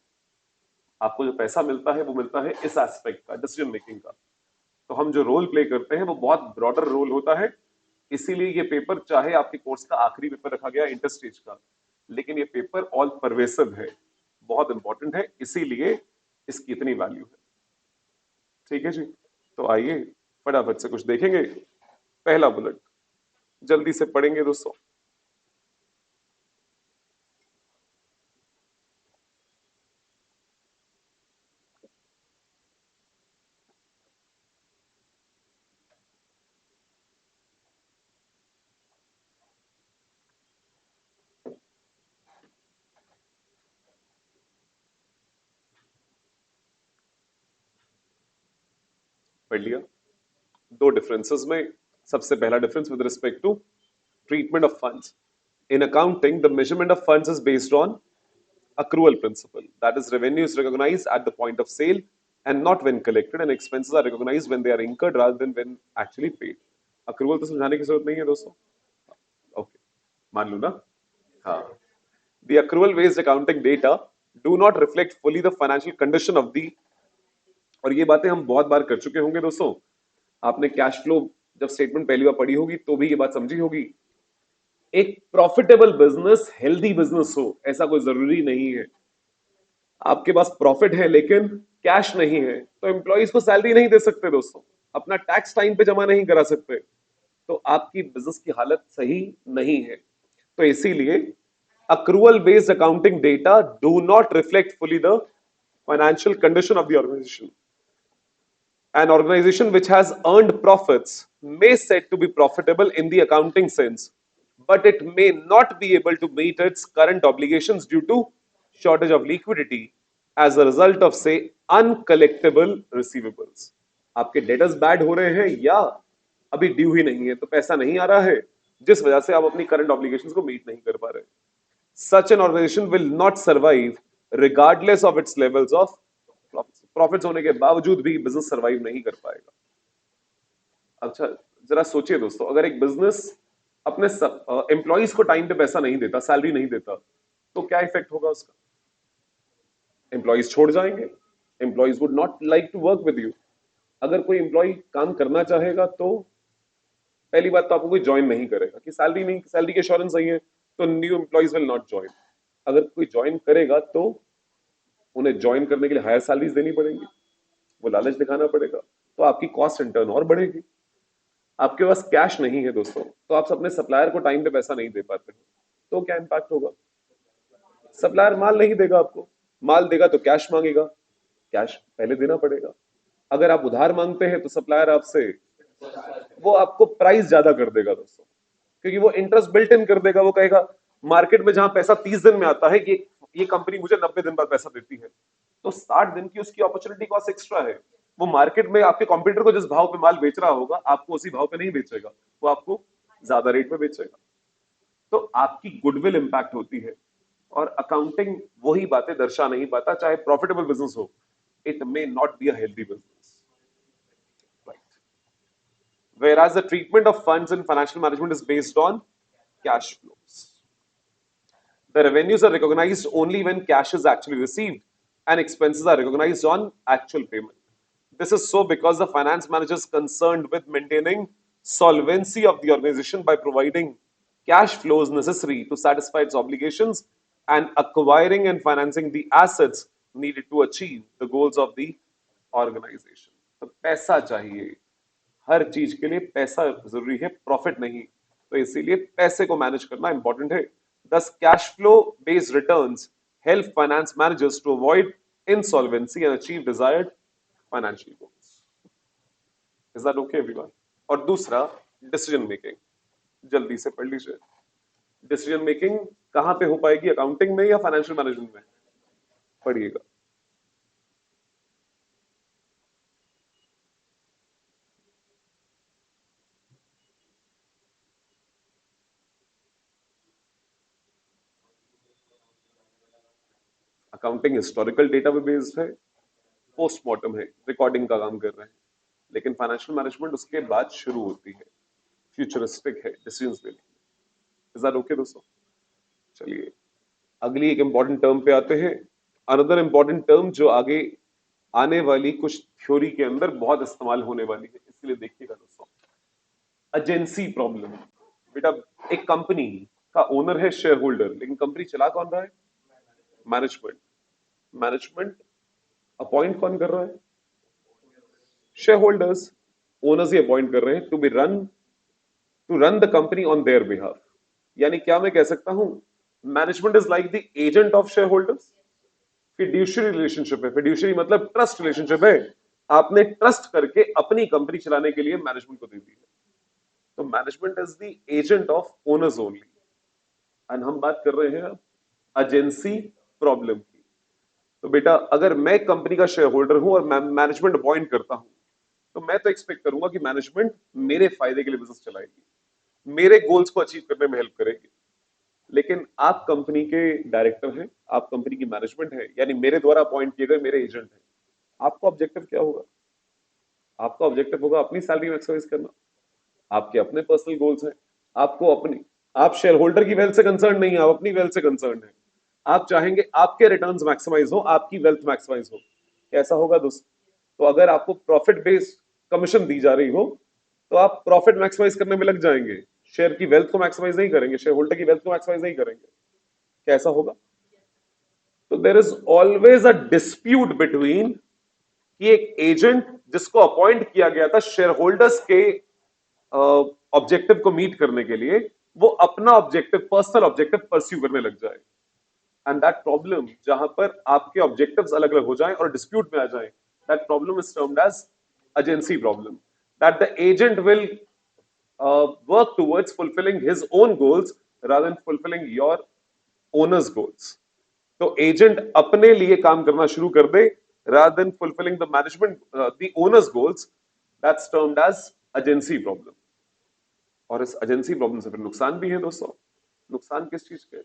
आपको जो पैसा मिलता है वो मिलता है इस एस्पेक्ट का, डिसीजन मेकिंग का। तो हम जो रोल प्ले करते हैं वो बहुत ब्रॉडर रोल होता है। इसीलिए ये पेपर, चाहे आपके कोर्स का आखिरी पेपर रखा गया इंटर स्टेज का, लेकिन ये पेपर ऑल परवेसिव है, बहुत इंपॉर्टेंट है, इसीलिए इसकी इतनी वैल्यू है। ठीक है जी, तो आइए फटाफट से कुछ देखेंगे। पहला बुलेट जल्दी से पढ़ेंगे दोस्तों। पढ़ लिया। दो डिफरेंसेस में, सबसे पहला difference with respect to treatment of funds. In accounting, the measurement of funds is based on accrual principle. That is, revenue is recognized at the point of sale and not when collected, and expenses are recognized when they are incurred rather than when actually paid. Accrual तो समझाने की जरूरत नहीं है दोस्तों, okay, मान लो ना, हाँ. The accrual-based accounting data do not reflect fully the financial condition of the, और ये बातें हम बहुत बार कर चुके होंगे दोस्तों. आपने कैश फ्लो जब स्टेटमेंट पहली बार पढ़ी होगी तो भी ये बात समझी होगी. एक प्रॉफिटेबल बिजनेस हेल्दी बिजनेस हो ऐसा कोई जरूरी नहीं है. आपके पास प्रॉफिट है लेकिन कैश नहीं है तो एम्प्लॉइज को सैलरी नहीं दे सकते दोस्तों, अपना टैक्स टाइम पे जमा नहीं करा सकते, तो आपकी बिजनेस की हालत सही नहीं है. तो इसीलिए accrual based accounting data do not reflect fully the financial condition of the organization. An organization which has earned profits may said to be profitable in the accounting sense, but it may not be able to meet its current obligations due to shortage of liquidity as a result of, say, uncollectible receivables. आपके debtors bad हो रहे हैं या अभी due ही नहीं है, तो पैसा नहीं आ रहा है, जिस वजह से आप अपनी करंट ऑब्लिगेशंस को मीट नहीं कर पा रहे. Such an organization will not survive regardless of its levels of profits. Profits होने के बावजूद भी बिजनेस सर्वाइव नहीं कर पाएगा. अच्छा जरा सोचिए दोस्तों, अगर एक बिजनेस अपने एम्प्लॉइज को टाइम पे पैसा नहीं देता, सैलरी नहीं देता, तो क्या इफेक्ट होगा उसका? एम्प्लॉइज छोड़ जाएंगे, employees would not like to work with you. अगर कोई एम्प्लॉय काम करना चाहेगा तो पहली बात तो आपको कोई ज्वाइन नहीं करेगा कि सैलरी नहीं, सैलरी के एश्योरेंस नहीं है, तो new employees will not join. अगर कोई ज्वाइन करेगा तो उन्हें ज्वाइन करने के लिए हायर सैलरीज देनी पड़ेगी, वो लालच दिखाना पड़ेगा, तो आपकी कॉस्ट इन टर्न और बढ़ेगी. आपके पास कैश नहीं है दोस्तों, तो आप अपने सप्लायर को टाइम पे पैसा नहीं दे पाते, तो क्या इंपैक्ट होगा? सप्लायर माल नहीं देगा आपको, माल देगा तो कैश मांगेगा, कैश पहले देना पड़ेगा. अगर आप उधार मांगते हैं तो सप्लायर आपसे वो आपको प्राइस ज्यादा कर देगा दोस्तों, क्योंकि वो इंटरेस्ट बिल्ट इन कर देगा. वो कहेगा मार्केट में जहां पैसा 30 दिन में आता है, ये कंपनी मुझे 90 दिन बाद पैसा देती है, तो 60 दिन की उसकी अपॉर्चुनिटी कॉस्ट एक्स्ट्रा है. वो मार्केट में आपके कॉम्पिटिटर को जिस भाव पे माल बेच रहा होगा, आपको उसी भाव पे नहीं बेचेगा, वो आपको ज्यादा रेट पे बेचेगा. तो आपकी गुडविल इंपैक्ट होती है, और अकाउंटिंग वही बातें दर्शा नहीं पाता. चाहे प्रॉफिटेबल बिजनेस हो, it may not be a healthy business. Whereas the treatment of funds in financial management is based on cash flows. The revenues are recognized only when cash is actually received and expenses are recognized on actual payment. This is so because the finance manager is concerned with maintaining solvency of the organization by providing cash flows necessary to satisfy its obligations and acquiring and financing the assets needed to achieve the goals of the organization. तो पैसा चाहिए, हर चीज के लिए पैसा जरूरी है, profit नहीं. तो इसीलिए पैसे को मैनेज करना इंपॉर्टेंट है. Thus, cash flow based returns help finance managers to avoid insolvency and achieve desired financial goals. Is that okay, everyone? और दूसरा, डिसीजन मेकिंग. जल्दी से पढ़ लीजिए. डिसीजन मेकिंग कहां पे हो पाएगी, अकाउंटिंग में या फाइनेंशियल मैनेजमेंट में? पढ़िएगा. अकाउंटिंग हिस्टोरिकल डेटा पे बेस्ड है, पोस्टमार्टम है, रिकॉर्डिंग का काम कर रहे हैं. लेकिन फाइनेंशियल मैनेजमेंट उसके बाद शुरू होती है, फ्यूचरिस्टिक है, डिसीजंस लेने. इज दैट ओके दोस्तों? चलिए अगली एक इंपॉर्टेंट टर्म पे आते हैं. अनदर इंपॉर्टेंट टर्म जो आगे आने वाली कुछ थ्योरी के अंदर बहुत इस्तेमाल होने वाली है, इसलिए देखिएगा दोस्तों. Agency problem. बेटा एक कंपनी का ओनर है शेयर होल्डर, लेकिन कंपनी चला कौन रहा है? मैनेजमेंट. मैनेजमेंट अपॉइंट कौन कर रहा है? Share holders. ओनर्स ही अपॉइंट कर रहे हैं to run the company on their behalf. यानी क्या मैं कह सकता हूं, management is like the agent of share holders. Fiduciary relationship है. फिड्यूशियरी मतलब ट्रस्ट रिलेशनशिप है. आपने ट्रस्ट करके अपनी कंपनी चलाने के लिए मैनेजमेंट को दे दी है, तो management is the agent of owners only. And हम बात कर रहे हैं एजेंसी प्रॉब्लम की. तो बेटा अगर मैं कंपनी का शेयर होल्डर हूं और मैं मैनेजमेंट अपॉइंट करता हूं, तो मैं तो एक्सपेक्ट करूंगा कि मैनेजमेंट मेरे फायदे के लिए बिजनेस चलाएगी, मेरे गोल्स को अचीव करने में हेल्प करेगी। लेकिन आप कंपनी के डायरेक्टर हैं, आप कंपनी की मैनेजमेंट है, यानी मेरे द्वारा अपॉइंट किए गए मेरे एजेंट हैं। आपका ऑब्जेक्टिव क्या होगा? आपका ऑब्जेक्टिव होगा अपनी सैलरी मैक्सिमाइज करना, आपके अपने पर्सनल गोल्स हैं, आपको अपनी, आप शेयर होल्डर की वेल्थ से कंसर्न नहीं है, आप अपनी वेल्थ से कंसर्न है। आप चाहेंगे आपके रिटर्न्स मैक्सिमाइज हो, आपकी वेल्थ मैक्सिमाइज हो। कैसा होगा दोस्त? तो अगर आपको प्रॉफिट बेस्ड कमीशन दी जा रही हो तो आप प्रॉफिट मैक्सिमाइज करने में लग जाएंगे, शेयर की वेल्थ को मैक्सिमाइज नहीं करेंगे, शेयर होल्डर की वेल्थ को मैक्सिमाइज नहीं करेंगे। कैसा होगा? तो there is always a dispute between कि एक एजेंट जिसको अपॉइंट किया गया था शेयर होल्डर्स के ऑब्जेक्टिव को मीट करने के लिए, वो अपना ऑब्जेक्टिव, पर्सनल ऑब्जेक्टिव परस्यू करने लग जाए। एंड दैट प्रॉब्लम, जहां पर आपके ऑब्जेक्टिव्स अलग अलग हो जाएं और डिस्प्यूट में आ जाएं, that problem is termed as agency problem. That the agent will work towards fulfilling his own goals rather than fulfilling your owner's goals. तो एजेंट अपने लिए काम करना शुरू कर दे rather than fulfilling the management the owner's goals, that's termed as agency problem. और इस agency problem से फिर नुकसान भी है दोस्तों। नुकसान किस चीज के?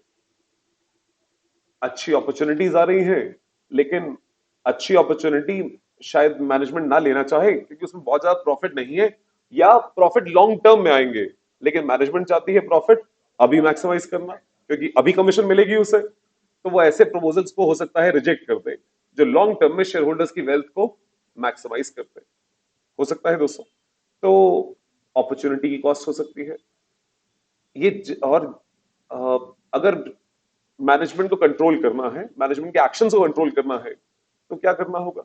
अच्छी अपॉर्चुनिटीज आ रही हैं, लेकिन अच्छी अपॉर्चुनिटी शायद मैनेजमेंट ना लेना चाहे क्योंकि उसमें बहुत ज्यादा प्रॉफिट नहीं है, या प्रॉफिट लॉन्ग टर्म में आएंगे, लेकिन मैनेजमेंट चाहती है प्रॉफिट अभी मैक्सिमाइज करना क्योंकि अभी कमीशन मिलेगी उसे। तो वो ऐसे प्रपोजल्स को हो सकता है रिजेक्ट कर दे जो लॉन्ग टर्म में शेयर होल्डर्स की वेल्थ को मैक्सिमाइज करते, हो सकता है दोस्तों। तो अपॉर्चुनिटी की कॉस्ट हो सकती है और अगर मैनेजमेंट को कंट्रोल करना है, मैनेजमेंट के एक्शंस को कंट्रोल करना है, तो क्या करना होगा?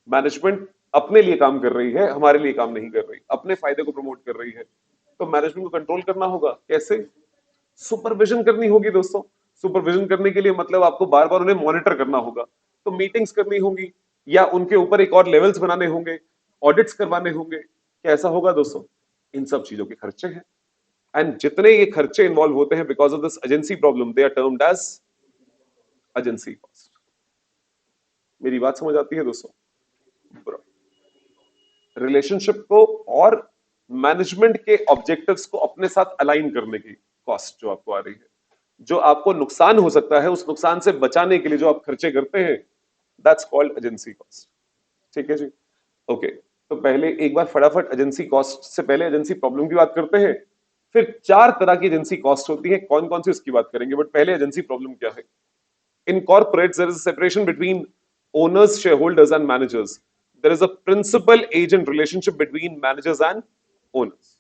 मैनेजमेंट अपने लिए काम कर रही है, हमारे लिए काम नहीं कर रही, अपने फायदे को प्रमोट कर रही है, तो मैनेजमेंट को कंट्रोल करना होगा। कैसे? सुपरविजन करनी होगी दोस्तों। सुपरविजन करने के लिए मतलब आपको बार बार उन्हें मॉनिटर करना होगा, तो मीटिंग्स करनी होंगी या उनके ऊपर एक और लेवल्स बनाने होंगे, ऑडिट्स करवाने होंगे। कैसा होगा दोस्तों? इन सब चीजों के खर्चे हैं, एंड जितने ये खर्चे इन्वॉल्व होते हैं because of this agency problem, they are termed as agency cost. मेरी बात समझ आती है दोस्तों? रिलेशनशिप को और मैनेजमेंट के ऑब्जेक्टिव्स को अपने साथ अलाइन करने की कॉस्ट जो आपको आ रही है, जो आपको नुकसान हो सकता है, उस नुकसान से बचाने के लिए जो आप खर्चे करते हैं, दैट्स कॉल्ड एजेंसी कॉस्ट। ठीक है जी, ओके। तो पहले एक बार फटाफट एजेंसी कॉस्ट से पहले एजेंसी प्रॉब्लम की बात करते हैं, फिर 4 तरह की एजेंसी कॉस्ट होती है, कौन कौन सी उसकी बात करेंगे, बट पहले एजेंसी प्रॉब्लम क्या है। In corporates there is a separation between owners, shareholders and managers. There is a principal agent relationship between managers and owners.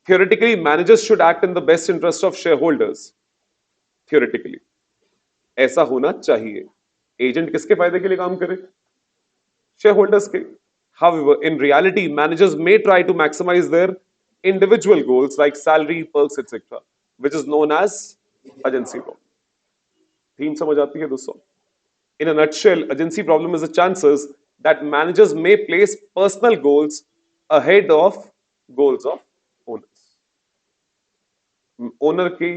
Theoretically, managers should act in the best interest of shareholders. Theoretically, ऐसा होना चाहिए। Agent किसके फायदे के लिए काम करे? Shareholders के। However, in reality, managers may try to maximize their individual goals like salary, perks, etc., which is known as agency problem. Theme समझ आती है दोस्तों? In a nutshell, agency problem is the chances that managers may place personal goals ahead of goals of owners. Owner की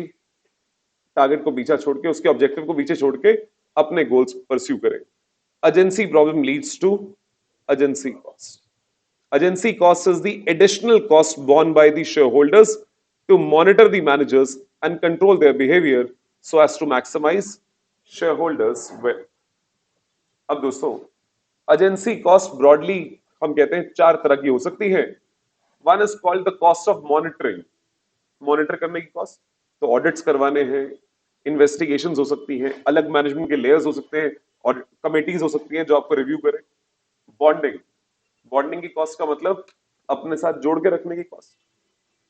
target को पीछे छोड़ के, उसके ऑब्जेक्टिव को पीछे छोड़ के अपने गोल्स परस्यू करें। Agency problem leads to agency cost. Agency cost is the additional cost borne by the shareholders to monitor the managers and control their behavior so as to maximize shareholders' wealth. अब दोस्तों, agency cost broadly हम कहते हैं 4 तरह की हो सकती है। One is called the cost of monitoring, monitor करने की कॉस्ट। तो ऑडिट्स करवाने हैं, इन्वेस्टिगेशंस हो सकती हैं, अलग मैनेजमेंट के लेयर्स हो सकते हैं और कमेटीज हो सकती हैं जो आपको रिव्यू करें। बॉन्डिंग, बॉन्डिंग की कॉस्ट का मतलब अपने साथ जोड़ के रखने की कॉस्ट।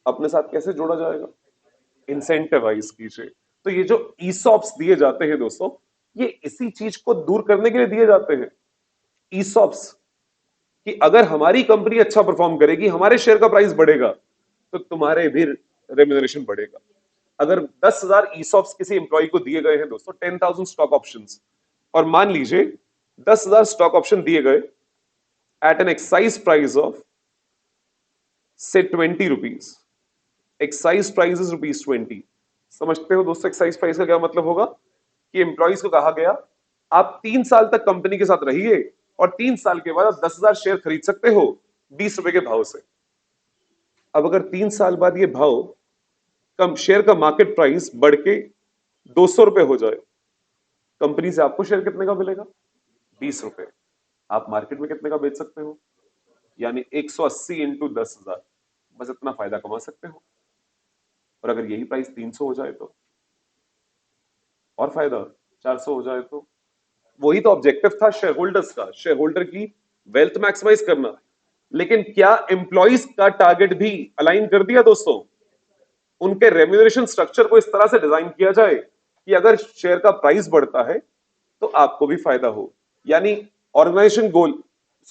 अपने साथ कैसे जोड़ा जाएगा? इंसेंटिवाइज कीजिए। तो ये जो ईसॉप्स दिए जाते हैं दोस्तों, ये इसी चीज को दूर करने के लिए दिए जाते हैं। ईसॉप्स कि अगर हमारी कंपनी अच्छा परफॉर्म करेगी, हमारे शेयर का प्राइस बढ़ेगा, तो तुम्हारे भी रेम्यूनरेशन बढ़ेगा। अगर 10,000 ईसॉप्स किसी एम्प्लॉय को दिए गए हैं दोस्तों, 10,000 स्टॉक ऑप्शंस, और मान लीजिए 10,000 स्टॉक ऑप्शन दिए गए at an exercise price of से 20 रुपीज। Excise price is ₹20। समझते हो दोस्तों एक्साइज प्राइस का क्या मतलब होगा? कि एम्प्लॉइज को कहा गया आप 3 साल तक कंपनी के साथ रहिए, और 3 साल के बाद आप 10,000 शेयर खरीद सकते हो 20 रुपए के भाव से। अब अगर 3 साल बाद ये भाव कम, शेयर का मार्केट प्राइस बढ़ के 200 रुपए हो जाए, कंपनी से आपको शेयर कितने का मिलेगा? 20 रुपए। आप मार्केट में कितने का बेच सकते हो? यानी 180 इंटू 10,000, बस इतना फायदा कमा सकते हो। और अगर यही प्राइस 300 हो जाए तो और फायदा, 400 हो जाए तो। वही तो ऑब्जेक्टिव था शेयर होल्डर्स का, शेयर होल्डर की वेल्थ मैक्सिमाइज करना। लेकिन क्या एम्प्लॉइज का टारगेट भी अलाइन कर दिया दोस्तों? उनके रेम्यूनरेशन स्ट्रक्चर को इस तरह से डिजाइन किया जाए कि अगर शेयर का प्राइस बढ़ता है तो आपको भी फायदा हो। यानी ऑर्गेनाइजेशन गोल,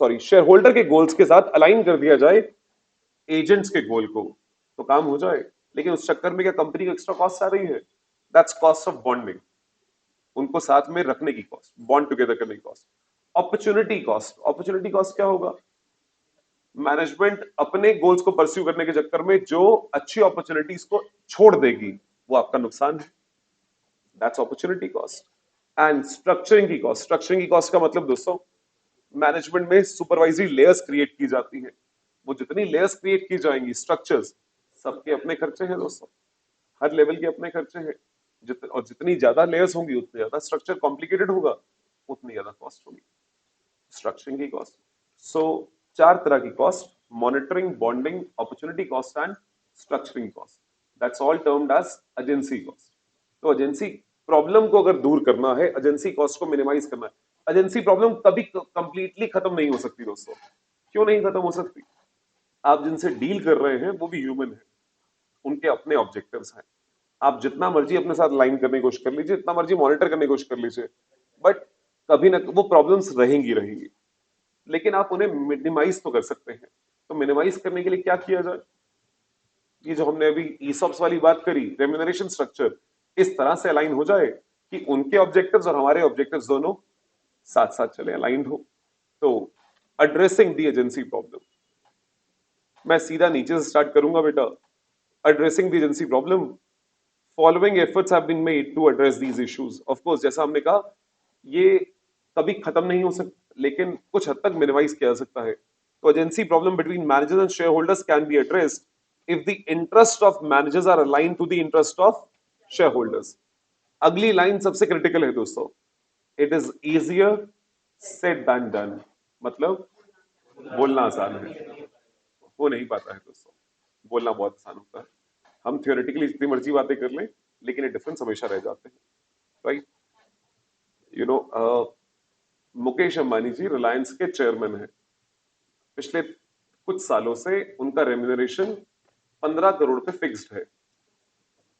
सॉरी, शेयर होल्डर के गोल्स के साथ अलाइन कर दिया जाए एजेंट्स के गोल को, तो काम हो जाए। लेकिन उस चक्कर में क्या कंपनी को एक्स्ट्रा कॉस्ट आ रही है? दैट्स कॉस्ट ऑफ बॉन्डिंग, उनको साथ में रखने की कॉस्ट, बॉन्ड टुगेदर करने की cost. Opportunity cost, opportunity cost क्या होगा? मैनेजमेंट अपने गोल्स को परस्यू करने के चक्कर में जो अच्छी अपॉर्चुनिटीज को छोड़ देगी, वो आपका नुकसान है। That's opportunity cost. And structuring की कॉस्ट, स्ट्रक्चरिंग की कॉस्ट का मतलब दोस्तों, मैनेजमेंट में सुपरवाइजरी लेयर्स क्रिएट की जाती है। वो जितनी लेयर्स क्रिएट की जाएंगी, स्ट्रक्चर्स, सबके अपने खर्चे हैं दोस्तों, हर लेवल के अपने खर्चे हैं। और जितनी ज्यादा लेयर्स होंगी उतनी ज्यादा स्ट्रक्चर कॉम्प्लिकेटेड होगा, उतनी ज्यादा कॉस्ट होगी, स्ट्रक्चरिंग की कॉस्ट। सो 4 तरह की cost: monitoring, bonding, opportunity cost and structuring cost. That's all termed as agency cost. तो एजेंसी प्रॉब्लम को अगर दूर करना है, एजेंसी कॉस्ट को मिनिमाइज करना है। एजेंसी प्रॉब्लम कभी कंप्लीटली खत्म नहीं हो सकती दोस्तों। क्यों नहीं खत्म हो सकती? आप जिनसे डील कर रहे हैं वो भी ह्यूमन है, उनके अपने ऑब्जेक्टिव्स हैं। आप जितना मर्जी अपने साथ लाइन करने की कोशिश कर लीजिए, जितना मर्जी मॉनिटर करने की कोशिश कर लीजिए, बट कभी ना वो प्रॉब्लम्स रहेंगी रहेंगी। लेकिन आप उन्हें मिनिमाइज तो कर सकते हैं। तो मिनिमाइज करने के लिए क्या किया जाए? ये जो हमने अभी ईसॉप्स वाली बात करी, रेम्यूनरेशन स्ट्रक्चर इस तरह से अलाइन हो जाए कि उनके ऑब्जेक्टिव्स और हमारे ऑब्जेक्टिव्स दोनों साथ साथ चले, अलाइंड हो। तो एड्रेसिंग द एजेंसी प्रॉब्लम, मैं सीधा नीचे से स्टार्ट करूंगा बेटा। Addressing the agency problem, following efforts have been made to address these issues. Of course, जैसा हमने कहा, ये कभी खत्म नहीं हो सकता, लेकिन कुछ हद तक मिनिमाइज किया जा सकता है। तो agency problem between managers and share holders can be addressed if the interest of managers are aligned to the interest of share holders. अगली लाइन सबसे क्रिटिकल है दोस्तों, it is easier said than done. मतलब बोलना आसान है, वो नहीं पाता है दोस्तों, बोलना बहुत आसान होता है। हम थियोरेटिकली जितनी मर्जी बातें कर लें, लेकिन ये डिफरेंस हमेशा रह जाते हैं, right? You know, Mukesh Ambani ji Reliance के चेयरमैन हैं। पिछले कुछ सालों से उनका रेम्यूनरेशन 15 करोड़ पे फिक्स्ड है।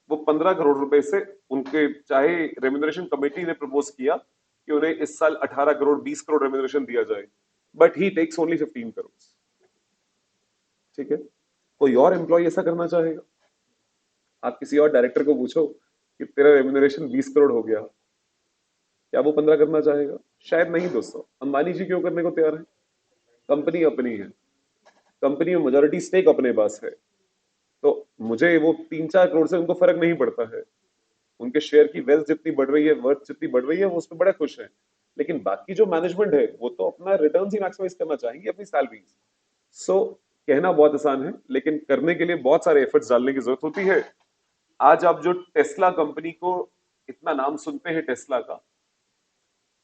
वो 15 करोड़ रुपए से उनके, चाहे रेम्यूनरेशन कमेटी ने प्रपोज किया कि उन्हें इस साल 18 करोड़ 20 करोड़ रेम्यूनरेशन दिया जाए, but he takes only 15 crore. ठीक है, कोई और एम्प्लॉय ऐसा करना चाहेगा? आप किसी और डायरेक्टर को पूछो कि तेरा रेम्यूनरेशन 20 करोड़ हो गया, क्या वो 15 करना चाहेगा? शायद नहीं दोस्तों। अंबानी जी क्यों करने को तैयार है? कंपनी अपनी है, कंपनी में मेजॉरिटी स्टेक अपने पास है, तो मुझे वो 3-4 करोड़ से उनको फर्क नहीं पड़ता है। उनके शेयर की वेल्थ जितनी बढ़ रही है, वर्थ जितनी बढ़ रही है, वो उसमें बड़े खुश हैं। लेकिन बाकी जो मैनेजमेंट है वो तो अपना रिटर्न ही मैक्सिमाइज करना चाहेंगे, अपनी सैलरीज। सो कहना बहुत आसान है, लेकिन करने के लिए बहुत सारे एफर्ट्स डालने की जरूरत होती है। आज आप जो टेस्ला कंपनी को इतना नाम सुनते हैं, टेस्ला का,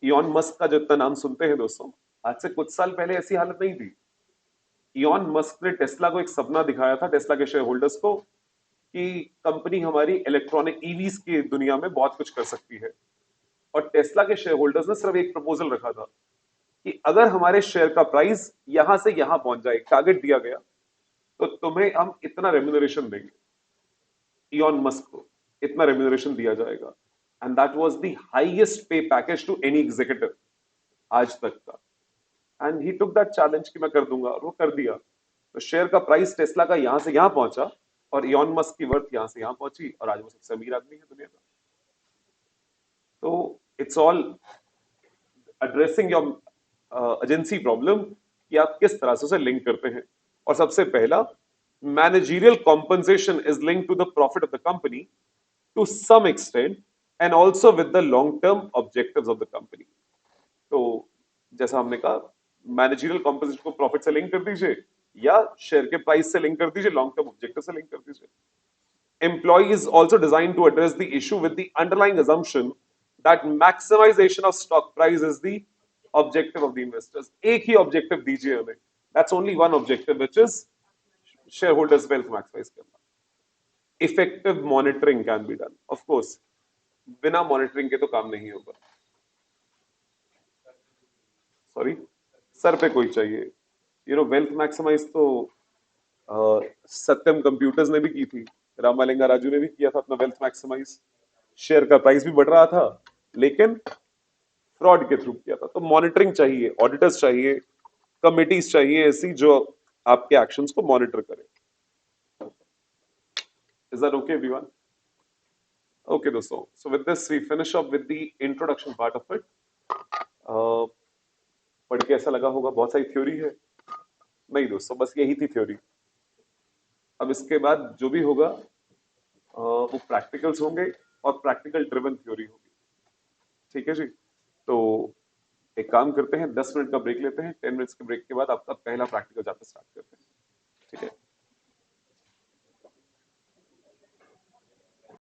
इलॉन मस्क का जो इतना नाम सुनते हैं दोस्तों, आज से कुछ साल पहले ऐसी हालत नहीं थी। इलॉन मस्क ने टेस्ला को एक सपना दिखाया था, टेस्ला के शेयर होल्डर्स को, कि कंपनी हमारी इलेक्ट्रॉनिक ईवीज की दुनिया में बहुत कुछ कर सकती है। और टेस्ला के शेयर होल्डर्स ने सिर्फ एक प्रपोजल रखा था कि अगर हमारे शेयर का प्राइस यहां से यहां पहुंच जाए, टारगेट दिया गया, तो तुम्हें हम इतना रेम्यूनरेशन देंगे, इलॉन मस्क को इतना रेम्यूनरेशन दिया जाएगा। And that was the highest पे पैकेज टू एनी एग्जीक्यूटिव आज तक का। And he took that challenge कि मैं कर दूंगा, और वो कर दिया। तो शेयर का प्राइस टेस्ला का यहां से यहां पहुंचा, और इलॉन मस्क की वर्थ यहां से यहां पहुंची, और आज वो सबसे अमीर आदमी है दुनिया का। तो it's all addressing your agency problem, कि आप किस तरह से उसे लिंक करते हैं। और सबसे पहला, managerial compensation is linked to the profit of the company to some extent, and also with the long term objectives of the company. तो जैसा हमने कहा मैनेजरियल कॉम्पोजिशन को प्रॉफिट से लिंक कर दीजिए या शेयर के प्राइस से लिंक कर दीजिए, लॉन्ग टर्म ऑब्जेक्टिव से लिंक कर दीजिए. Employee is also designed to address the issue with the underlying assumption that maximization of stock price is the objective of the investors. एक ही objective दीजिए हमें. That's only one objective, which is shareholders' wealth maximize करना. Effective monitoring can be done. Of course, बिना monitoring के तो काम नहीं होगा. Sorry, सर पे कोई चाहिए. wealth maximize तो सत्यम कंप्यूटर्स ने भी की थी, रामालिंगा राजू ने भी किया था अपना वेल्थ मैक्सिमाइज. शेयर का प्राइस भी बढ़ रहा था लेकिन फ्रॉड के थ्रू किया था. तो मॉनिटरिंग चाहिए, ऑडिटर्स चाहिए, कमिटीज चाहिए ऐसी जो आपके एक्शंस को मॉनिटर करे. Is that okay everyone? Okay दोस्तों, so with this we finish up with the introduction part of it. पढ़ के ऐसा लगा होगा बहुत सारी थ्योरी है. नहीं दोस्तों, बस यही थी थ्योरी. अब इसके बाद जो भी होगा वो प्रैक्टिकल्स होंगे और प्रैक्टिकल ड्रिवन थ्योरी होगी. ठीक है जी. तो एक काम करते हैं, 10 मिनट का ब्रेक लेते हैं. 10 मिनट्स के ब्रेक के बाद आपका पहला प्रैक्टिकल जाकर स्टार्ट करते हैं. ठीक है.